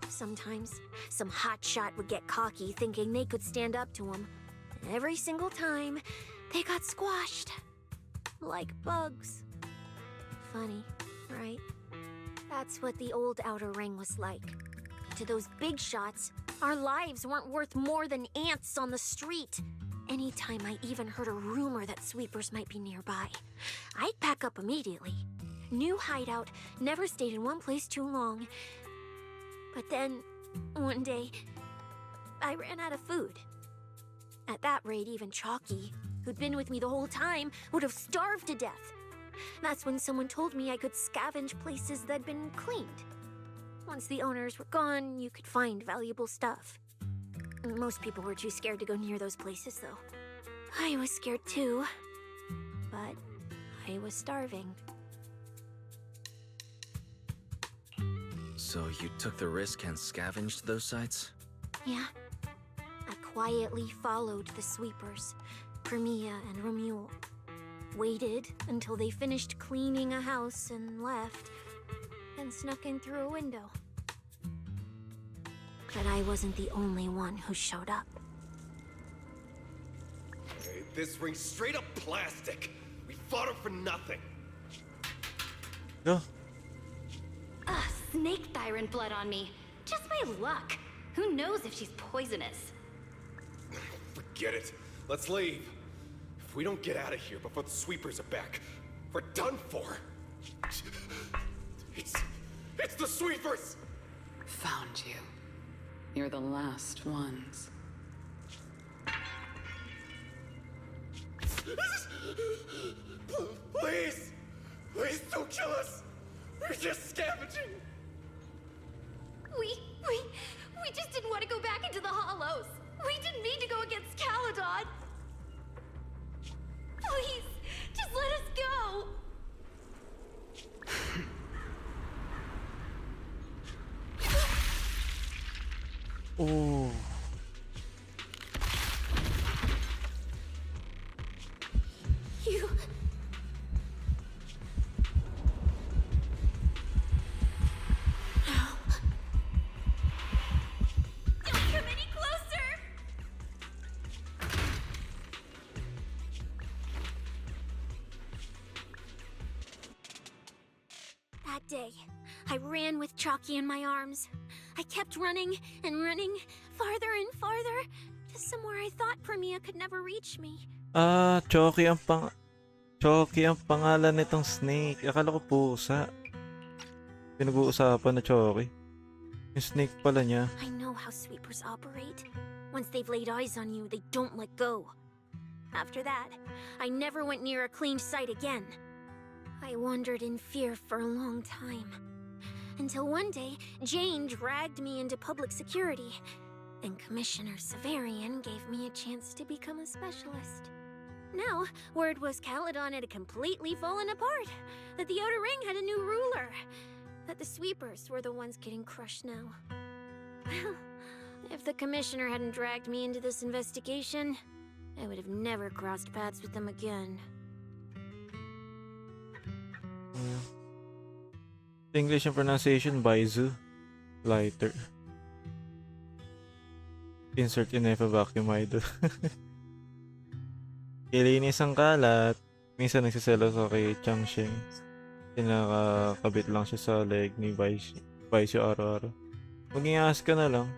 Sometimes, some hotshot would get cocky thinking they could stand up to them. And every single time, they got squashed. Like bugs. Funny, right? That's what the old outer ring was like. To those big shots, our lives weren't worth more than ants on the street. Anytime I even heard a rumor that sweepers might be nearby, I'd pack up immediately. New hideout, never stayed in one place too long. But then, one day, I ran out of food. At that rate, even Chalky, who'd been with me the whole time, would have starved to death. That's when someone told me I could scavenge places that'd been cleaned. Once the owners were gone, you could find valuable stuff. Most people were too scared to go near those places, though. I was scared too, but I was starving. So you took the risk and scavenged those sites? Yeah. I quietly followed the sweepers, Premia and Romuald. Waited until they finished cleaning a house and left, and snuck in through a window. But I wasn't the only one who showed up. Hey, this ring's straight up plastic. We fought her for nothing. Yeah. Ugh, snake tyrant blood on me. Just my luck. Who knows if she's poisonous? Forget it. Let's leave. If we don't get out of here before the sweepers are back, we're done for. It's the sweepers! Found you. You're the last ones. Please! Please don't kill us! We're just scavenging! We just didn't want to go back into the hollows. We didn't mean to go against Caledon. Please, just let us go. Oh. You... Don't come any closer. That day, I ran with Chalky in my arms. I kept running and running, farther and farther, to somewhere I thought Premia could never reach me. Ah, Choki ang pangalan nitong snake. Akala ko pusa. Pinag-uusapan na Choki. Yung snake pala niya. I know how sweepers operate. Once they've laid eyes on you, they don't let go. After that, I never went near a cleaned site again. I wandered in fear for a long time. Until one day, Jane dragged me into public security, and Commissioner Severian gave me a chance to become a specialist. Now, word was Caledon had completely fallen apart, that the Outer Ring had a new ruler, that the sweepers were the ones getting crushed now. Well, if the Commissioner hadn't dragged me into this investigation, I would have never crossed paths with them again. English and pronunciation, Baizu. Lighter. Insert in F vacuum idol. Kilinis ang kalat. Minsan nagsiselos ako kay Changsheng. Pinakakabit lang siya sa leg ni Vice araw-araw. Maging ahas ka na lang.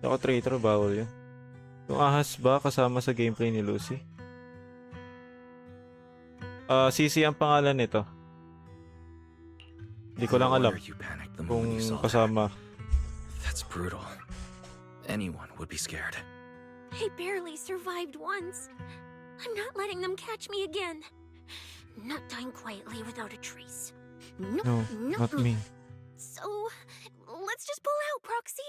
Ako traitor, bawal yun. Yung ahas ba kasama sa gameplay ni Lucy? Sisi ang pangalan nito. Hindi ko lang alam kung kasama. That's brutal. Anyone would be scared. I barely survived once. I'm not letting them catch me again. Not dying quietly without a trace. No, not me. So, let's just pull out, Proxy.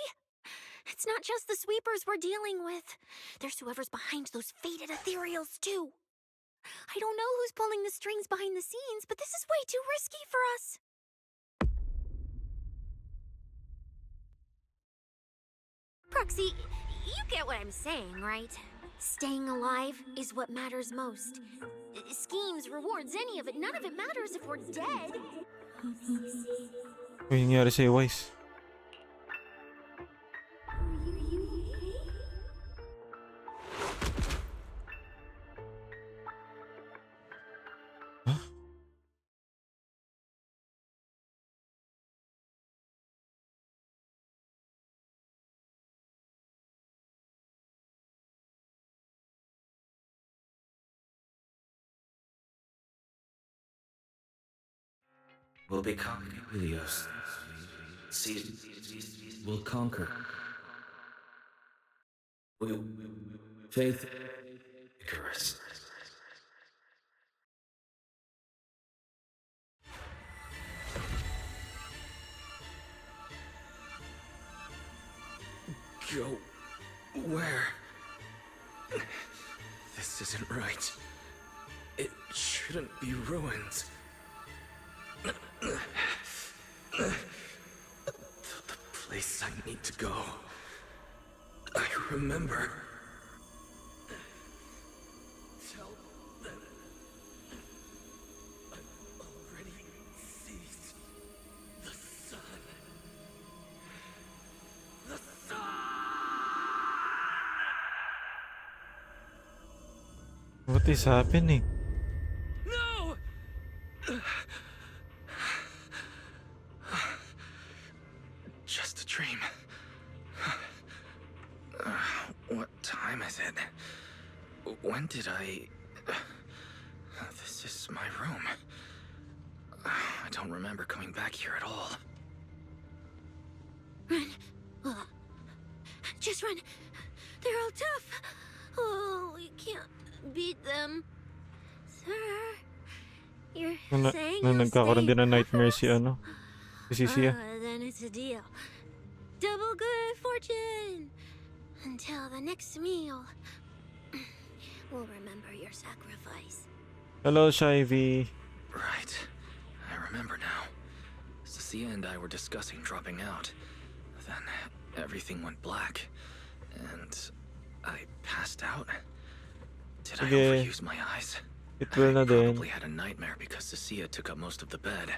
It's not just the sweepers we're dealing with. There's whoever's behind those faded ethereals, too. I don't know who's pulling the strings behind the scenes, but this is way too risky for us. Proxy, you get what I'm saying, right? Staying alive is what matters most. Schemes, rewards, any of it, none of it matters if we're dead. Ano nangyari sa'yo, Wise? We'll become Helios. We'll conquer. Faith. Icarus. Go where? This isn't right. It shouldn't be ruins. The place I need to go. I remember. Tell them I've already seized the sun. The sun! What is happening? No! Just a dream. What time is it? When did I... This is my room. I don't remember coming back here at all. Run. Just run. They're all tough. Oh, we can't beat them. Sir, you're saying Na you'll nagkakaroon stay din ng with nightmare us? si ano, si Sia. Then it's a deal. Double good fortune. Until the next meal. We'll remember your sacrifice. Hello, Shivy. Right. I remember now. Cecilia and I were discussing dropping out. Then everything went black. And I passed out. Did I Sige. overuse my eyes? It will na din. Probably had a nightmare because Cecilia took up most of the bed.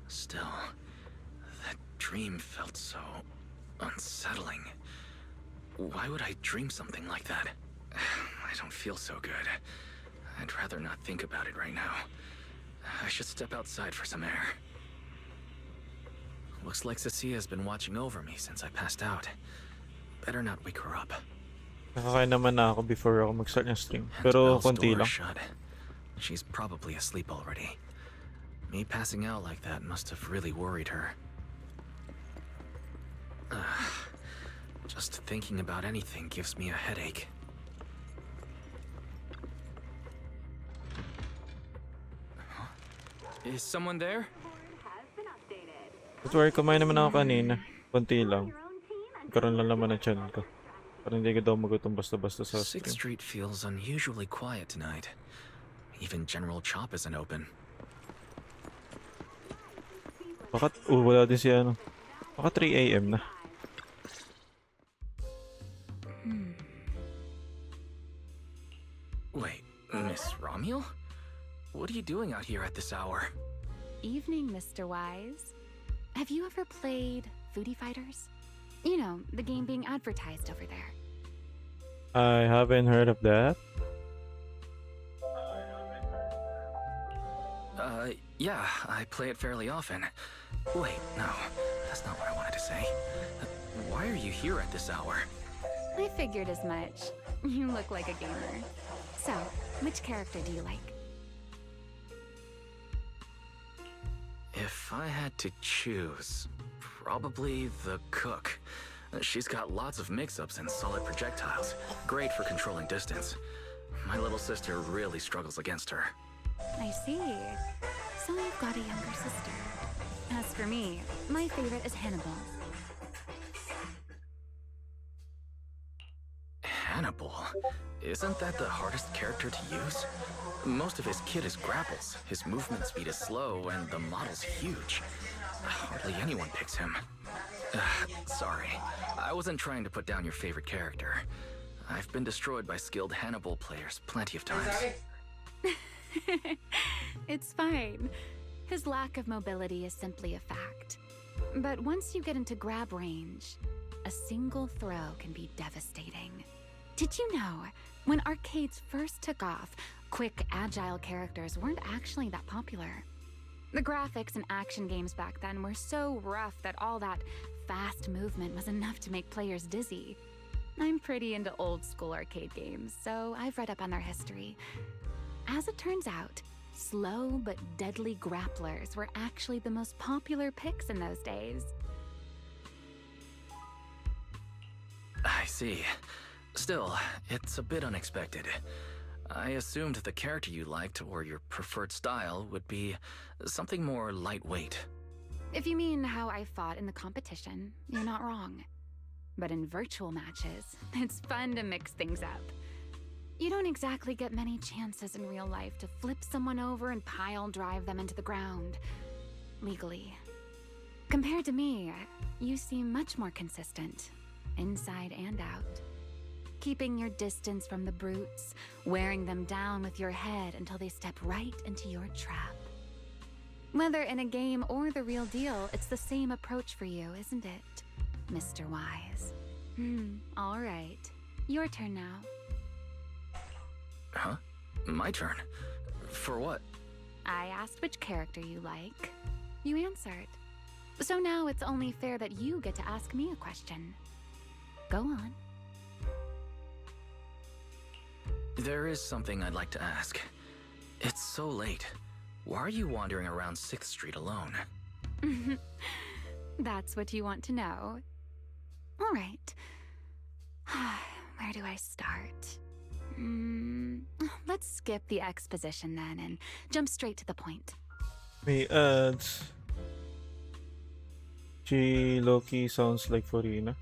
Still, that dream felt so unsettling. Why would I dream something like that? I don't feel so good. I'd rather not think about it right now. I should step outside for some air. Looks like Cecilia's been watching over me since I passed out. Better not wake her up. Nakakain naman na ako before ako mag-start ng stream. And Pero Belle's konti door lang. shut. She's probably asleep already. Me passing out like that must have really worried her. Just thinking about anything gives me a headache. Huh? Is someone there? Don't worry, kumain naman ako kanina. Konti lang. Karoon lang naman ang channel ko. Parang hindi ka daw magutom basta-basta sa 6th stream. Street feels unusually quiet tonight. Even General Chop isn't open. Bakit? Wala din si ano. Baka 3 AM na. Wait, Miss Romuel? What are you doing out here at this hour? Evening, Mr. Wise. Have you ever played Foodie Fighters? You know, the game being advertised over there. I haven't heard of that. Yeah, I play it fairly often. Wait, no, that's not what I wanted to say. Why are you here at this hour? I figured as much. You look like a gamer. So, which character do you like? If I had to choose, probably the cook. She's got lots of mix-ups and solid projectiles. Great for controlling distance. My little sister really struggles against her. I see. So you've got a younger sister. As for me, my favorite is Hannibal. Hannibal? Isn't that the hardest character to use? Most of his kit is grapples, his movement speed is slow, and the model's huge. Hardly anyone picks him. Sorry, I wasn't trying to put down your favorite character. I've been destroyed by skilled Hannibal players plenty of times. It's fine. His lack of mobility is simply a fact. But once you get into grab range, a single throw can be devastating. Did you know, when arcades first took off, quick, agile characters weren't actually that popular? The graphics in action games back then were so rough that all that fast movement was enough to make players dizzy. I'm pretty into old school arcade games, so I've read up on their history. As it turns out, slow but deadly grapplers were actually the most popular picks in those days. I see. Still, it's a bit unexpected. I assumed the character you liked or your preferred style would be something more lightweight. If you mean how I fought in the competition, you're not wrong. But in virtual matches, it's fun to mix things up. You don't exactly get many chances in real life to flip someone over and pile drive them into the ground. Legally. Compared to me, you seem much more consistent, inside and out. Keeping your distance from the brutes, wearing them down with your head until they step right into your trap. Whether in a game or the real deal, it's the same approach for you, isn't it, Mr. Wise? All right. Your turn now. Huh? My turn? For what? I asked which character you like. You answered. So now it's only fair that you get to ask me a question. Go on. There is something I'd like to ask. It's so late. Why are you wandering around 6th Street alone? That's what you want to know. All right. Where do I start? Let's skip the exposition then and jump straight to the point. May ads. She Loki sounds like Farina.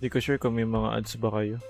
Di ko sure kung may mga ads ba kayo.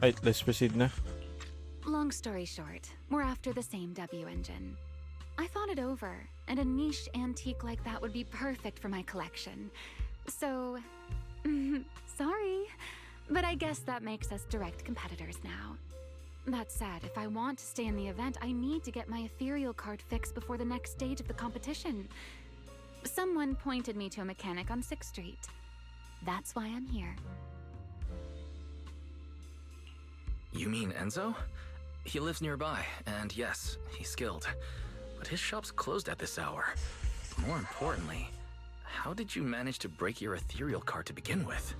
Right, let's proceed na. Long story short, we're after the same W engine. I thought it over, and a niche antique like that would be perfect for my collection. So, sorry, but I guess that makes us direct competitors now. That said, if I want to stay in the event, I need to get my ethereal card fixed before the next stage of the competition. Someone pointed me to a mechanic on 6th Street. That's why I'm here. You mean Enzo? He lives nearby, and yes, he's skilled. But his shop's closed at this hour. More importantly, how did you manage to break your ethereal card to begin with?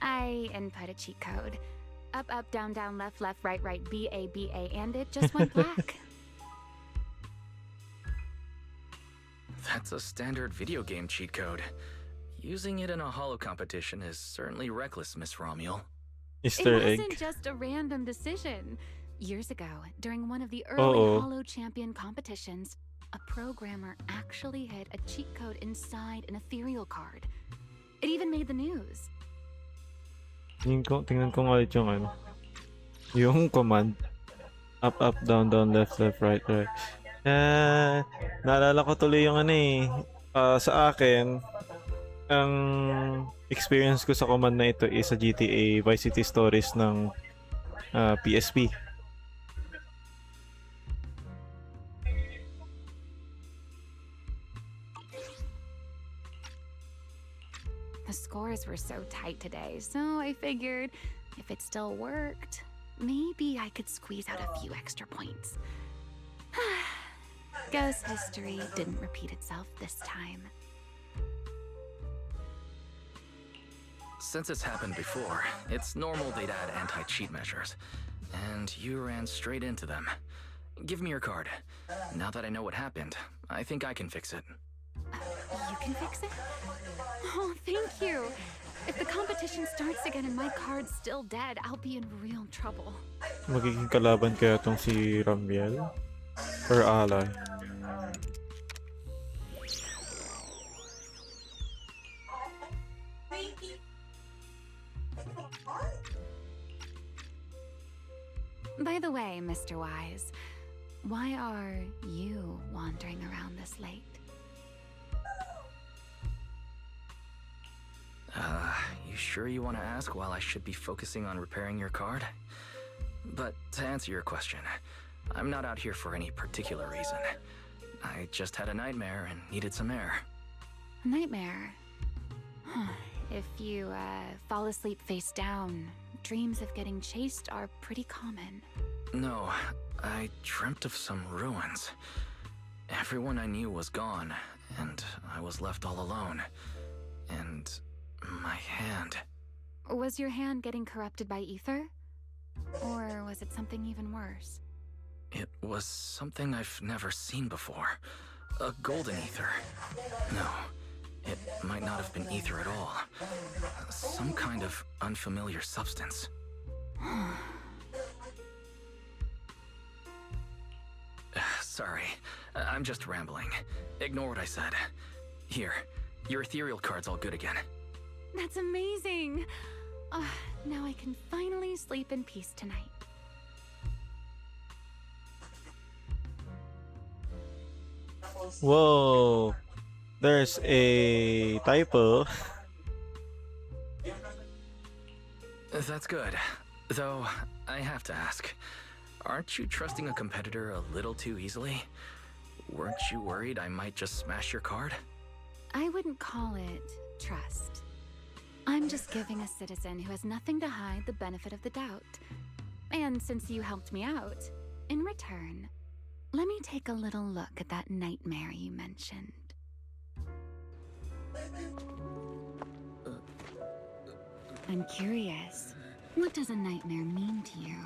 I input a cheat code. Up, up, down, down, left, left, right, right, B, A, and it just went black. That's a standard video game cheat code. Using it in a holo competition is certainly reckless, Miss Romuel. Easter It egg. wasn't just a random decision. Years ago, during one of the early Holo Champion competitions, a programmer actually hid a cheat code inside an ethereal card. It even made the news. Tingnan ko nga ulit yung ano. Yung command. Up, up, down, down, left, left, right, right. Naalala ko tuloy yung ano eh. Sa akin, ang experience ko sa command na ito is sa GTA Vice City Stories ng PSP. The scores were so tight today, so I figured if it still worked, maybe I could squeeze out a few extra points. Guess history didn't repeat itself this time. Since it's happened before, it's normal they'd add anti-cheat measures. And you ran straight into them. Give me your card. Now that I know what happened, I think I can fix it. You can fix it? Oh, thank you. If the competition starts again and my card's still dead, I'll be in real trouble. Magiging kalaban kaya tong si Ramiel? Or ally? By the way, Mr. Wise, why are you wandering around this late? You sure you want to ask while I should be focusing on repairing your card? But to answer your question, I'm not out here for any particular reason. I just had a nightmare and needed some air. A nightmare? If you fall asleep face down, dreams of getting chased are pretty common. No, I dreamt of some ruins. Everyone I knew was gone, and I was left all alone. And my hand. Was your hand getting corrupted by ether? Or was it something even worse? It was something I've never seen before. A golden ether. No, it might not have been ether at all. Some kind of unfamiliar substance. Sorry, I'm just rambling. Ignore what I said. Here, your ethereal card's all good again. That's amazing! Now I can finally sleep in peace tonight. Whoa, there's a typo. That's good. Though, I have to ask, aren't you trusting a competitor a little too easily? Weren't you worried I might just smash your card? I wouldn't call it trust. I'm just giving a citizen who has nothing to hide the benefit of the doubt. And since you helped me out, in return, let me take a little look at that nightmare you mentioned. I'm curious, what does a nightmare mean to you?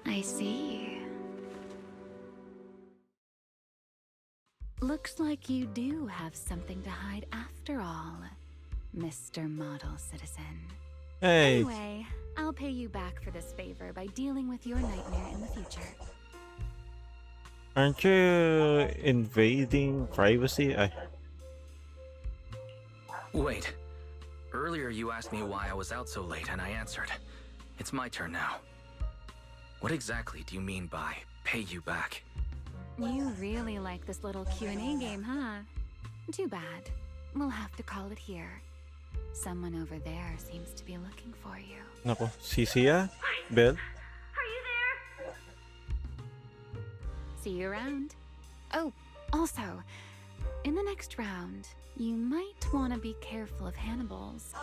I see. Looks like you do have something to hide after all, Mr. Model Citizen. Hey. Anyway, I'll pay you back for this favor by dealing with your nightmare in the future. Aren't you invading privacy? Wait. Earlier you asked me why I was out so late and I answered. It's my turn now. What exactly do you mean by pay you back? You really like this little Q&A game, huh? Too bad. We'll have to call it here. Someone over there seems to be looking for you. Nako, Sisiya? Belle? See you around. Oh, also, in the next round, you might want to be careful of Hannibals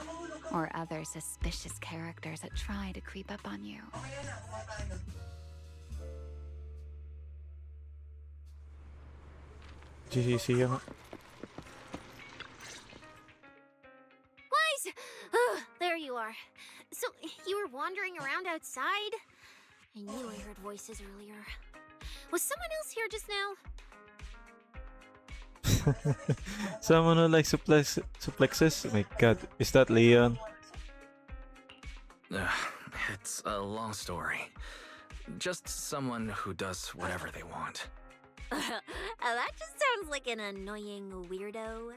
or other suspicious characters that try to creep up on you. Sisiya nga. Wise! Oh, there you are. So, you were wandering around outside? I knew I heard voices earlier. Was someone else here just now? Someone who likes suplexes? Oh my god, is that Leon? It's a long story. Just someone who does whatever they want. That just sounds like an annoying weirdo.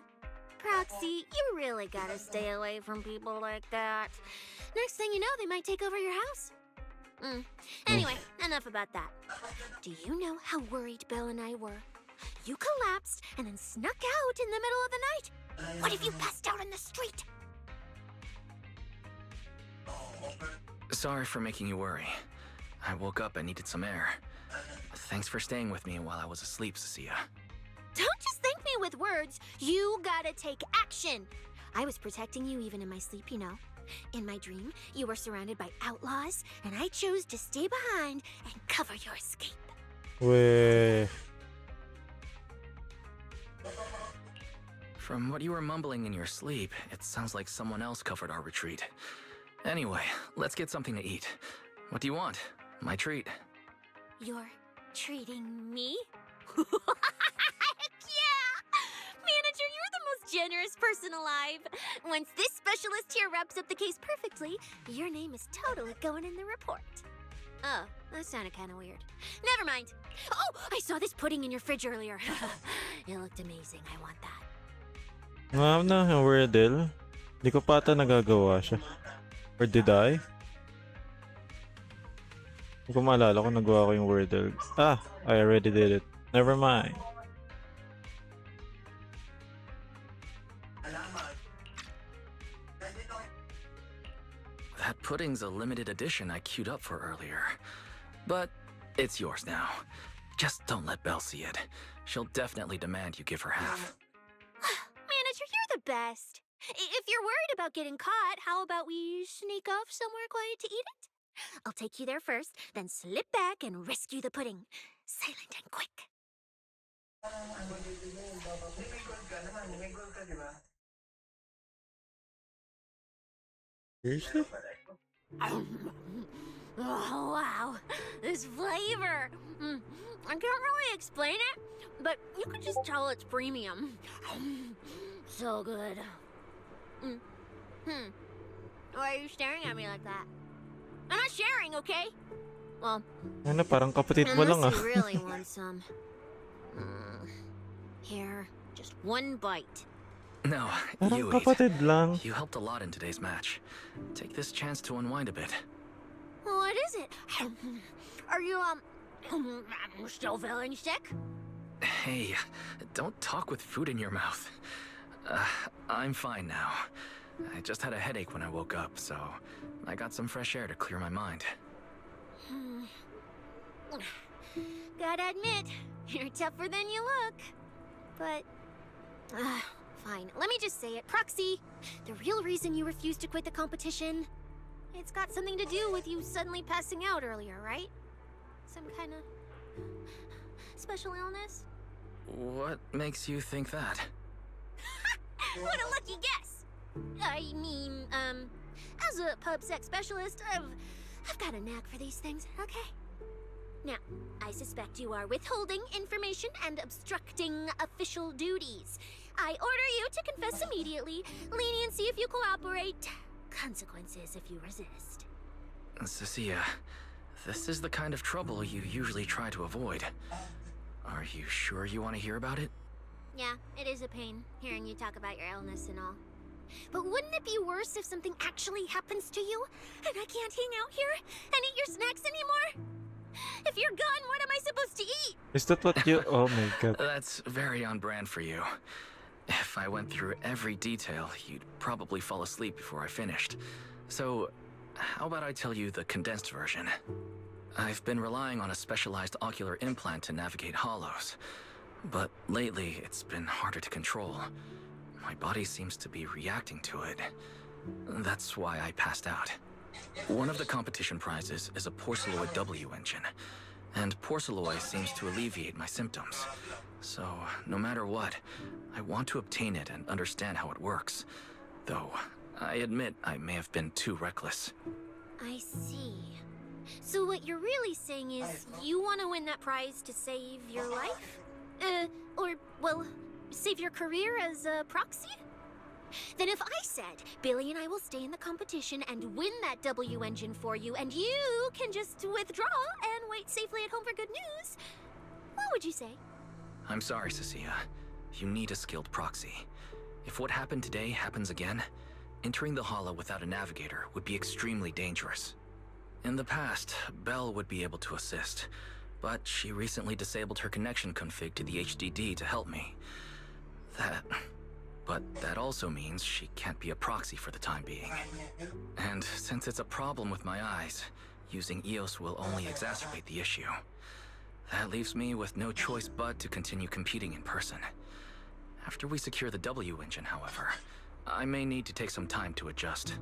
Proxy, you really gotta stay away from people like that. Next thing you know, they might take over your house. Anyway, enough about that. Do you know how worried Belle and I were? You collapsed and then snuck out in the middle of the night. What if you passed out in the street? Sorry for making you worry. I woke up and needed some air. Thanks for staying with me while I was asleep, Sisiya. Don't just thank me with words. You gotta take action. I was protecting you even in my sleep, you know. In my dream, you were surrounded by outlaws, and I chose to stay behind and cover your escape. Weh. From what you were mumbling in your sleep, it sounds like someone else covered our retreat. Anyway, let's get something to eat. What do you want? My treat. You're treating me? Heck yeah! Manager, you're the most generous person alive. Once this specialist here wraps up the case perfectly, your name is totally going in the report. Oh, that sounded kind of weird. Never mind. Oh, I saw this pudding in your fridge earlier. It looked amazing. I want that. Ngam na yung Wordle. Di ko pa ata nagagawa siya. Or did I? Hindi ko maalala kung nagawa ko yung Wordle. Ah, I already did it. Never mind. pudding's a limited edition I queued up for earlier. But it's yours now. Just don't let Belle see it. She'll definitely demand you give her half. Manager, you're the best. If you're worried about getting caught, how about we sneak off somewhere quiet to eat it? I'll take you there first, then slip back and rescue the pudding. Silent and quick. Seriously? Oh, wow. This flavor. I can't really explain it, but you can just tell it's premium. So good. Why are you staring at me like that? I'm not sharing, okay? Well, Ano, parang kapatid mo lang unless ah. you really want some. Here, just one bite. No, Parang you kapatid lang. eat. You helped a lot in today's match. Take this chance to unwind a bit. What is it? Are you, still feeling sick? Hey, don't talk with food in your mouth. I'm fine now. I just had a headache when I woke up, so I got some fresh air to clear my mind. Gotta admit, you're tougher than you look. But, fine. Let me just say it. Proxy, the real reason you refused to quit the competition, it's got something to do with you suddenly passing out earlier, right? Some kind of special illness? What makes you think that? What a lucky guess! I mean, as a pub sex specialist, I've got a knack for these things, okay? Now, I suspect you are withholding information and obstructing official duties. I order you to confess immediately, leniency if you cooperate, consequences if you resist. Cecilia, this is the kind of trouble you usually try to avoid. Are you sure you want to hear about it? Yeah, it is a pain, hearing you talk about your illness and all. But wouldn't it be worse if something actually happens to you, and I can't hang out here and eat your snacks anymore? If you're gone, what am I supposed to eat? Is that what you... Oh my god. That's very on brand for you. If I went through every detail, you'd probably fall asleep before I finished. So, how about I tell you the condensed version? I've been relying on a specialized ocular implant to navigate hollows. But lately, it's been harder to control. My body seems to be reacting to it. That's why I passed out. One of the competition prizes is a Porceloid W engine, and Porceloid seems to alleviate my symptoms. So, no matter what, I want to obtain it and understand how it works. Though, I admit I may have been too reckless. I see. So what you're really saying is you want to win that prize to save your life? Or, well, save your career as a proxy? Then if I said, Billy and I will stay in the competition and win that W engine for you, and you can just withdraw and wait safely at home for good news, what would you say? I'm sorry, Cecilia. You need a skilled proxy. If what happened today happens again, entering the hollow without a navigator would be extremely dangerous. In the past, Belle would be able to assist, but she recently disabled her connection config to the HDD to help me. But that also means she can't be a proxy for the time being. And since it's a problem with my eyes, using EOS will only exacerbate the issue. That leaves me with no choice but to continue competing in person. After we secure the W engine, however, I may need to take some time to adjust.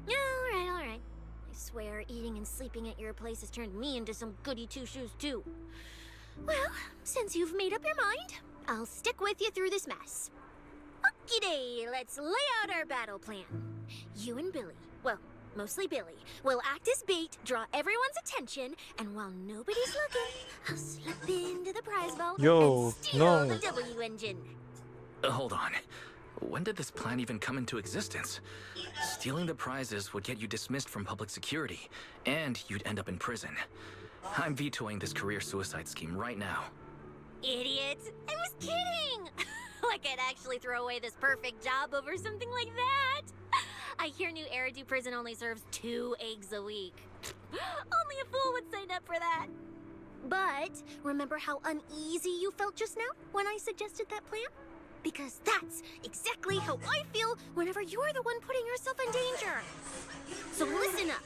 All right. I swear, eating and sleeping at your place has turned me into some goody two-shoes too. Well, since you've made up your mind, I'll stick with you through this mess. Okie-day, let's lay out our battle plan. You and Billy, well, mostly Billy, will act as bait, draw everyone's attention, and while nobody's looking, I'll slip into the prize vault and steal the W engine. Hold on. When did this plan even come into existence? Stealing the prizes would get you dismissed from public security, and you'd end up in prison. I'm vetoing this career suicide scheme right now. Idiot! I was kidding! Like I'd actually throw away this perfect job over something like that. I hear New Eridu Prison only serves 2 eggs a week. Only a fool would sign up for that. But remember how uneasy you felt just now when I suggested that plan? Because that's exactly how I feel whenever you're the one putting yourself in danger. So listen up.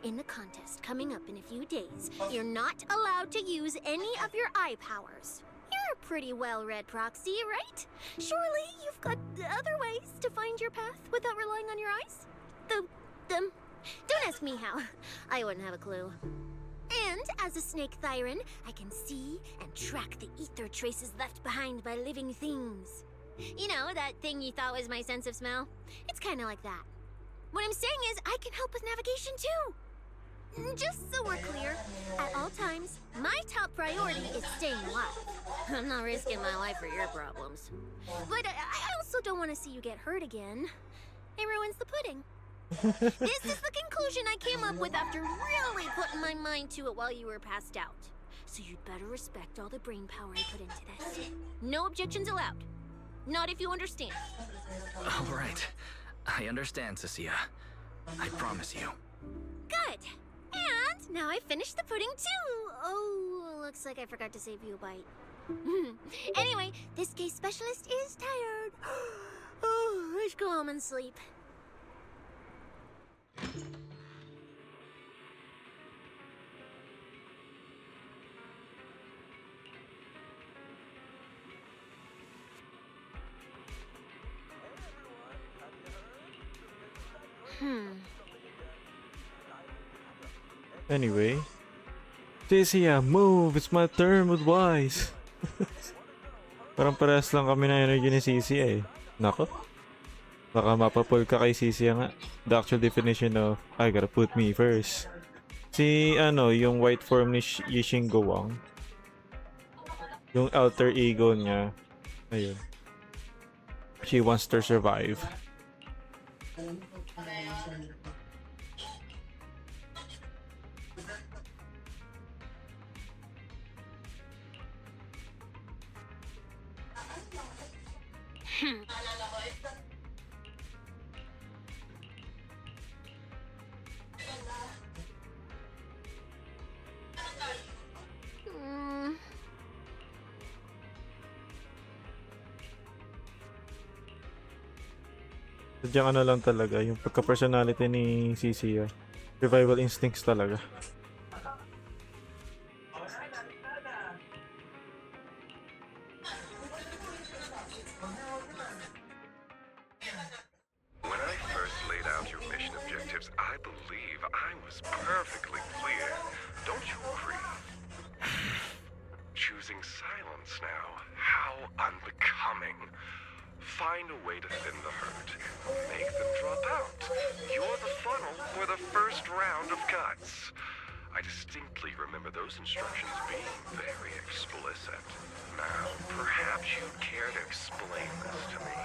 In the contest coming up in a few days, you're not allowed to use any of your eye powers. You're a pretty well-read proxy, right? Surely you've got other ways to find your path without relying on your eyes? Don't ask me how. I wouldn't have a clue. And as a snake Thyron, I can see and track the ether traces left behind by living things. You know, that thing you thought was my sense of smell? It's kind of like that. What I'm saying is, I can help with navigation too. Just so we're clear, at all times, my top priority is staying alive. I'm not risking my life for your problems. But I also don't want to see you get hurt again. It ruins the pudding. This is the conclusion I came up with after really putting my mind to it while you were passed out. So you'd better respect all the brain power I put into this. No objections allowed. Not if you understand. All right. I understand, Cecilia. I promise you. Good. And now I finished the pudding too. Oh, looks like I forgot to save you a bite. Anyway, this case specialist is tired. Oh, let's go home and sleep. Anyway. Cecilia, move! It's my turn with Wise! Parang parehas lang kami na energy ni Cecilia eh. Nako. Baka mapapul ka kay Cecilia nga. The actual definition of, I gotta put me first. Si, yung white form ni Yishingo Wang. Yung alter ego niya. Ayun. She wants to survive. Sadyang lang talaga, yung pagka-personality ni Cecilia. Survival instincts talaga. When I first laid out your mission objectives, I believe I was perfectly clear. Don't you agree? Choosing silence now. How unbecoming. Find a way to thin the herd. Make them drop out. You're the funnel for the first round of cuts. I distinctly remember those instructions being very explicit. Now, perhaps you'd care to explain this to me.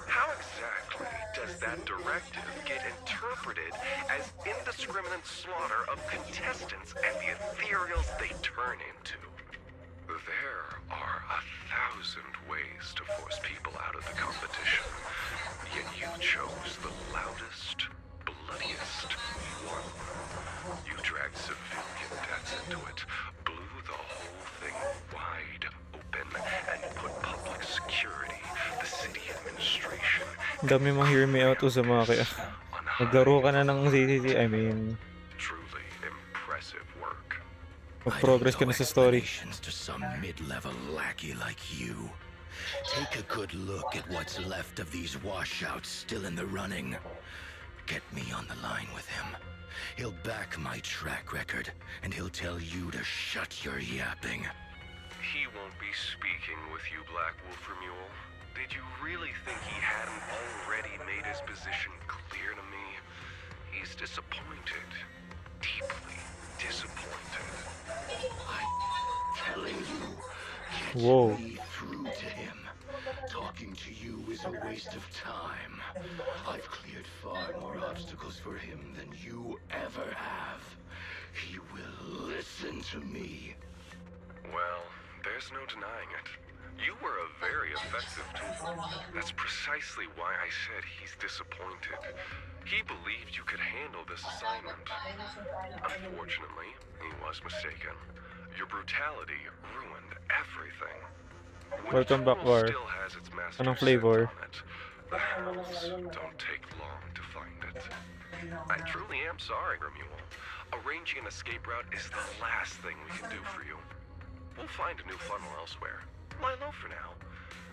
How exactly does that directive get interpreted as indiscriminate slaughter of contestants and the ethereals they turn into? There are 1,000 ways to force people out of the competition, yet you chose the loudest, bloodiest one. You dragged civilian deaths into it, blew the whole thing wide open, and put public security, the city administration... Ang dami mong hear me out sa mga kaya. Maglaro ka na ng CCC, I mean... Truly impressive work. Mag-progress ka na sa story. To some mid-level lackey like you. Take a good look at what's left of these washouts still in the running. Get me on the line with him. He'll back my track record, and he'll tell you to shut your yapping. He won't be speaking with you, Black Wolf Mule. Did you really think he hadn't already made his position clear to me? He's disappointed. Deeply disappointed. I'm telling you, Whoa. get me through to him. Talking to you is a waste of time. I've cleared far more obstacles for him than you ever have. He will listen to me. Well, there's no denying it. You were a very effective tool. That's precisely why I said he's disappointed. He believed you could handle this assignment. Unfortunately, he was mistaken. Your brutality ruined everything. Welcome back, War. Still has its master Anong scent flavor? on it. The house don't take long to find it. I truly am sorry, Remuel. Arranging an escape route is the last thing we can do for you. We'll find a new funnel elsewhere. Lie low for now.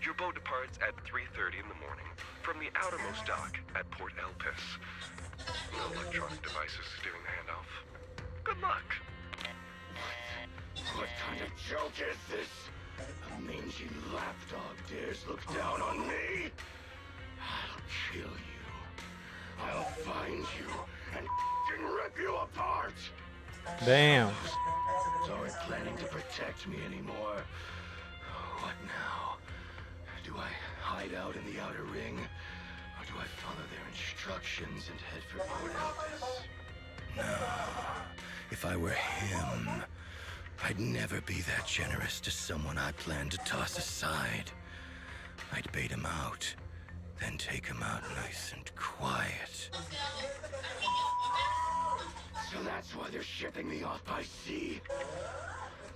Your boat departs at 3:30 in the morning from the outermost dock at Port Elpis. No electronic devices steering the handoff. Good luck. What kind of joke is this? A mangy lapdog dares look down on me? I'll kill you. I'll find you and rip you apart. Damn. Aren't planning to protect me anymore. What now? Do I hide out in the outer ring? Or do I follow their instructions and head for Port Elpis? No. If I were him, I'd never be that generous to someone I plan to toss aside. I'd bait him out, then take him out nice and quiet. So that's why they're shipping me off by sea.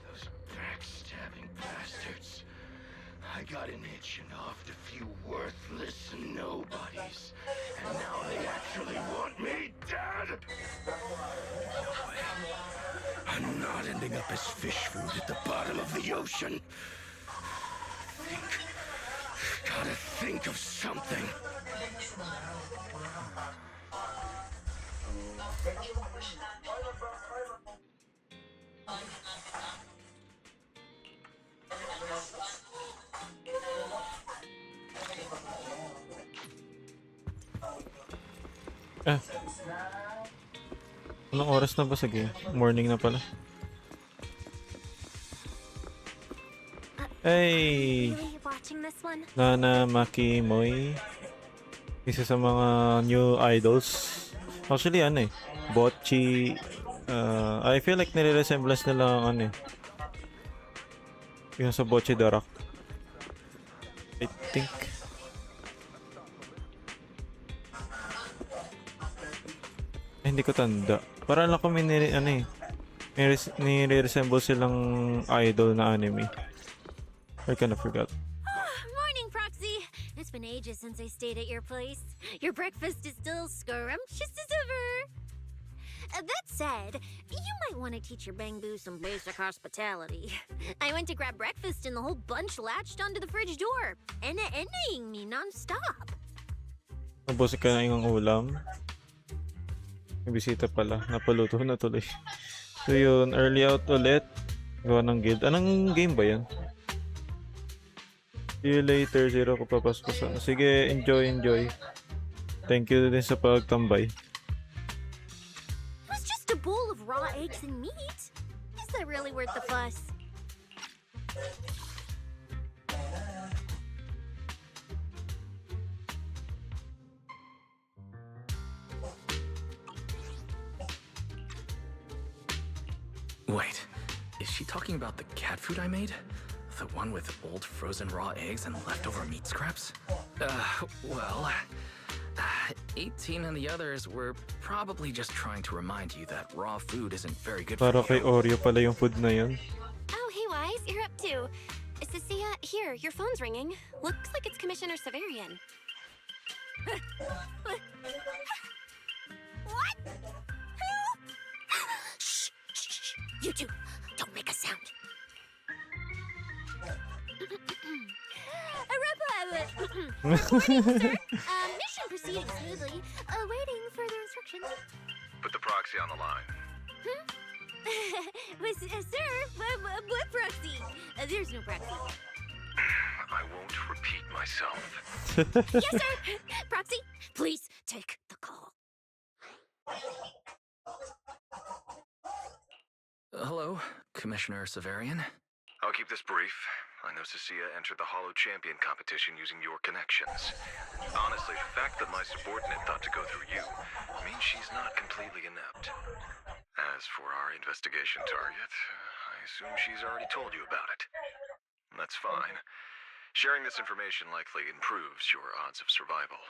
Those backstabbing bastards. I got an itch and offed a few worthless nobodies. And now they actually want me dead? No way. I'm not ending up as fish food at the bottom of the ocean. Gotta think of something. Ah. Anong oras na ba sa game? Morning na pala. Hey! Really watching this one? Nana Makimoy. Isa sa mga new idols. Actually, ano eh. Bocchi. I feel like nire-resemblance nila ang ano eh. Yung sa Bocchi the Rock. I think. Hindi ko tanda. Parang lang kami ano eh. Nire-resemble silang idol na anime. I kind of forgot. Morning, Proxy. It's been ages since I stayed at your place. Your breakfast is still scrumptious as ever. That said, you might want to teach your Bangbu some basic hospitality. I went to grab breakfast and the whole bunch latched onto the fridge door, ennaing me non-stop. Nabusik ka na yung ulam. May bisita pala. Napaluto na tuloy. So yun, early out ulit. Gawa ng guild. Anong game ba yan? See you later, Zero ko papaspasan. Sige, enjoy. Thank you din sa pagtambay. It was just a bowl of raw eggs and meat. Is that really worth the fuss? Wait, is she talking about the cat food I made? The one with old frozen raw eggs and leftover meat scraps? Well, 18 and the others were probably just trying to remind you that raw food isn't very good for Para kay you. Oreo pala yung food na yun. Oh, hey, Wise, you're up too. Cecilia, here, your phone's ringing. Looks like it's Commissioner Severian. What? Who? Shh, shh, shh. You two, don't make a sound. Good morning, sir. Mission proceeding smoothly. Awaiting further instructions. Put the proxy on the line. Sir, what proxy? There's no proxy. I won't repeat myself. Yes, sir. Proxy, please take the call. Hello, Commissioner Severian. I'll keep this brief. I know Cecilia entered the Hollow Champion competition using your connections. Honestly, the fact that my subordinate thought to go through you means she's not completely inept. As for our investigation target, I assume she's already told you about it. That's fine. Sharing this information likely improves your odds of survival.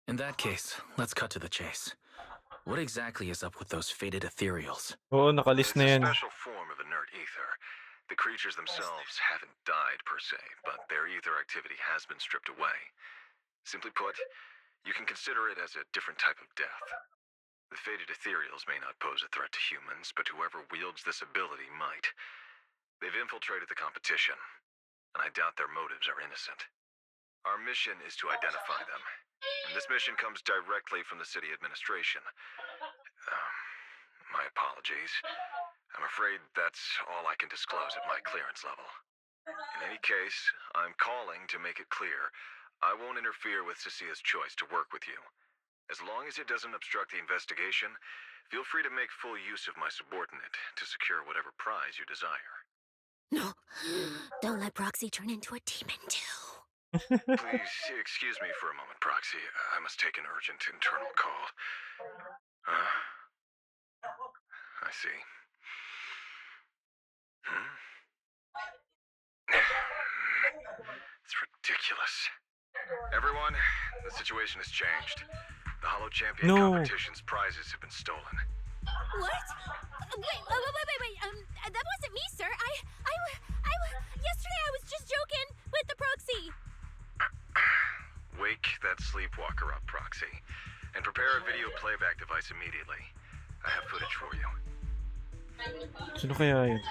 In that case, let's cut to the chase. What exactly is up with those faded ethereals? Oo, nakalist na yan. It's a special form of inert ether. The creatures themselves haven't died per se, but their ether activity has been stripped away. Simply put, you can consider it as a different type of death. The fated ethereals may not pose a threat to humans, but whoever wields this ability might. They've infiltrated the competition, and I doubt their motives are innocent. Our mission is to identify them, and this mission comes directly from the city administration. My apologies. I'm afraid that's all I can disclose at my clearance level. In any case, I'm calling to make it clear I won't interfere with Cecia's choice to work with you. As long as it doesn't obstruct the investigation, feel free to make full use of my subordinate to secure whatever prize you desire. No, don't let Proxy turn into a demon too. Please excuse me for a moment, Proxy. I must take an urgent internal call. I see. It's ridiculous. Everyone, the situation has changed. The Hollow Champion competition's prizes have been stolen. What? Wait. That wasn't me, sir. Yesterday I was just joking with the Proxy. Wake that sleepwalker up, Proxy, and prepare a video playback device immediately. I have footage for you. Sino kaya yun?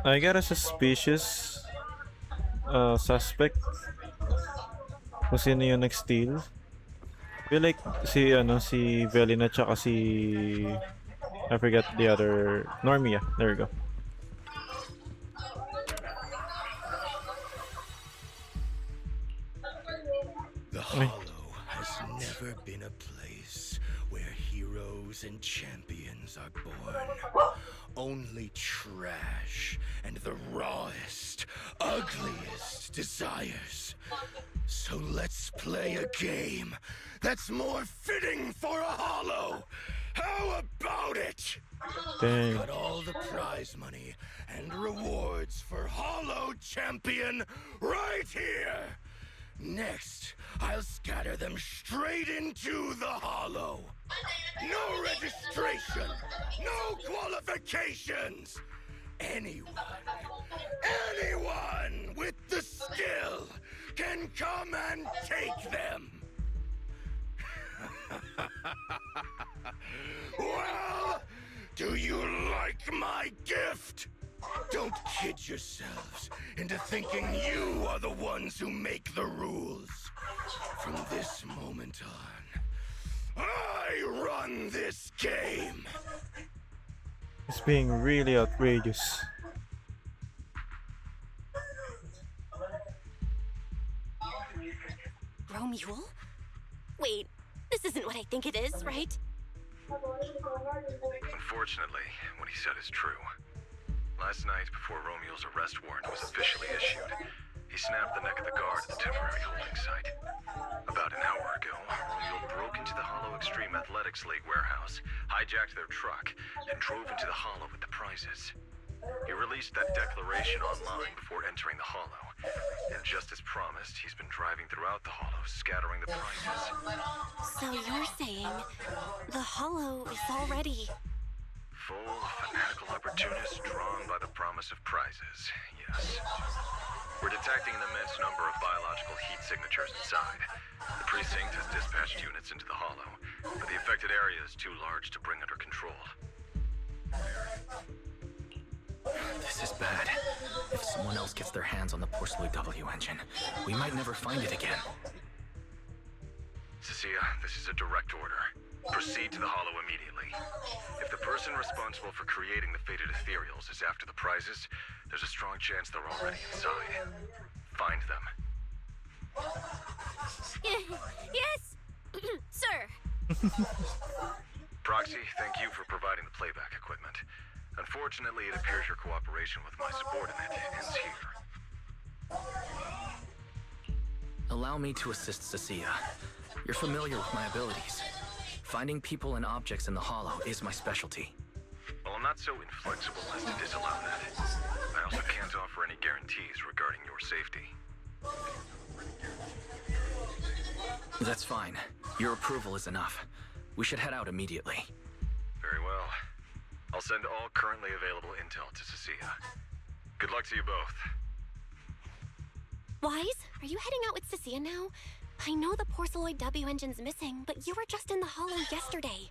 I got a suspicious suspect kung sino yung nag-steal. Feel like si Velina tsaka si I forgot the other Normia. There we go. The Hollow has never been a place where heroes and champions are born. Only trash and the rawest, ugliest desires. So let's play a game that's more fitting for a Hollow. How about it? Dang. Got all the prize money and rewards for Hollow Champion right here. Next, I'll scatter them straight into the Hollow. No registration, no qualifications. Anyone with the skill can come and take them. Well, do you like my gift? Don't kid yourselves into thinking you are the ones who make the rules. From this moment on, I run this game. It's being really outrageous. Romule? Wait, this isn't what I think it is, right? Unfortunately, what he said is true. Last night, before Romule's arrest warrant was officially issued, he snapped the neck of the guard at the temporary holding site. About an hour ago, Romule broke into the Hollow Extreme Athletics League warehouse, hijacked their truck, and drove into the Hollow with the prizes. He released that declaration online before entering the Hollow, and just as promised, he's been driving throughout the Hollow, scattering the prizes. So you're saying the Hollow is already... Full of fanatical opportunists drawn by the promise of prizes, yes. We're detecting an immense number of biological heat signatures inside. The precinct has dispatched units into the Hollow, but the affected area is too large to bring under control. This is bad. If someone else gets their hands on the Porceloid W engine, we might never find it again. Cecilia, this is a direct order. Proceed to the Hollow immediately. If the person responsible for creating the fated ethereals is after the prizes, there's a strong chance they're already inside. Find them. Yes, sir. Proxy, thank you for providing the playback equipment. Unfortunately, it appears your cooperation with my subordinate ends here. Allow me to assist Cecilia. You're familiar with my abilities. Finding people and objects in the Hollow is my specialty. Well, I'm not so inflexible as to disallow that. I also can't offer any guarantees regarding your safety. That's fine. Your approval is enough. We should head out immediately. Very well. I'll send all currently available intel to Cecilia. Good luck to you both. Wise, are you heading out with Cecilia now? I know the Porceloid W engine's missing, but you were just in the hollow yesterday.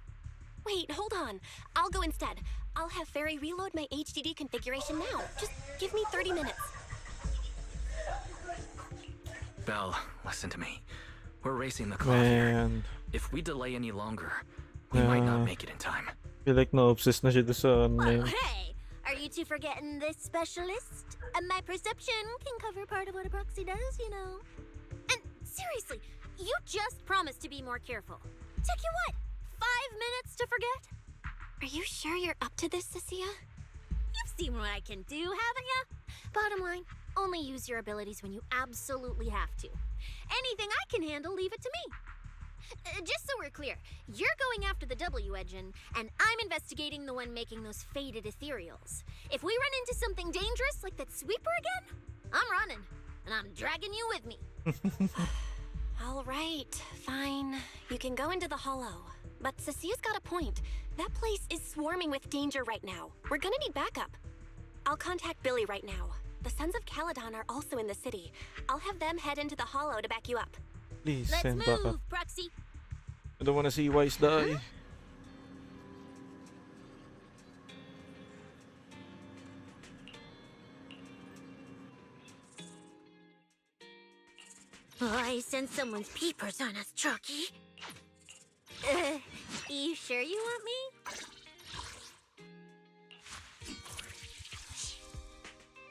Wait, hold on. I'll go instead. I'll have Fairy reload my HDD configuration now. Just give me 30 minutes. Belle, listen to me. We're racing the clock here. Man. If we delay any longer, we might not make it in time. Feel like na-obsessed na siya doon sa ano na yun. Hey, are you two forgetting this specialist? My perception can cover part of what a proxy does, you know. And seriously, you just promised to be more careful. Took you what, 5 minutes to forget? Are you sure you're up to this, Cecilia? You've seen what I can do, haven't you? Bottom line, only use your abilities when you absolutely have to. Anything I can handle, leave it to me. Just so we're clear, you're going after the W engine, and I'm investigating the one making those faded ethereals. If we run into something dangerous like that sweeper again, I'm running, and I'm dragging you with me. All right, fine. You can go into the hollow. But Cecilia's got a point. That place is swarming with danger right now. We're gonna need backup. I'll contact Billy right now. The Sons of Caledon are also in the city. I'll have them head into the hollow to back you up. Please Let's send move, backup. Proxy. I don't wanna see Wise die. I sense someone's peepers on us, Chucky. You sure you want me?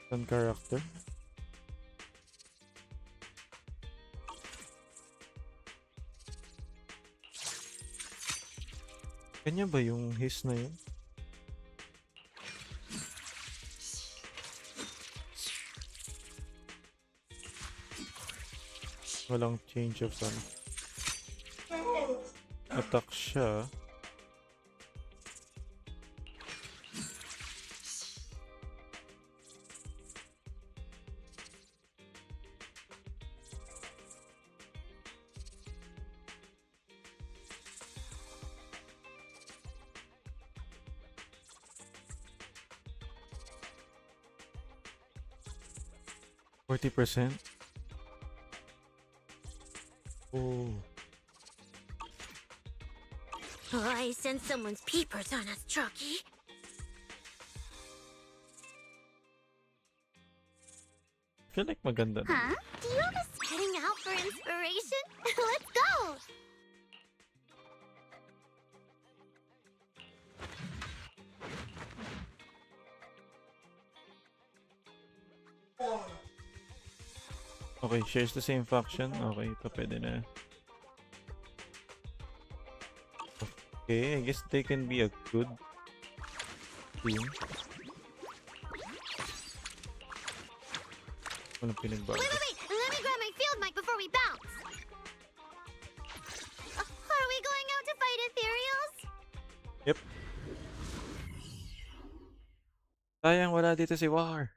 Some character. Kanya ba yung his na yun? Walang change of sun. Attack siya. %. Oh. I sense someone's peepers on us, Chucky. I feel like maganda na. Huh? Do you have us heading out for inspiration? Let's go! Okay, shares the same faction. Okay, ito pwede na. Okay, I guess they can be a good team. Walang pinagbago. Wait! Let me grab my field mic before we bounce! Are we going out to fight ethereals? Yep. Sayang, wala dito si War.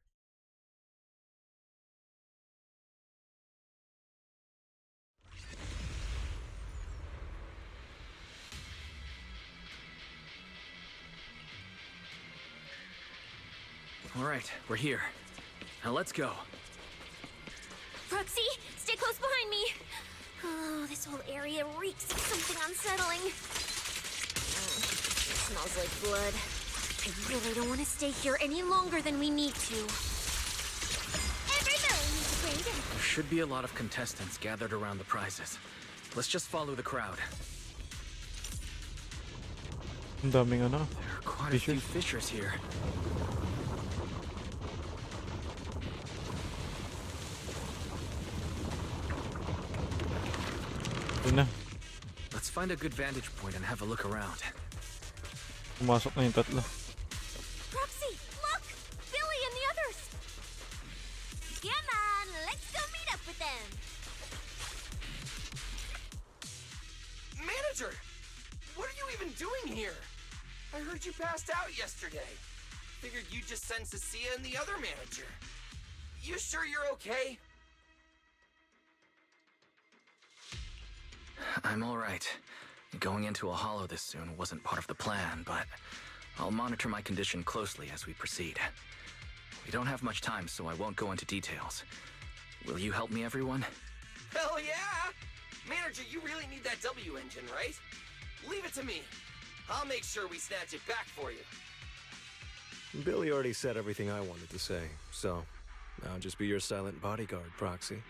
All right, we're here. Now let's go. Proxy, stay close behind me. Oh, this whole area reeks of something unsettling. It smells like blood. I really don't want to stay here any longer than we need to. Everybody needs a break. There should be a lot of contestants gathered around the prizes. Let's just follow the crowd. Ang daming ano. There are quite a few fishers here. Na. Let's find a good vantage point and have a look around. Pumasok na yung tatlo. Proxy, look! Billy and the others! Come on, let's go meet up with them! Manager! What are you even doing here? I heard you passed out yesterday. Figured you'd just send Cecilia and the other manager. You sure you're okay? I'm all right. Going into a hollow this soon wasn't part of the plan, but I'll monitor my condition closely as we proceed. We don't have much time, so I won't go into details. Will you help me, everyone? Hell yeah! Manager, you really need that W engine, right? Leave it to me. I'll make sure we snatch it back for you. Billy already said everything I wanted to say, so I'll just be your silent bodyguard, Proxy.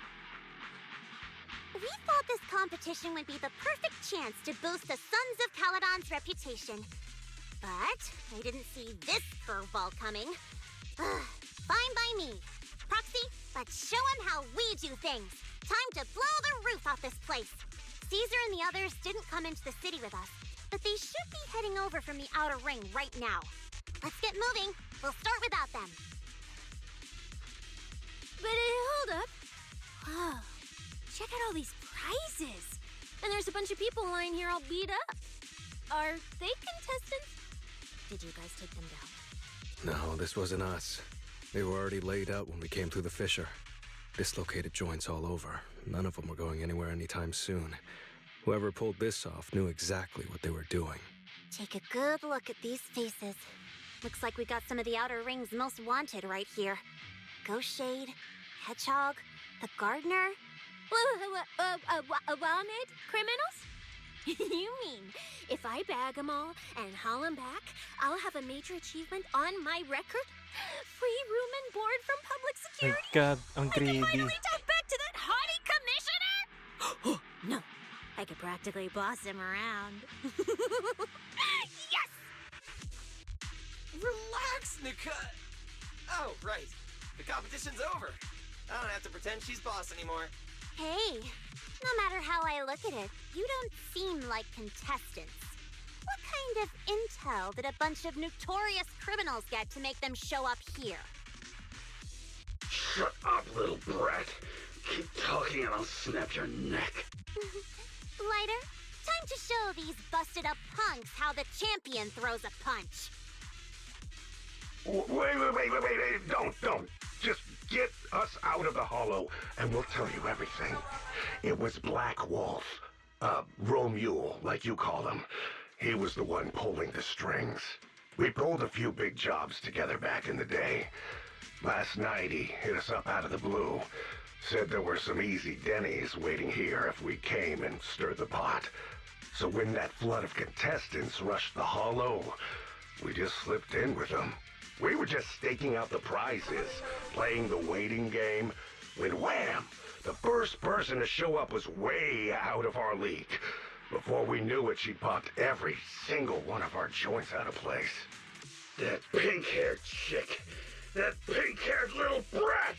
We thought this competition would be the perfect chance to boost the Sons of Caledon's reputation. But I didn't see this curveball coming. Ugh, fine by me. Proxy, let's show them how we do things. Time to blow the roof off this place. Caesar and the others didn't come into the city with us, but they should be heading over from the outer ring right now. Let's get moving. We'll start without them. But hold up. Whoa. Check out all these prizes. And there's a bunch of people lying here all beat up. Are they contestants? Did you guys take them down? No, this wasn't us. They were already laid out when we came through the fissure. Dislocated joints all over. None of them were going anywhere anytime soon. Whoever pulled this off knew exactly what they were doing. Take a good look at these faces. Looks like we got some of the outer ring's most wanted right here. Ghost Shade, Hedgehog, the Gardener. Wanted criminals? You mean, if I bag them all and haul them back, I'll have a major achievement on my record? Free room and board from public My security? God, ang I can greedy. finally talk back to that haughty commissioner? No, I could practically boss him around. Yes! Relax, Nika. Oh, right. The competition's over. I don't have to pretend she's boss anymore. Hey, no matter how I look at it, you don't seem like contestants. What kind of intel did a bunch of notorious criminals get to make them show up here? Shut up, little brat. Keep talking and I'll snap your neck. Lighter, time to show these busted up punks how the champion throws a punch. Wait. Don't. Just get us out of the hollow and we'll tell you everything. It was Black Wolf. Romule, like you call him. He was the one pulling the strings. We pulled a few big jobs together back in the day. Last night he hit us up out of the blue. Said there were some easy Denny's waiting here if we came and stirred the pot. So when that flood of contestants rushed the hollow, we just slipped in with them. We were just staking out the prizes, playing the waiting game, when wham! The first person to show up was way out of our league. Before we knew it, she popped every single one of our joints out of place. That pink-haired chick! That pink-haired little brat!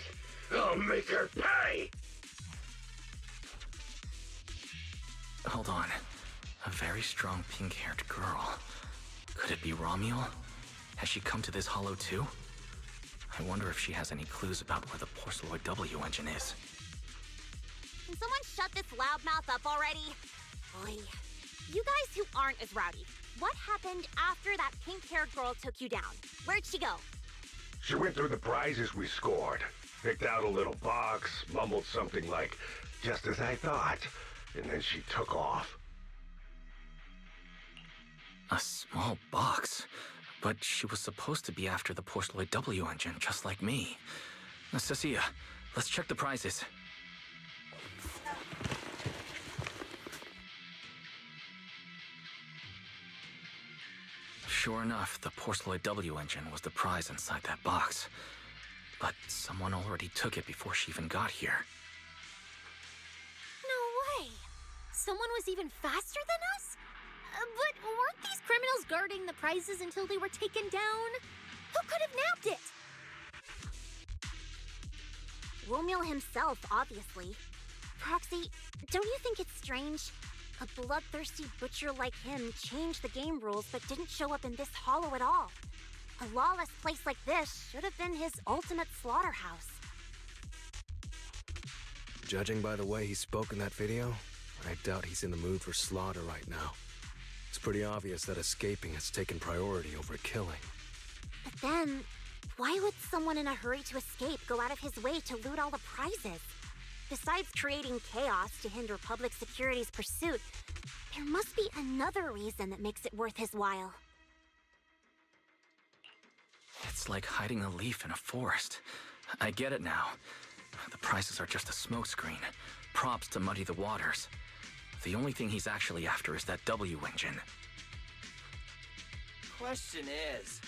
I'll make her pay! Hold on. A very strong pink-haired girl. Could it be Romule? Has she come to this hollow too? I wonder if she has any clues about where the Porceloid W engine is. Can someone shut this loudmouth up already? Boy, you guys who aren't as rowdy, what happened after that pink-haired girl took you down? Where'd she go? She went through the prizes we scored, picked out a little box, mumbled something like, "just as I thought," and then she took off. A small box? But she was supposed to be after the Porceloid W engine, just like me. Cecilia, let's check the prizes. Sure enough, the Porceloid W engine was the prize inside that box. But someone already took it before she even got here. No way! Someone was even faster than us? But weren't these criminals guarding the prizes until they were taken down? Who could have nabbed it? Romule himself, obviously. Proxy, don't you think it's strange? A bloodthirsty butcher like him changed the game rules but didn't show up in this hollow at all. A lawless place like this should have been his ultimate slaughterhouse. Judging by the way he spoke in that video, I doubt he's in the mood for slaughter right now. It's pretty obvious that escaping has taken priority over killing. But then, why would someone in a hurry to escape go out of his way to loot all the prizes? Besides creating chaos to hinder public security's pursuit, there must be another reason that makes it worth his while. It's like hiding a leaf in a forest. I get it now. The prizes are just a smokescreen, props to muddy the waters. The only thing he's actually after is that W engine. Question is,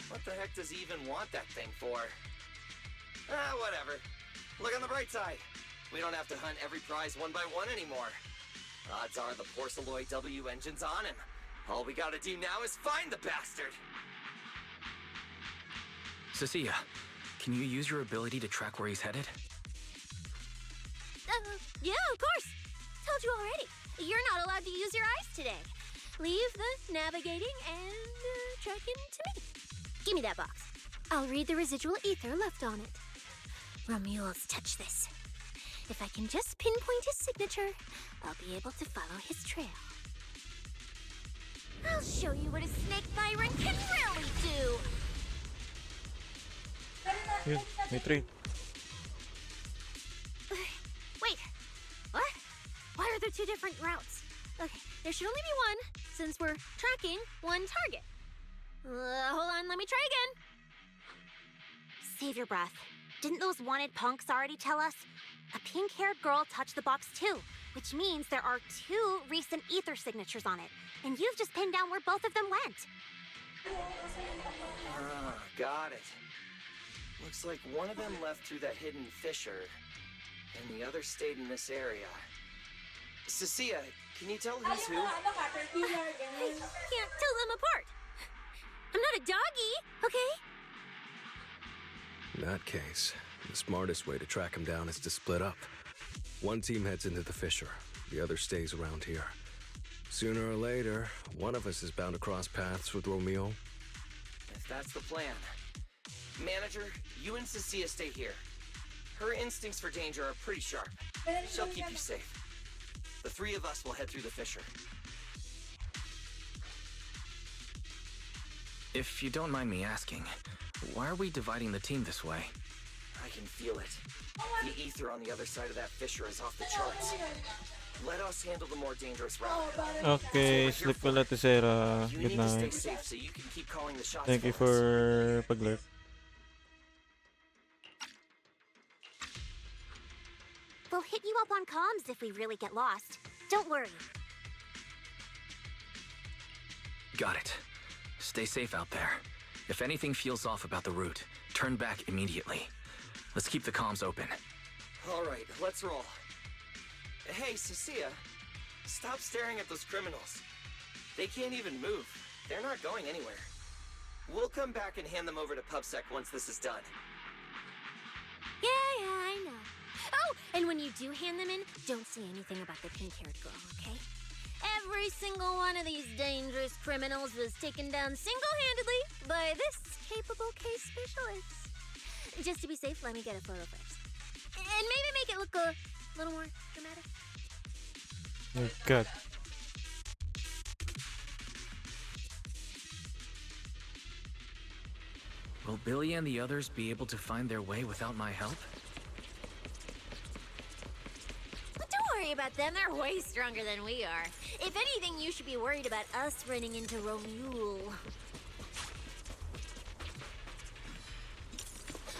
what the heck does he even want that thing for? Whatever. Look on the bright side. We don't have to hunt every prize one by one anymore. Odds are the Porceloid W engine's on him. All we gotta do now is find the bastard! Cecilia, can you use your ability to track where he's headed? Yeah, of course. Told you already. You're not allowed to use your eyes today. Leave the navigating and tracking to me. Give me that box. I'll read the residual ether left on it. Romuald's touch this. If I can just pinpoint his signature, I'll be able to follow his trail. I'll show you what a snake Byron can really do! Yun, may train. Wait, what? Why are there two different routes? Okay, there should only be one, since we're tracking one target. Hold on, let me try again. Save your breath. Didn't those wanted punks already tell us? A pink-haired girl touched the box too, which means there are two recent ether signatures on it, and you've just pinned down where both of them went. Got it. Looks like one of them left through that hidden fissure, and the other stayed in this area. Cecilia, can you tell who's who? I can't tell them apart. I'm not a doggy, okay? In that case, the smartest way to track him down is to split up. One team heads into the fissure, the other stays around here. Sooner or later, one of us is bound to cross paths with Romeo. If that's the plan. Manager, you and Cecilia stay here. Her instincts for danger are pretty sharp. She'll keep you safe. The three of us will head through the fissure. If you don't mind me asking, why are we dividing the team this way? I can feel it. The ether on the other side of that fissure is off the charts. Let us handle the more dangerous route. Okay, sleep pala to Sarah. You Good need to stay night. safe so you can keep calling the shots. Thank you for us. for pag-lurk. We'll hit you up on comms if we really get lost. Don't worry. Got it. Stay safe out there. If anything feels off about the route, turn back immediately. Let's keep the comms open. All right, let's roll. Hey, Cecilia, stop staring at those criminals. They can't even move. They're not going anywhere. We'll come back and hand them over to PubSec once this is done. Yeah, I know. Oh, and when you do hand them in, don't say anything about the pink-haired girl, okay? Every single one of these dangerous criminals was taken down single-handedly by this capable case specialist. Just to be safe, let me get a photo first. And maybe make it look a little more dramatic. Oh god. Will Billy and the others be able to find their way without my help? Don't worry about them, they're way stronger than we are. If anything, you should be worried about us running into Romuald.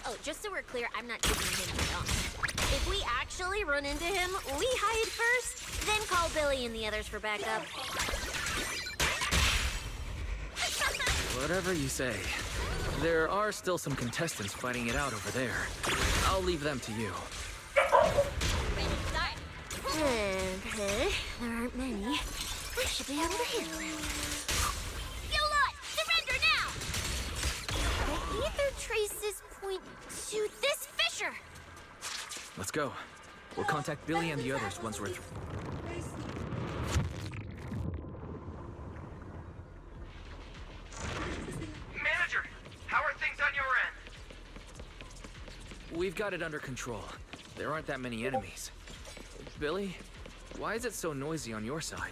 Oh, just so we're clear, I'm not taking him down. If we actually run into him, we hide first, then call Billy and the others for backup. Whatever you say. There are still some contestants fighting it out over there. I'll leave them to you. Okay, there aren't many. I should be able to handle him. You lot, surrender now! The ether traces point to this fissure! Let's go. We'll contact Billy and the others once we're through. Manager, how are things on your end? We've got it under control. There aren't that many enemies. Billy, why is it so noisy on your side?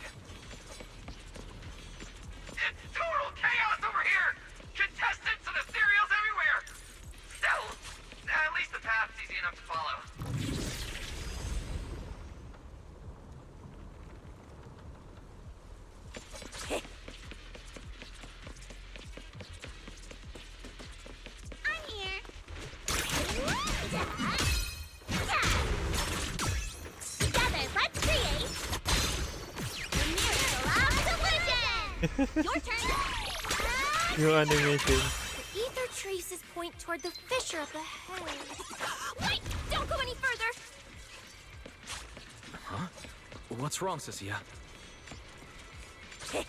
It's total chaos over here! Contestants and ethereals everywhere! Still, at least the path's easy enough to follow. Your turn! Yung animation. The ether traces point toward the fissure up ahead. Wait! Don't go any further! Huh? What's wrong, Cecilia? Stop!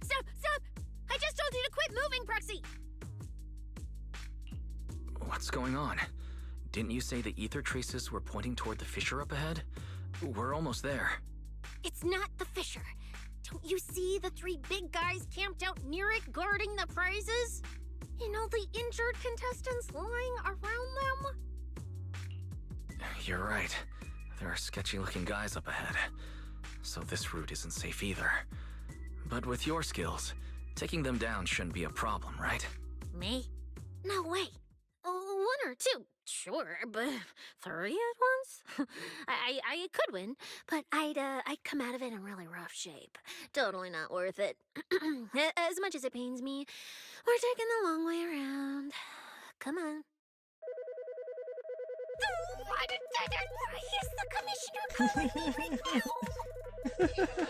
Stop! Stop! I just told you to quit moving, Proxy! What's going on? Didn't you say the ether traces were pointing toward the fissure up ahead? We're almost there. It's not the fissure. Don't you see the three big guys camped out near it guarding the prizes? And all the injured contestants lying around them? You're right. There are sketchy-looking guys up ahead. So this route isn't safe either. But with your skills, taking them down shouldn't be a problem, right? Me? No way. One or two, sure, but three at once? I could win, but I'd come out of it in really rough shape. Totally not worth it. As much as it pains me, we're taking the long way around. Come on. Is the commissioner calling me right now?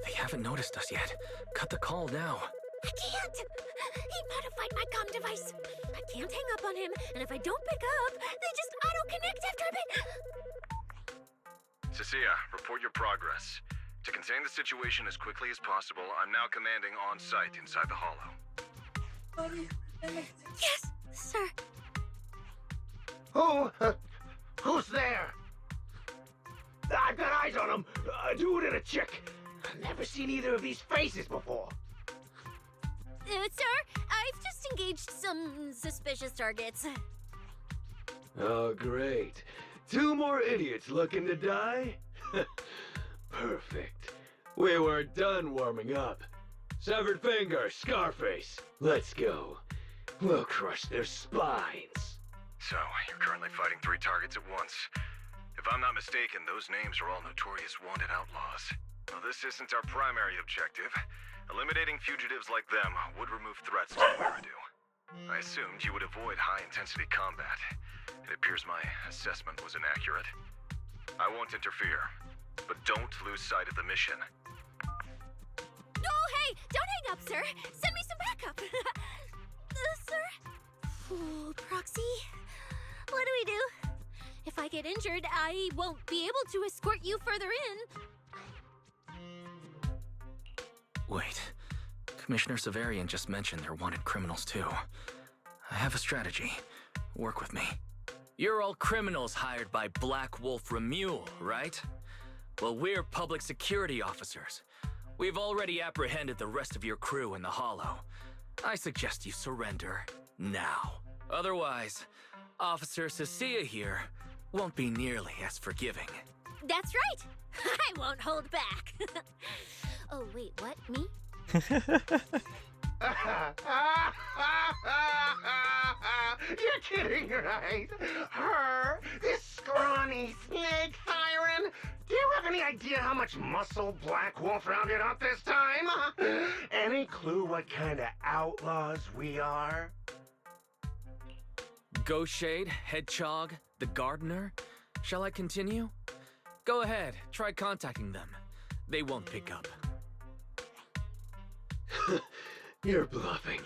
They haven't noticed us yet. Cut the call now. I can't! He modified my comm device. I can't hang up on him, and if I don't pick up, they just auto-connect after a bit. Cecilia, report your progress. To contain the situation as quickly as possible, I'm now commanding on site inside the hollow. Yes, sir. Who's there? I've got eyes on him. A dude and a chick. I've never seen either of these faces before. Sir, I've just engaged some suspicious targets. Oh, great. Two more idiots looking to die? Perfect. We were done warming up. Severed finger, Scarface. Let's go. We'll crush their spines. So, you're currently fighting 3 targets at once. If I'm not mistaken, those names are all notorious wanted outlaws. Well, this isn't our primary objective. Eliminating fugitives like them would remove threats to Eridu. I assumed you would avoid high-intensity combat. It appears my assessment was inaccurate. I won't interfere, but don't lose sight of the mission. Oh, hey! Don't hang up, sir! Send me some backup! Sir? Oh, Proxy, what do we do? If I get injured, I won't be able to escort you further in. Wait. Commissioner Severian just mentioned they're wanted criminals too. I have a strategy. Work with me. You're all criminals hired by Black Wolf Remule, right? Well, we're public security officers. We've already apprehended the rest of your crew in the Hollow. I suggest you surrender now. Otherwise, Officer Cecilia here won't be nearly as forgiving. That's right! I won't hold back. Oh, wait, what? Me? You're kidding, right? Her? This scrawny snake siren? Do you have any idea how much muscle Black Wolf rounded up this time? Any clue what kind of outlaws we are? Ghostshade, Hedgehog, the Gardener? Shall I continue? Go ahead, try contacting them. They won't pick up. You're bluffing.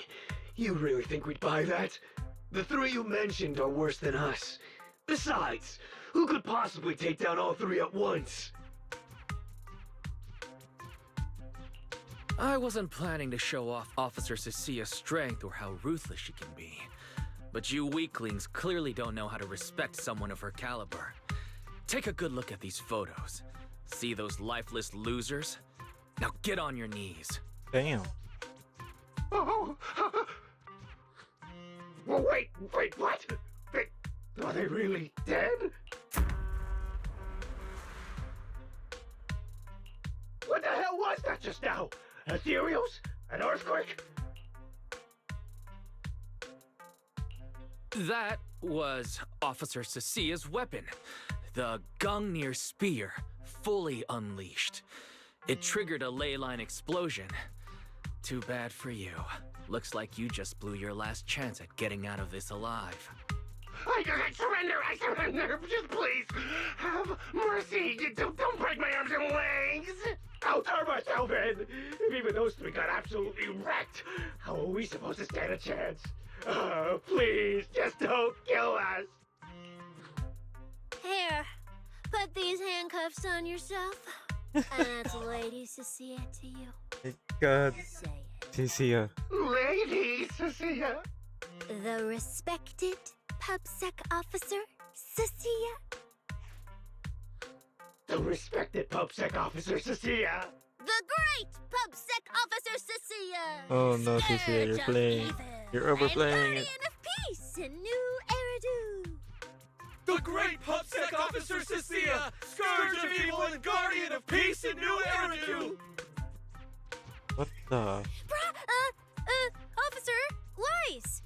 You really think we'd buy that? The 3 you mentioned are worse than us. Besides, who could possibly take down all 3 at once? I wasn't planning to show off Officer Cecilia's strength or how ruthless she can be. But you weaklings clearly don't know how to respect someone of her caliber. Take a good look at these photos. See those lifeless losers? Now get on your knees. Damn. Oh. Well, wait, what? Are they really dead? What the hell was that just now? Ethereals? An earthquake? That was Officer Cecilia's weapon. The Gungnir Spear, fully unleashed. It triggered a ley line explosion. Too bad for you. Looks like you just blew your last chance at getting out of this alive. I surrender. Just please, have mercy. Don't break my arms and legs. I'll turn myself in. If even those three got absolutely wrecked, how are we supposed to stand a chance? Please, just don't kill us. Here, put these handcuffs on yourself. That's Lady Cecilia to you. My God. Say it. Cecilia. Lady Cecilia. The respected PubSec officer, Cecilia. The respected PubSec officer, Cecilia. The great PubSec officer, Cecilia. Oh no, Cecilia, you're Scourge of playing. evil You're overplaying and it. guardian of peace in New Eridu. The great PubSec officer Cecilia, scourge of evil and guardian of peace in New Eridu. What the? Officer, Weiss.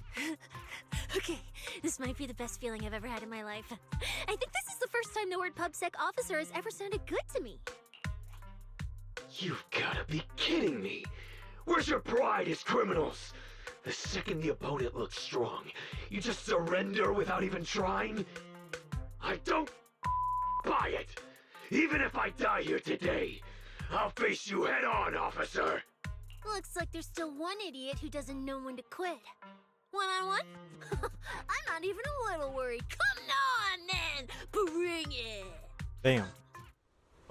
Okay, this might be the best feeling I've ever had in my life. I think this is the first time the word PubSec officer has ever sounded good to me. You've gotta be kidding me. Where's your pride as criminals? The second the opponent looks strong, you just surrender without even trying? I don't buy it. Even if I die here today, I'll face you head on, officer. Looks like there's still one idiot who doesn't know when to quit. One-on-one? I'm not even a little worried. Come on, then! Bring it! Damn.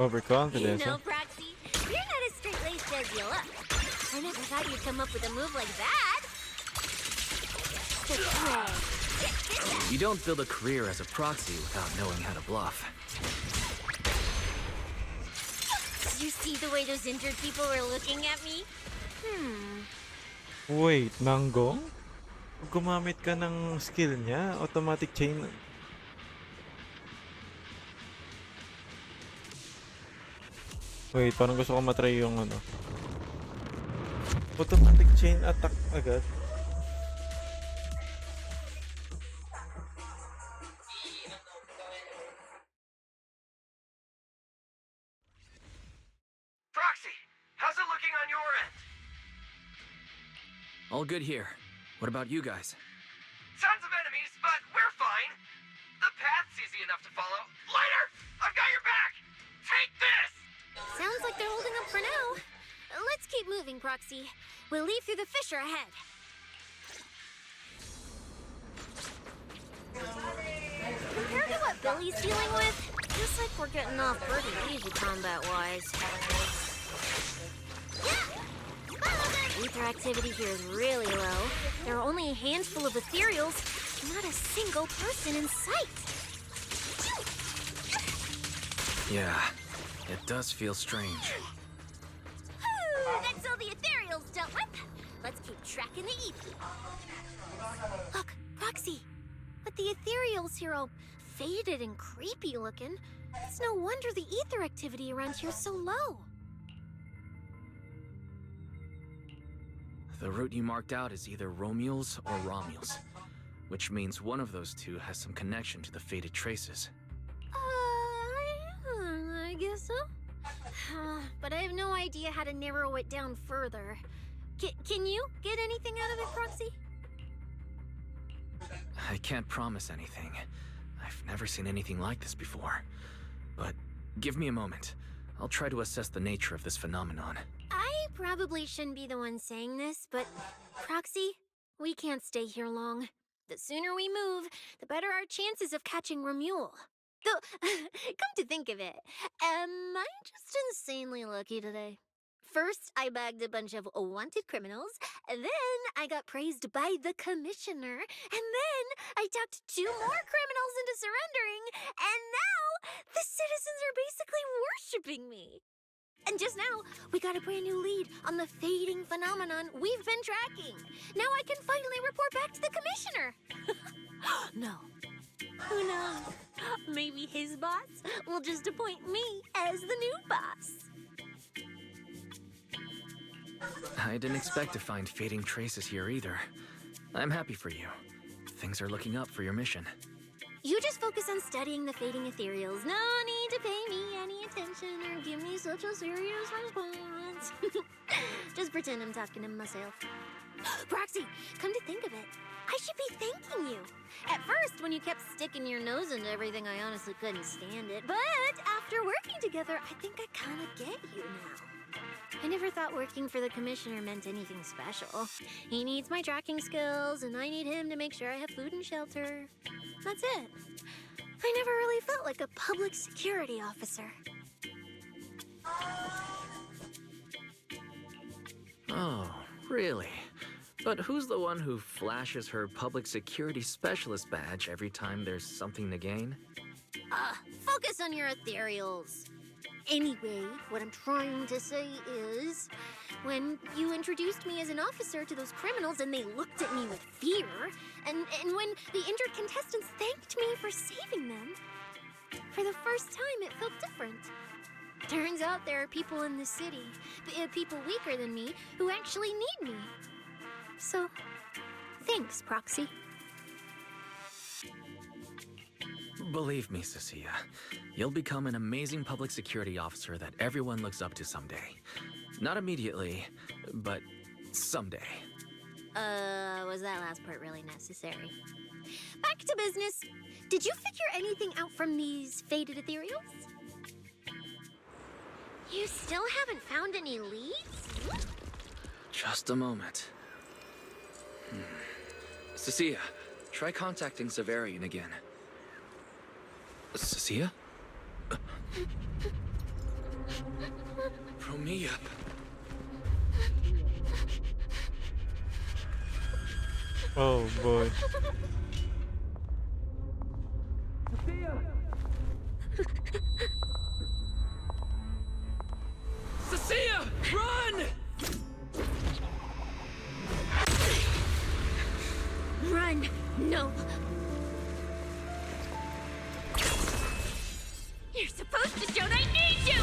Overconfidence, You know, huh? Proxy, you're not as straight-laced as you look. I never thought you'd come up with a move like that. Betray. You don't build a career as a proxy without knowing how to bluff. Did you see the way those injured people were looking at me? Wait, Manggong? Pag gumamit ka ng skill niya, automatic chain. Wait, parang gusto ko matry yung ano. Automatic chain attack agad. Proxy, how's it looking on your end? All good here. What about you guys? Tons of enemies, but we're fine. The path's easy enough to follow. Lighter, I've got your back. Take this! Sounds like they're holding up for now. Let's keep moving, Proxy. We'll leave through the fissure ahead. Compared to what Billy's dealing with, feels like we're getting off pretty easy combat-wise. Ether activity here is really low. There are only a handful of ethereals, not a single person in sight. Yeah, it does feel strange. That's all the ethereals dealt with. Let's keep tracking the ether. Look, Proxy. But the ethereals here all faded and creepy looking. It's no wonder the ether activity around here is so low. The route you marked out is either Romules or Romules, which means one of those two has some connection to the faded traces. I guess so. But I have no idea how to narrow it down further. Can you get anything out of it, Proxy? I can't promise anything. I've never seen anything like this before. But give me a moment. I'll try to assess the nature of this phenomenon. I probably shouldn't be the one saying this, but Proxy, we can't stay here long. The sooner we move, the better our chances of catching Romule. Though, come to think of it, am I just insanely lucky today? First, I bagged a bunch of wanted criminals, then I got praised by the commissioner, and then I talked 2 more criminals into surrendering, and now the citizens are basically worshipping me. And just now, we got a brand new lead on the fading phenomenon we've been tracking. Now I can finally report back to the commissioner. No. Who knows? Maybe his boss will just appoint me as the new boss. I didn't expect to find fading traces here either. I'm happy for you. Things are looking up for your mission. You just focus on studying the fading ethereals. No need to pay me any attention or give me such a serious response. Just pretend I'm talking to myself. Proxy, come to think of it, I should be thanking you. At first, when you kept sticking your nose into everything, I honestly couldn't stand it. But after working together, I think I kind of get you now. I never thought working for the commissioner meant anything special. He needs my tracking skills, and I need him to make sure I have food and shelter. That's it. I never really felt like a public security officer. Oh, really? But who's the one who flashes her public security specialist badge every time there's something to gain? Focus on your ethereals. Anyway, what I'm trying to say is, when you introduced me as an officer to those criminals and they looked at me with fear, and when the injured contestants thanked me for saving them, for the first time it felt different. Turns out there are people in the city, people weaker than me, who actually need me. So, thanks, Proxy. Believe me, Cecilia, you'll become an amazing public security officer that everyone looks up to someday. Not immediately, but someday. Was that last part really necessary? Back to business. Did you figure anything out from these faded ethereals? You still haven't found any leads? Just a moment. Cecilia, try contacting Severian again. Cecilia? Romeo. Oh boy. Cecilia, run! Run! No! You're supposed to show that I need you!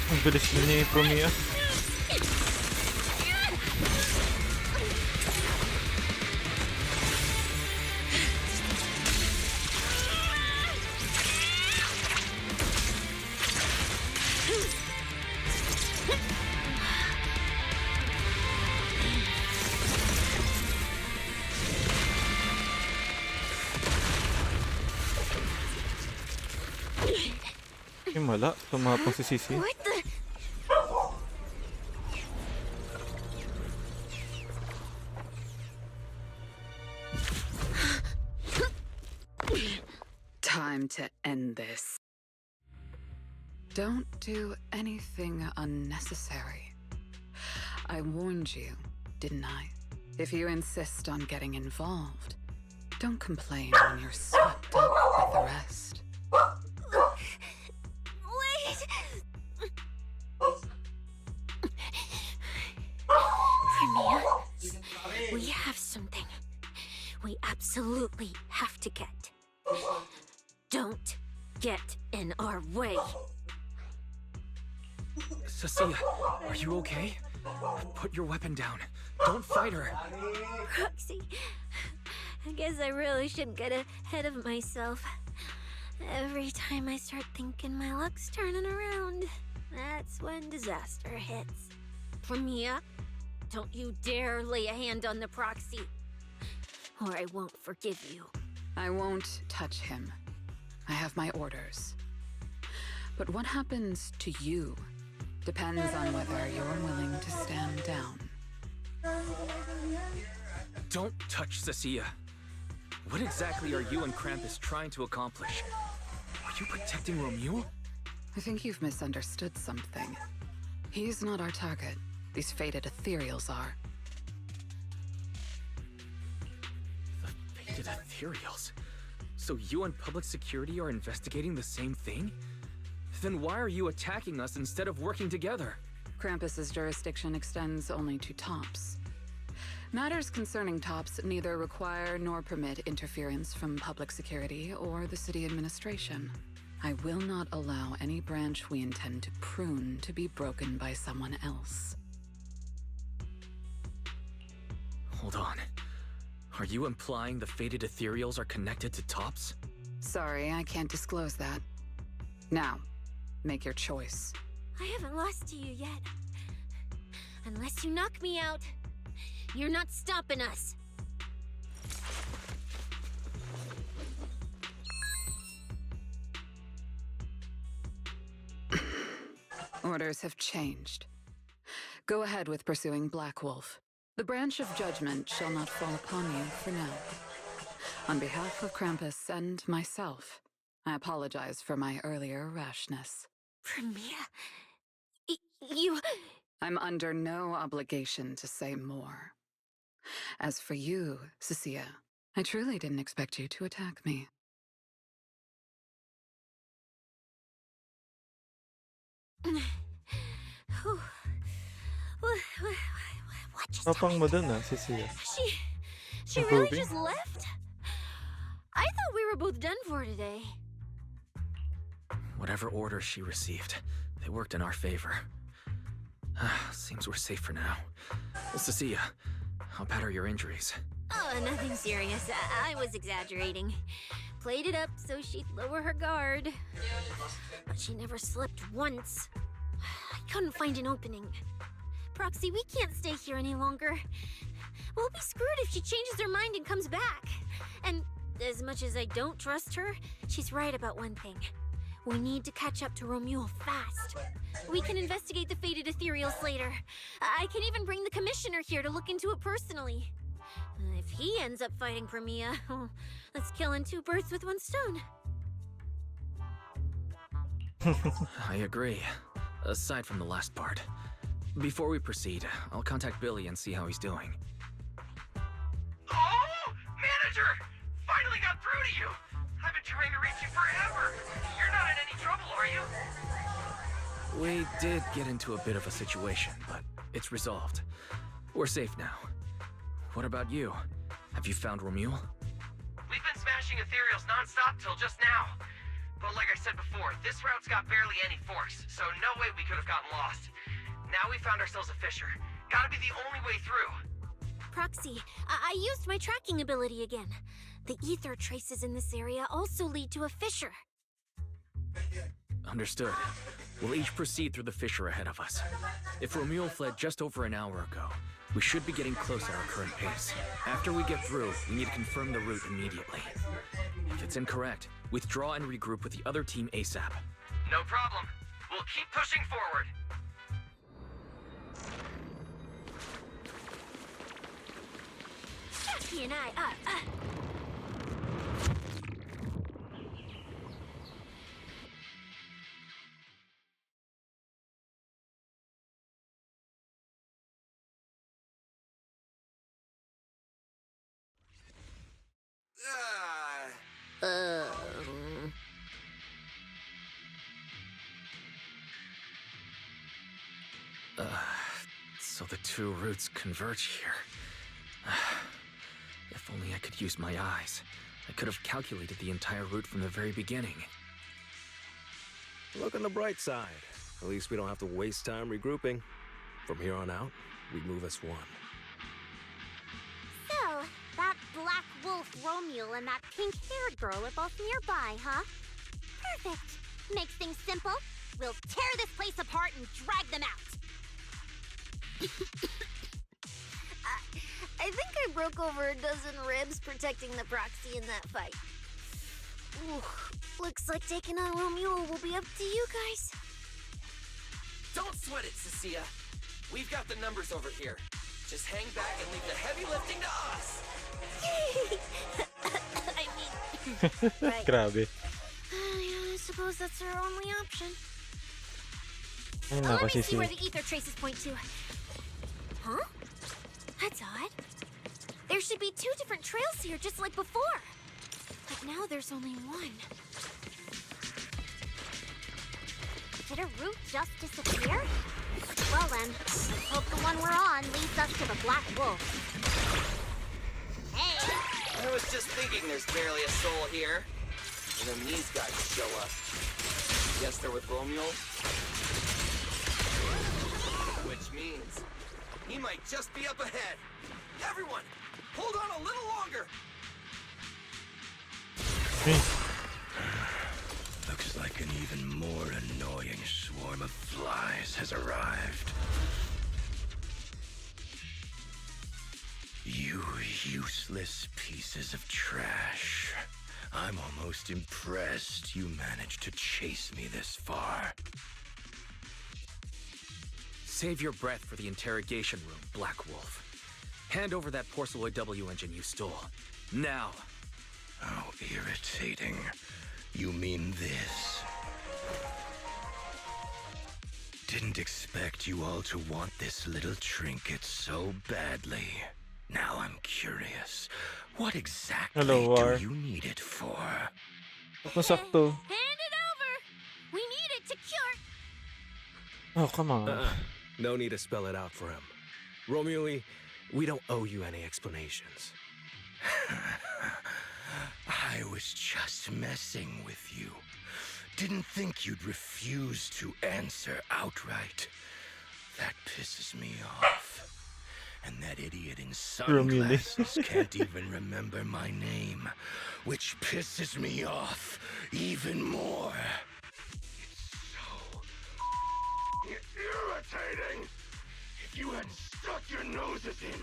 Ang bilis na ni Romeo. Wala, tumapang si Sisi. What the? Time to end this. Don't do anything unnecessary. I warned you, didn't I? If you insist on getting involved, don't complain when you're swept up with the rest. Premier, we have something we absolutely have to get. Don't get in our way. Cecilia, are you okay? Put your weapon down. Don't fight her. Roxy, I guess I really shouldn't get ahead of myself. Every time I start thinking my luck's turning around, that's when disaster hits. Premier, don't you dare lay a hand on the proxy, or I won't forgive you. I won't touch him. I have my orders. But what happens to you depends on whether you're willing to stand down. Don't touch Cecilia. What exactly are you and Krampus trying to accomplish? Are you protecting Romeo? I think you've misunderstood something. He's not our target. These faded ethereals are. The faded ethereals? So you and public security are investigating the same thing? Then why are you attacking us instead of working together? Krampus's jurisdiction extends only to tops. Matters concerning tops neither require nor permit interference from public security or the city administration. I will not allow any branch we intend to prune to be broken by someone else. Hold on. Are you implying the faded ethereals are connected to tops? Sorry, I can't disclose that. Now, Make your choice. I haven't lost to you yet. Unless you knock me out, you're not stopping us. Orders have changed. Go ahead with pursuing Black Wolf. The branch of judgment shall not fall upon you for now. On behalf of Krampus and myself, I apologize for my earlier rashness. Premiere? You... I'm under no obligation to say more. As for you, Cecilia, I truly didn't expect you to attack me. What just Kapang mo dun ah, Cecilia. She really just left? I thought we were both done for today. Whatever orders she received, they worked in our favor. Seems we're safe for now. Cecilia, how bad are your injuries? Oh, nothing serious. I was exaggerating. Played it up so she'd lower her guard. But she never slipped once. I couldn't find an opening. Proxy, we can't stay here any longer. We'll be screwed if she changes her mind and comes back. And as much as I don't trust her, she's right about one thing. We need to catch up to Romuald fast. We can investigate the fated ethereals later. I can even bring the commissioner here to look into it personally. If he ends up fighting Premia, that's killing two birds with one stone. I agree. Aside from the last part. Before we proceed, I'll contact Billy and see how he's doing. Oh! Manager! Finally got through to you! I've been trying to reach you forever! You're not in any trouble, are you? We did get into a bit of a situation, but it's resolved. We're safe now. What about you? Have you found Romuald? We've been smashing ethereals non-stop till just now. But like I said before, this route's got barely any forks, so no way we could have gotten lost. Now we found ourselves a fissure. Gotta be the only way through. Proxy, I used my tracking ability again. The ether traces in this area also lead to a fissure. Understood. We'll each proceed through the fissure ahead of us. If Romuald fled just over an hour ago, we should be getting close at our current pace. After we get through, we need to confirm the route immediately. If it's incorrect, withdraw and regroup with the other team ASAP. No problem. We'll keep pushing forward. Jackie and I, So the two routes converge here. If only I could use my eyes. I could have calculated the entire route from the very beginning. Look on the bright side. At least we don't have to waste time regrouping. From here on out, we move as one. So, that Black Wolf Romuald and that pink-haired girl are both nearby, huh? Perfect. Makes things simple. We'll tear this place apart and drag them out. I think I broke over a dozen ribs protecting the proxy in that fight. Ooh, looks like taking on Romuald will be up to you guys. Don't sweat it, Cecilia. We've got the numbers over here. Just hang back and leave the heavy lifting to us. I mean, right. Grabe. I suppose that's our only option. Ay, Let nako, me see Cecilia. where the ether traces point to. Huh? That's odd. There should be two different trails here, just like before. But now there's only one. Did a route just disappear? Well then, let's hope the one we're on leads us to the Black Wolf. Hey! I was just thinking there's barely a soul here. And then these guys show up. Guess they're with Romuald? Which means he might just be up ahead. Everyone, hold on a little longer. Looks like an even more annoying prize has arrived. You useless pieces of trash. I'm almost impressed you managed to chase me this far. Save your breath for the interrogation room, Black Wolf. Hand over that Porceloid W engine you stole. Now! How irritating. You mean this? Didn't expect you all to want this little trinket so badly. Now I'm curious. What exactly Hello, War. do you need it for? Masakto. Hand it over! We need it to cure. Oh, come on. No need to spell it out for him. Romeo, we don't owe you any explanations. I was just messing with you. Didn't think you'd refuse to answer outright. That pisses me off. And that idiot in sunglasses can't even remember my name, which pisses me off even more. It's irritating! If you hadn't stuck your noses in,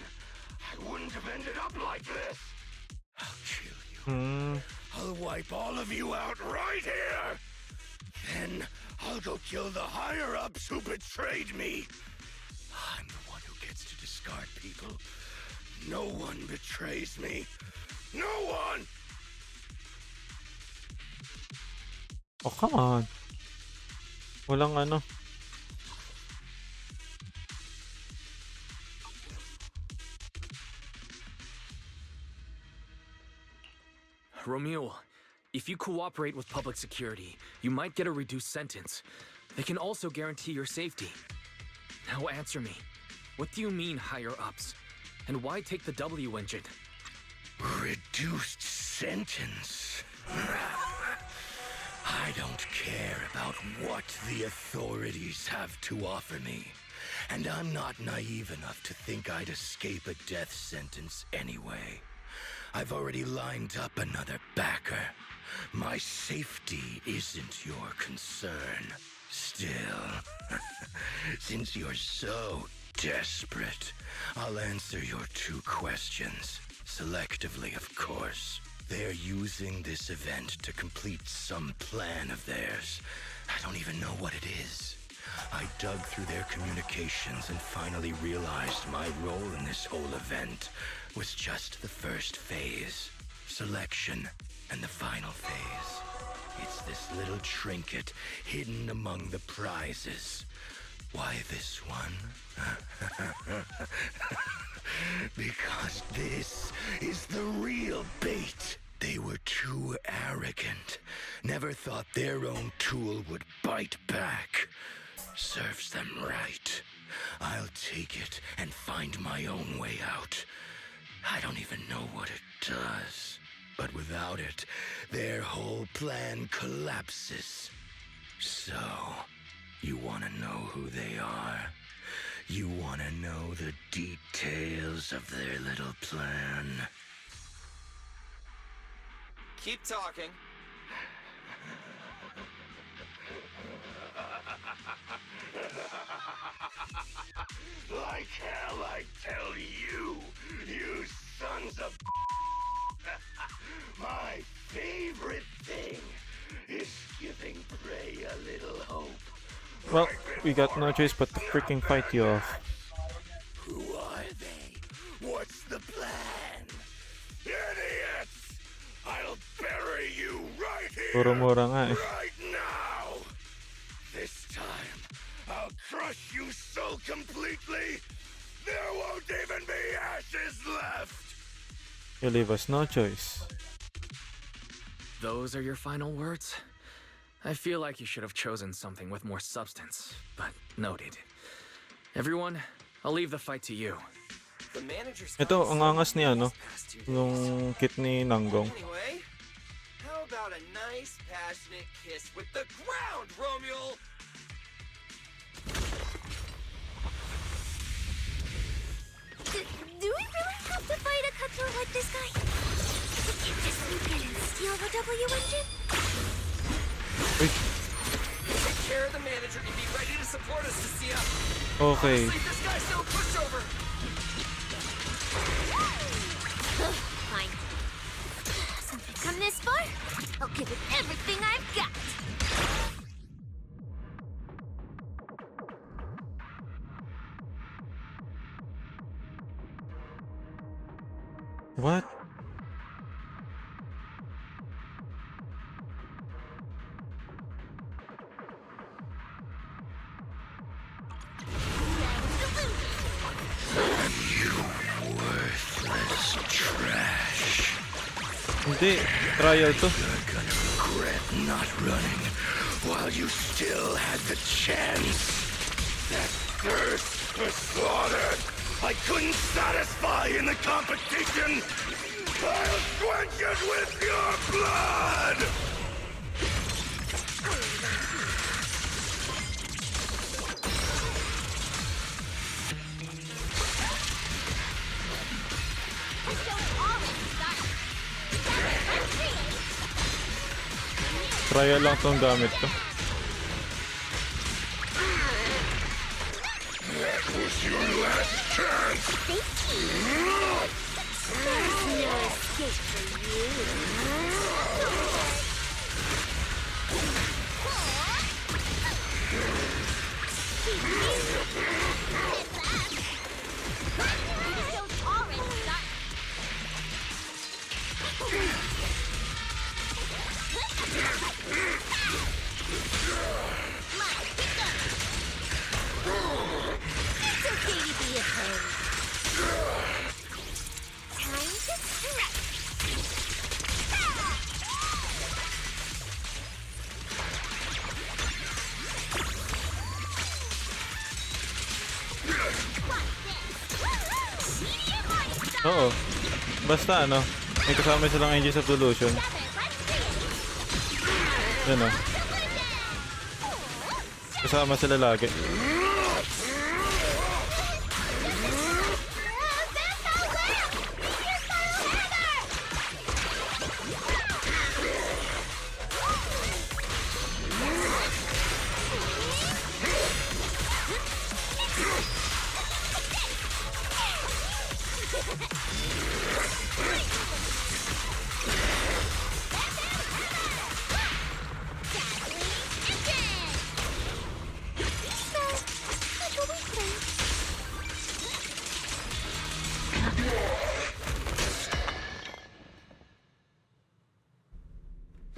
I wouldn't have ended up like this! I'll kill you. I'll wipe all of you out right here! Then I'll go kill the higher-ups who betrayed me. I'm the one who gets to discard people. No one betrays me. No one! Oh, come on. Walang ano. Romeo, if you cooperate with public security, you might get a reduced sentence. They can also guarantee your safety. Now answer me. What do you mean higher-ups? And why take the W engine? Reduced sentence? I don't care about what the authorities have to offer me. And I'm not naive enough to think I'd escape a death sentence anyway. I've already lined up another backer. My safety isn't your concern. Still, since you're so desperate, I'll answer your 2 questions. Selectively, of course. They're using this event to complete some plan of theirs. I don't even know what it is. I dug through their communications and finally realized my role in this whole event was just the first phase. Selection. And the final phase. It's this little trinket hidden among the prizes. Why this one? Because this is the real bait. They were too arrogant. Never thought their own tool would bite back. Serves them right. I'll take it and find my own way out. I don't even know what it does. But without it, their whole plan collapses. So, you want to know who they are? You want to know the details of their little plan? Keep talking. Like hell, I tell you, you sons of my favorite thing is giving prey a little hope. Well, we got no choice but to freaking fight you off. Who are they? What's the plan? Idiots! I'll bury you right here, Mura-mura nga eh. right now! This time, I'll crush you so completely, there won't even be ashes left! You leave us no choice. Those are your final words? I feel like you should have chosen something with more substance, but noted. Everyone, I'll leave the fight to you. The manager's Ito, ang angas ni ano, yung kit ni Nanggong. Anyway, how about a nice passionate kiss with the ground, Romeo? Do we really have to fight a cutthroat like this guy? We can't just sneak in and steal the W engine? Take care of the manager and be ready to support us, Lucia. Okay. Honestly, this guy's no pushover. Fine. Since I've come this far, I'll give it everything I've got. What? Worthless trash. Hindi. Trial to. You're gonna regret not running while you still had the chance. That thirst for slaughter I couldn't satisfy in the competition. I'll quench it with your blood! Trial lang tong gamit ko. That was your last chance! There's no escape for you. It's okay to be a pain. Time to stretch. Oo. Basta ano, may kasama silang Angels of Delusion. Yan o. Kasama sila lagi.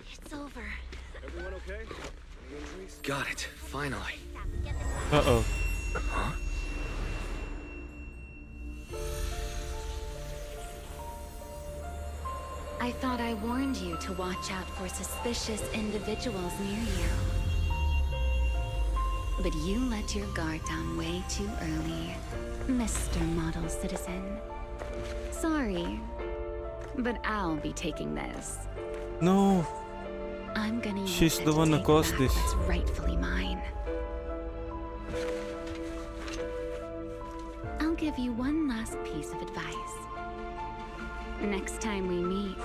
It's over. Everyone okay? Any injuries? Got it, finally. Uh-oh. Huh? I thought I warned you to watch out for suspicious individuals near you. But you let your guard down way too early, Mr. Model Citizen. Sorry, but I'll be taking this. No. I'm gonna use She's it the to one who take caused back this. what's rightfully mine. I'll give you one last piece of advice. Next time we meet,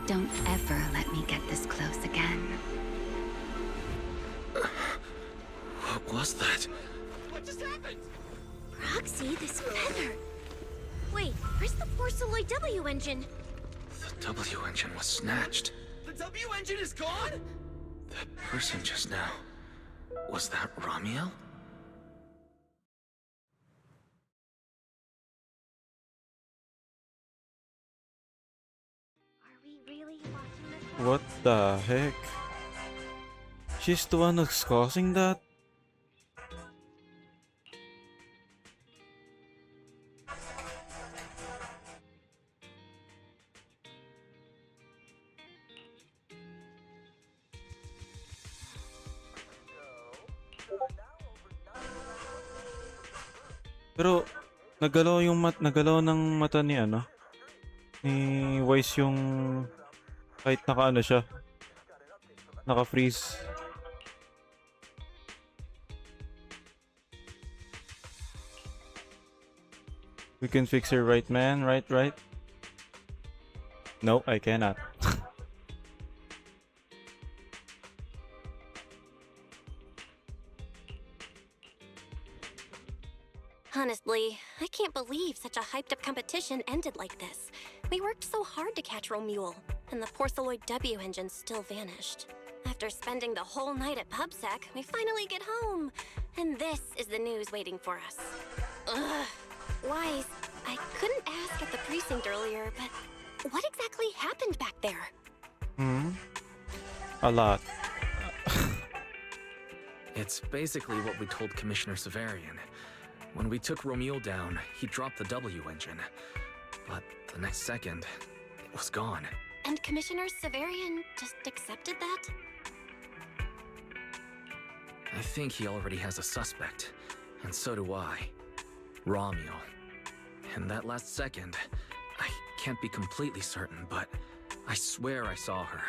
don't ever let me get this close again. What was that? What just happened? Roxy, this feather. Wait, where's the Porceloid W engine? The W engine was snatched. The W engine is gone? That person just now. Was that Ramiel? Are we really watching this? What the heck? She's the one who's causing that? Pero nagalaw ng mata ni ano ni Wise yung kahit naka-ano siya, naka-freeze. We can fix her, right man, right? No, I cannot. Honestly, I can't believe such a hyped-up competition ended like this. We worked so hard to catch Romule, and the Porceloid W engine still vanished. After spending the whole night at PubSec, we finally get home. And this is the news waiting for us. Ugh. Wise, I couldn't ask at the precinct earlier, but what exactly happened back there? A lot. It's basically what we told Commissioner Severian. When we took Romule down, he dropped the W engine. But the next second, it was gone. And Commissioner Severian just accepted that? I think he already has a suspect, and so do I. Romule. And that last second, I can't be completely certain, but I swear I saw her.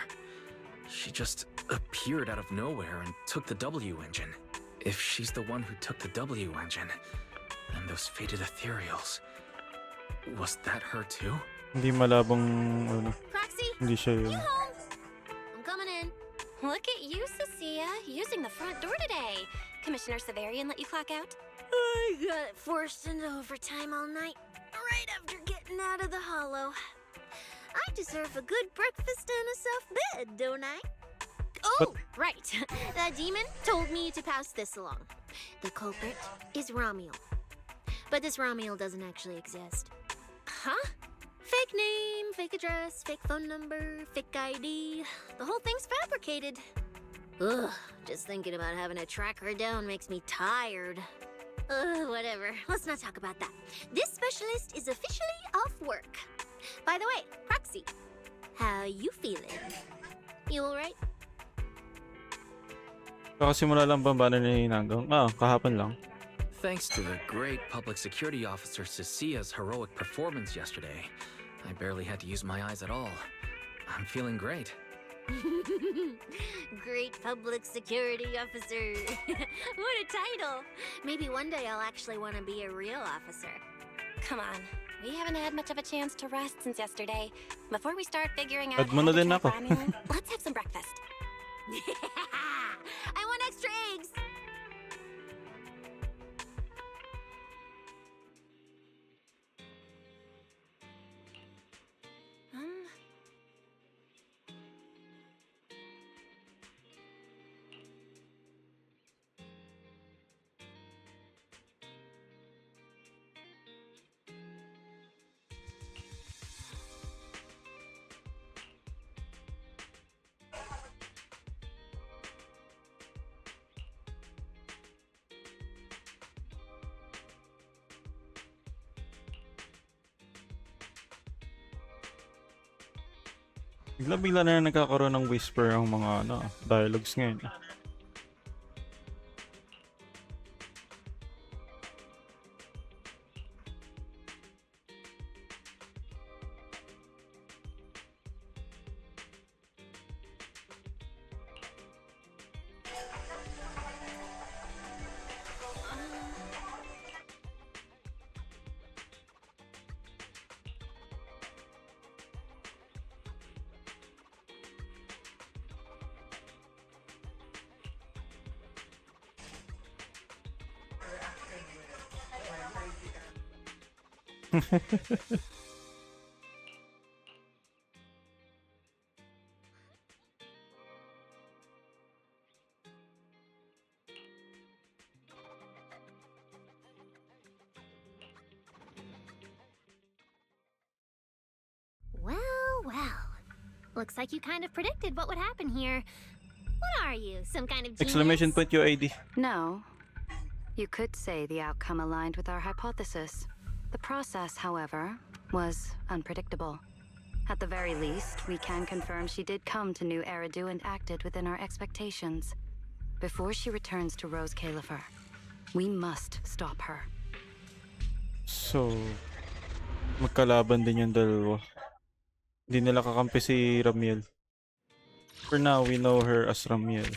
She just appeared out of nowhere and took the W engine. If she's the one who took the W engine, and those faded ethereals, was that her too? Hindi malabong ano. Proxy, Hindi siya yun. you home? I'm coming in. Look at you, Cecilia, using the front door today. Commissioner Severian let you clock out? I got forced into overtime all night, right after getting out of the hollow. I deserve a good breakfast and a soft bed, don't I? Oh, right. The demon told me to pass this along. The culprit is Romule. But this Romule doesn't actually exist. Huh? Fake name, fake address, fake phone number, fake ID. The whole thing's fabricated. Ugh, just thinking about having to track her down makes me tired. Whatever. Let's not talk about that. This specialist is officially off work. By the way, Proxy, how you feeling? You alright? Kakasimula lang ba ni Nanggang? Kahapon lang. Thanks to the great public security officer Cecilia's heroic performance yesterday, I barely had to use my eyes at all. I'm feeling great. Great public security officer. What a title. Maybe one day I'll actually want to be a real officer. Come on. We haven't had much of a chance to rest since yesterday. Before we start figuring out Add mo na how to din track ako. Romule, let's have some breakfast. I want extra eggs. Bigla na nagkakaroon ng whisper ang mga dialogues ngayon. Well. Looks like you kind of predicted what would happen here. What are you, some kind of genius? Exclamation point UID. No. You could say the outcome aligned with our hypothesis. The process, however, was unpredictable. At the very least, we can confirm she did come to New Eridu and acted within our expectations. Before she returns to Rose Califer, we must stop her. So, magkalaban din yung dalawa. Hindi nila kakampi si Ramiel. For now, we know her as Ramiel.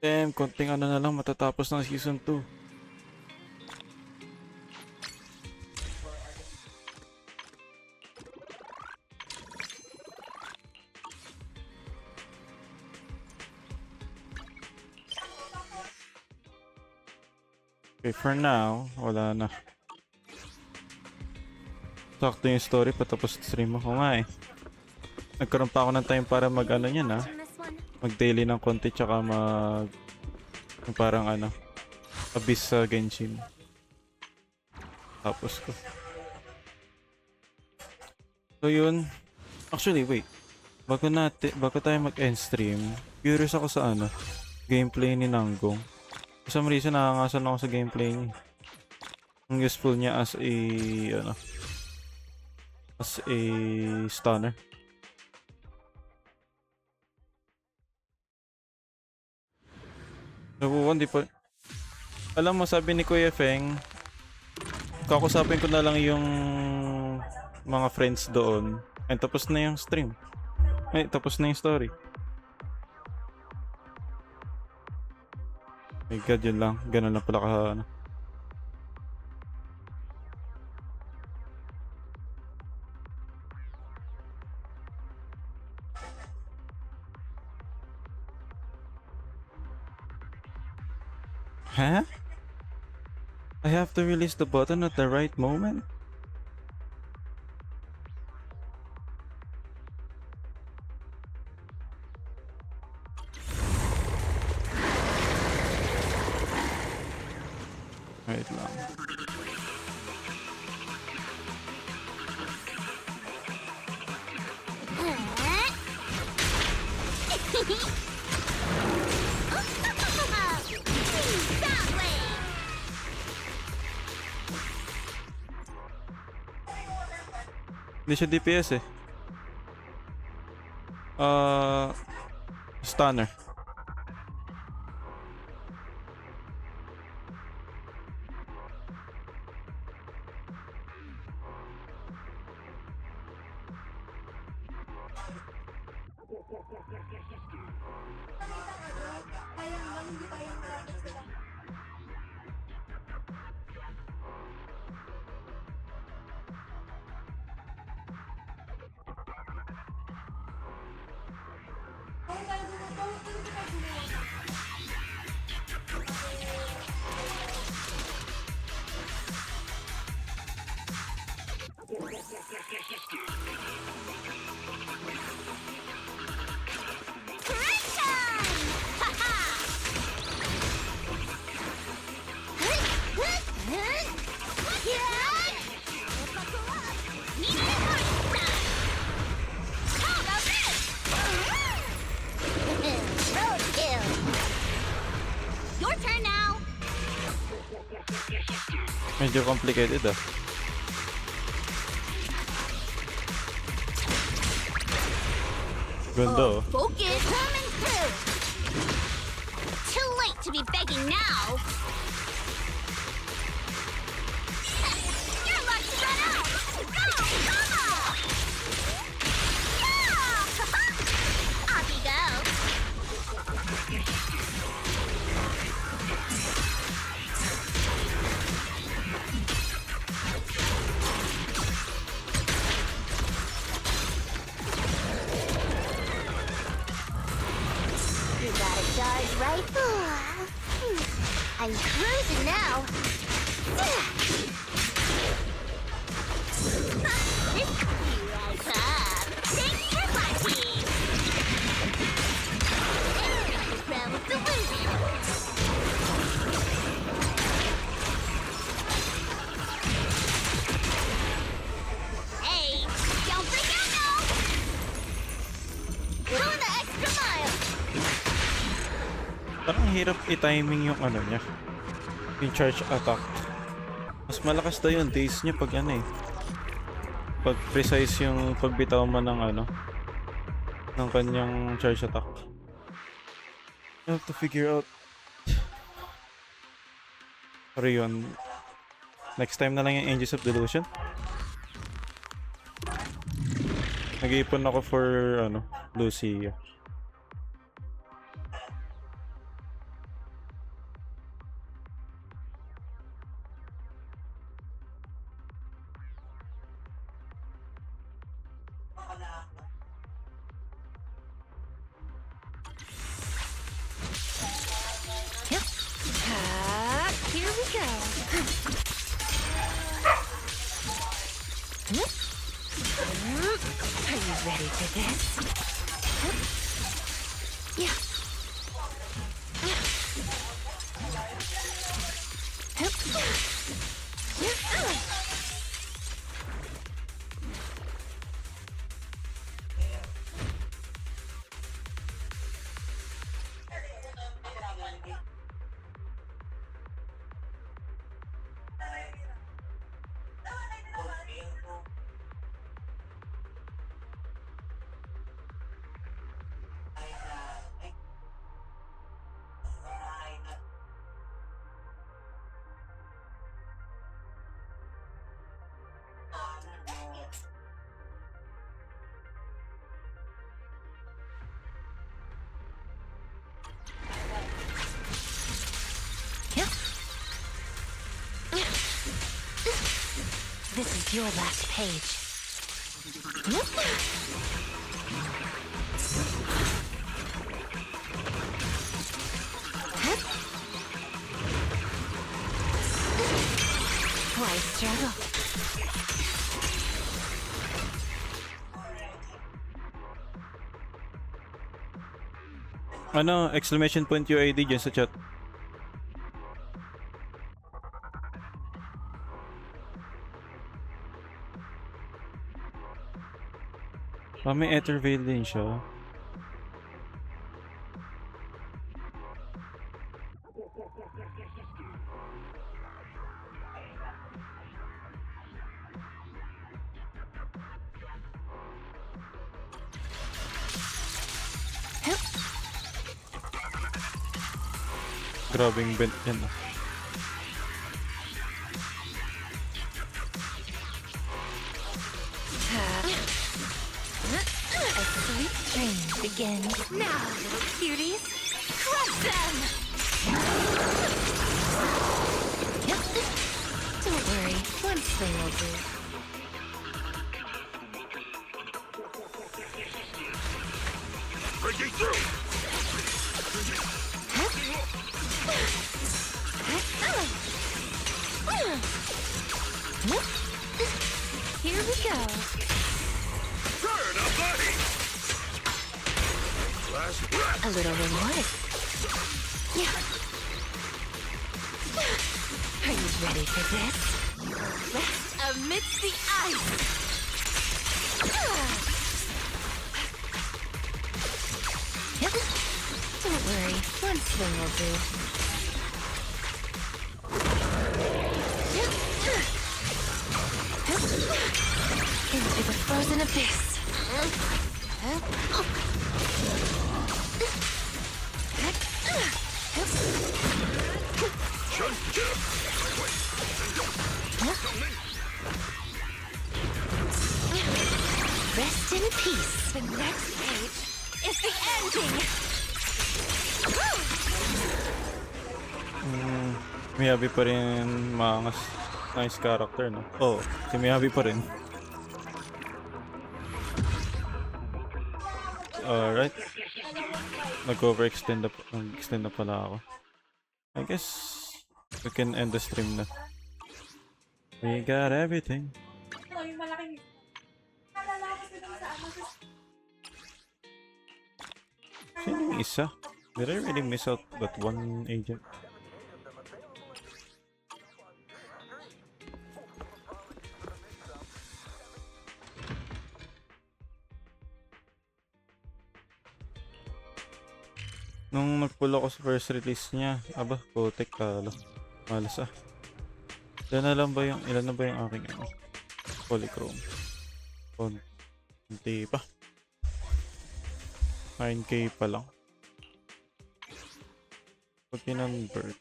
Damn, konting na lang matatapos ng season 2. Okay, for now, wala na. Sakto yung story patapos stream ako nga eh. Nagkaroon pa ako ng time para mag ano yan ah. Mag daily ng konti tsaka yung parang ano. Abyss sa Genshin. Tapos ko. So yun. Actually wait. Bago tayo mag-end stream, curious ako sa ano. Gameplay ni Nanggong. For some reason nakangasan ako sa gameplay niya. Ang useful niya as a ano. As a stunner. Nabubuan, di pa... Alam mo, sabi ni Kuya Feng, kakusapin ko na lang yung mga friends doon. Ay, tapos na yung stream. Ay, tapos na yung story. My God, yun lang. Ganun lang pala ka, ano. Huh? I have to release the button at the right moment? Wait lang. Hindi siya DPS eh. Stunner. Your turn now. Medyo complicated ah. Ganda oh. Focus. Coming through. Too late to be begging now. Your luck's run out. Go, come on. Yeah. Off you go. You got a charge rifle. I'm cruising now. Here I come. Take care, my team. Round with the wind. Hey, don't freak out now. Go the extra mile. Parang hirap i-timing yung ano niya. Yung charge attack. Mas malakas daw yung days niya pag ano eh. Pag precise yung pagbitaw mo ng ano. Ng kanyang charge attack. I have to figure out. Pero yun. Next time na lang yung Angels of Delusion. Nag-iipon ako for ano, Lucia. Here we go. Are you ready for this? Yeah. This is your last page. Why struggle? Ano, exclamation point UID dyan sa chat. May Ether Veil din siya. Grabing bent yan ah. A sweet dream begins now, little cuties. Crush them! Don't worry, one swing will do. Breaking through! Here we go. Turn up body! Last breath! A little reward. Yeah. Are you ready for this? Rest amidst the ice. Don't worry, one swing will do. Into the frozen abyss. Rest in peace. The next page is the ending. Miyabi pa rin maangas. Nice character, no? Oh, si Miyabi pa rin. Alright. Nag-overextend na pala ako. I guess we can end the stream na. We got everything. Sino yung isa? Did I really miss out that one agent? Nung nag-pull ako sa first release niya, aba, putik talo. Malas ah. Ilan na ba yung aking ano? Polychrome. Konti pa. 9k pa lang. Pag kinonvert,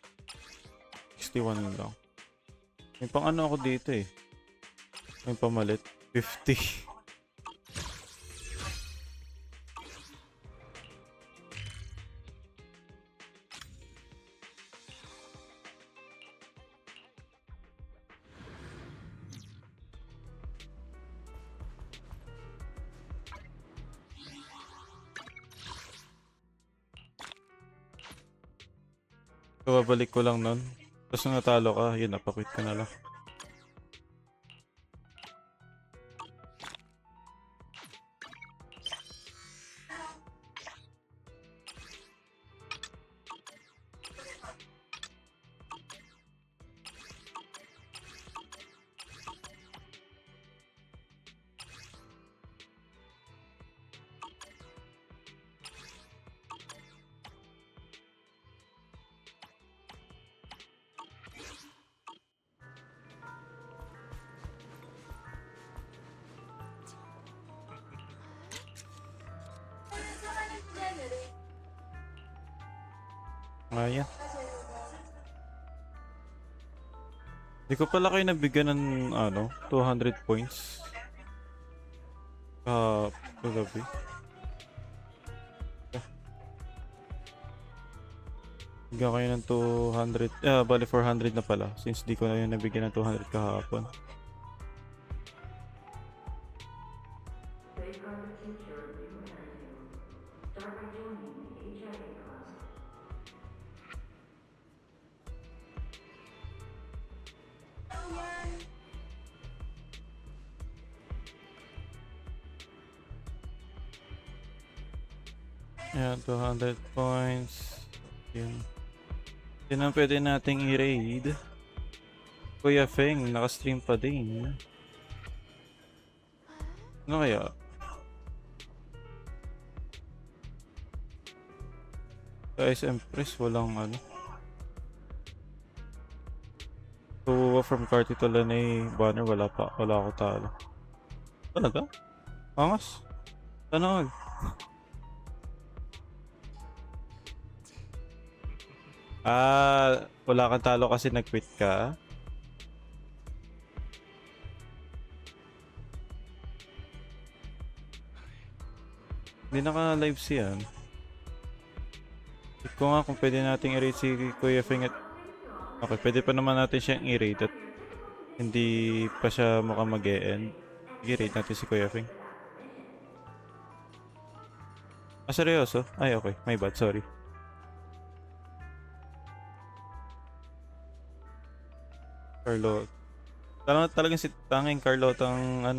61 lang. May pang ano ako dito eh. May pamalit, 50. Babalik ko lang nun. Tapos nung natalo ka, yun, napakwit ka na lang. Ayan. Hindi ko pala kayo nabigyan ng 200 points. Kagabi. Bigyan kayo ng 200. Bali 400 na pala. Since di ko na yun nabigyan ng 200 kahapon. Ayan, 200 points. Yun. Yun ang pwede nating i-raid. Kuya Feng, naka-stream pa din. Ano kaya? Sa SM Press, walang So, from Carti to Lanay banner, wala ako talo. Talaga? Angas? Tanong. Wala kang talo kasi nag-quit ka? Hindi naka-live siya. Check ko nga kung pwede nating i-rate si Kuya Feng at... Okay, pwede pa naman natin siyang i-rate at hindi pa siya mukhang mag-e-end. Sige, rate natin si Kuya Feng. Seryoso? Ay, okay. My bad, sorry. Carlo. Talagang si tanging Carlota ang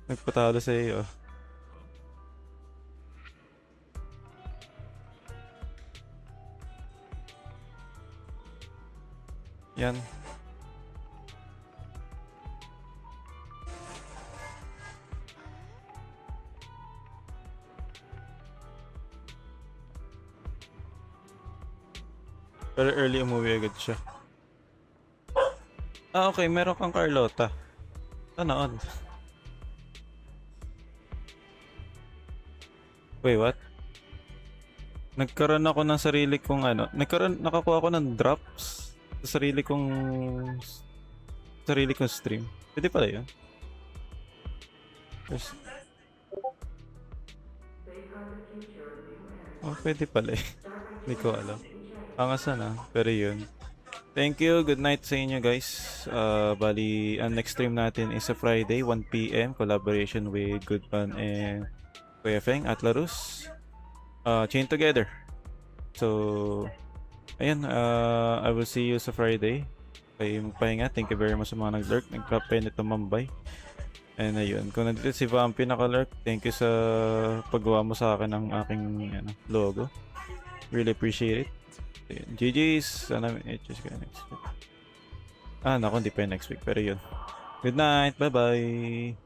nagpatalo sa iyo. Yan. Pero early umuwi agad siya. Okay, meron kang Carlota. Ano? Wait, what? Nagkaroon ako ng sarili kong nakakuha ako ng drops sa sarili kong stream. Pwede pala yun. Pwede pala eh. Hindi ko alam. Angasan pero yun. Thank you. Good night sa inyo guys. Bali, ang next stream natin is sa Friday, 1 PM. Collaboration with Goodman and Kuya Feng at Larus. Chain together. So, ayun. I will see you sa Friday. Kayo magpahinga. Thank you very much sa mga nag-lurk. Nag-clap-pen ito Mambay. And ayun. Kung nandito si Vampy naka-lurk, thank you sa paggawa mo sa akin ng aking logo. Really appreciate it. GG's. Sana just ka next week. Naku, hindi pa next week. Pero yun. Good night. Bye-bye.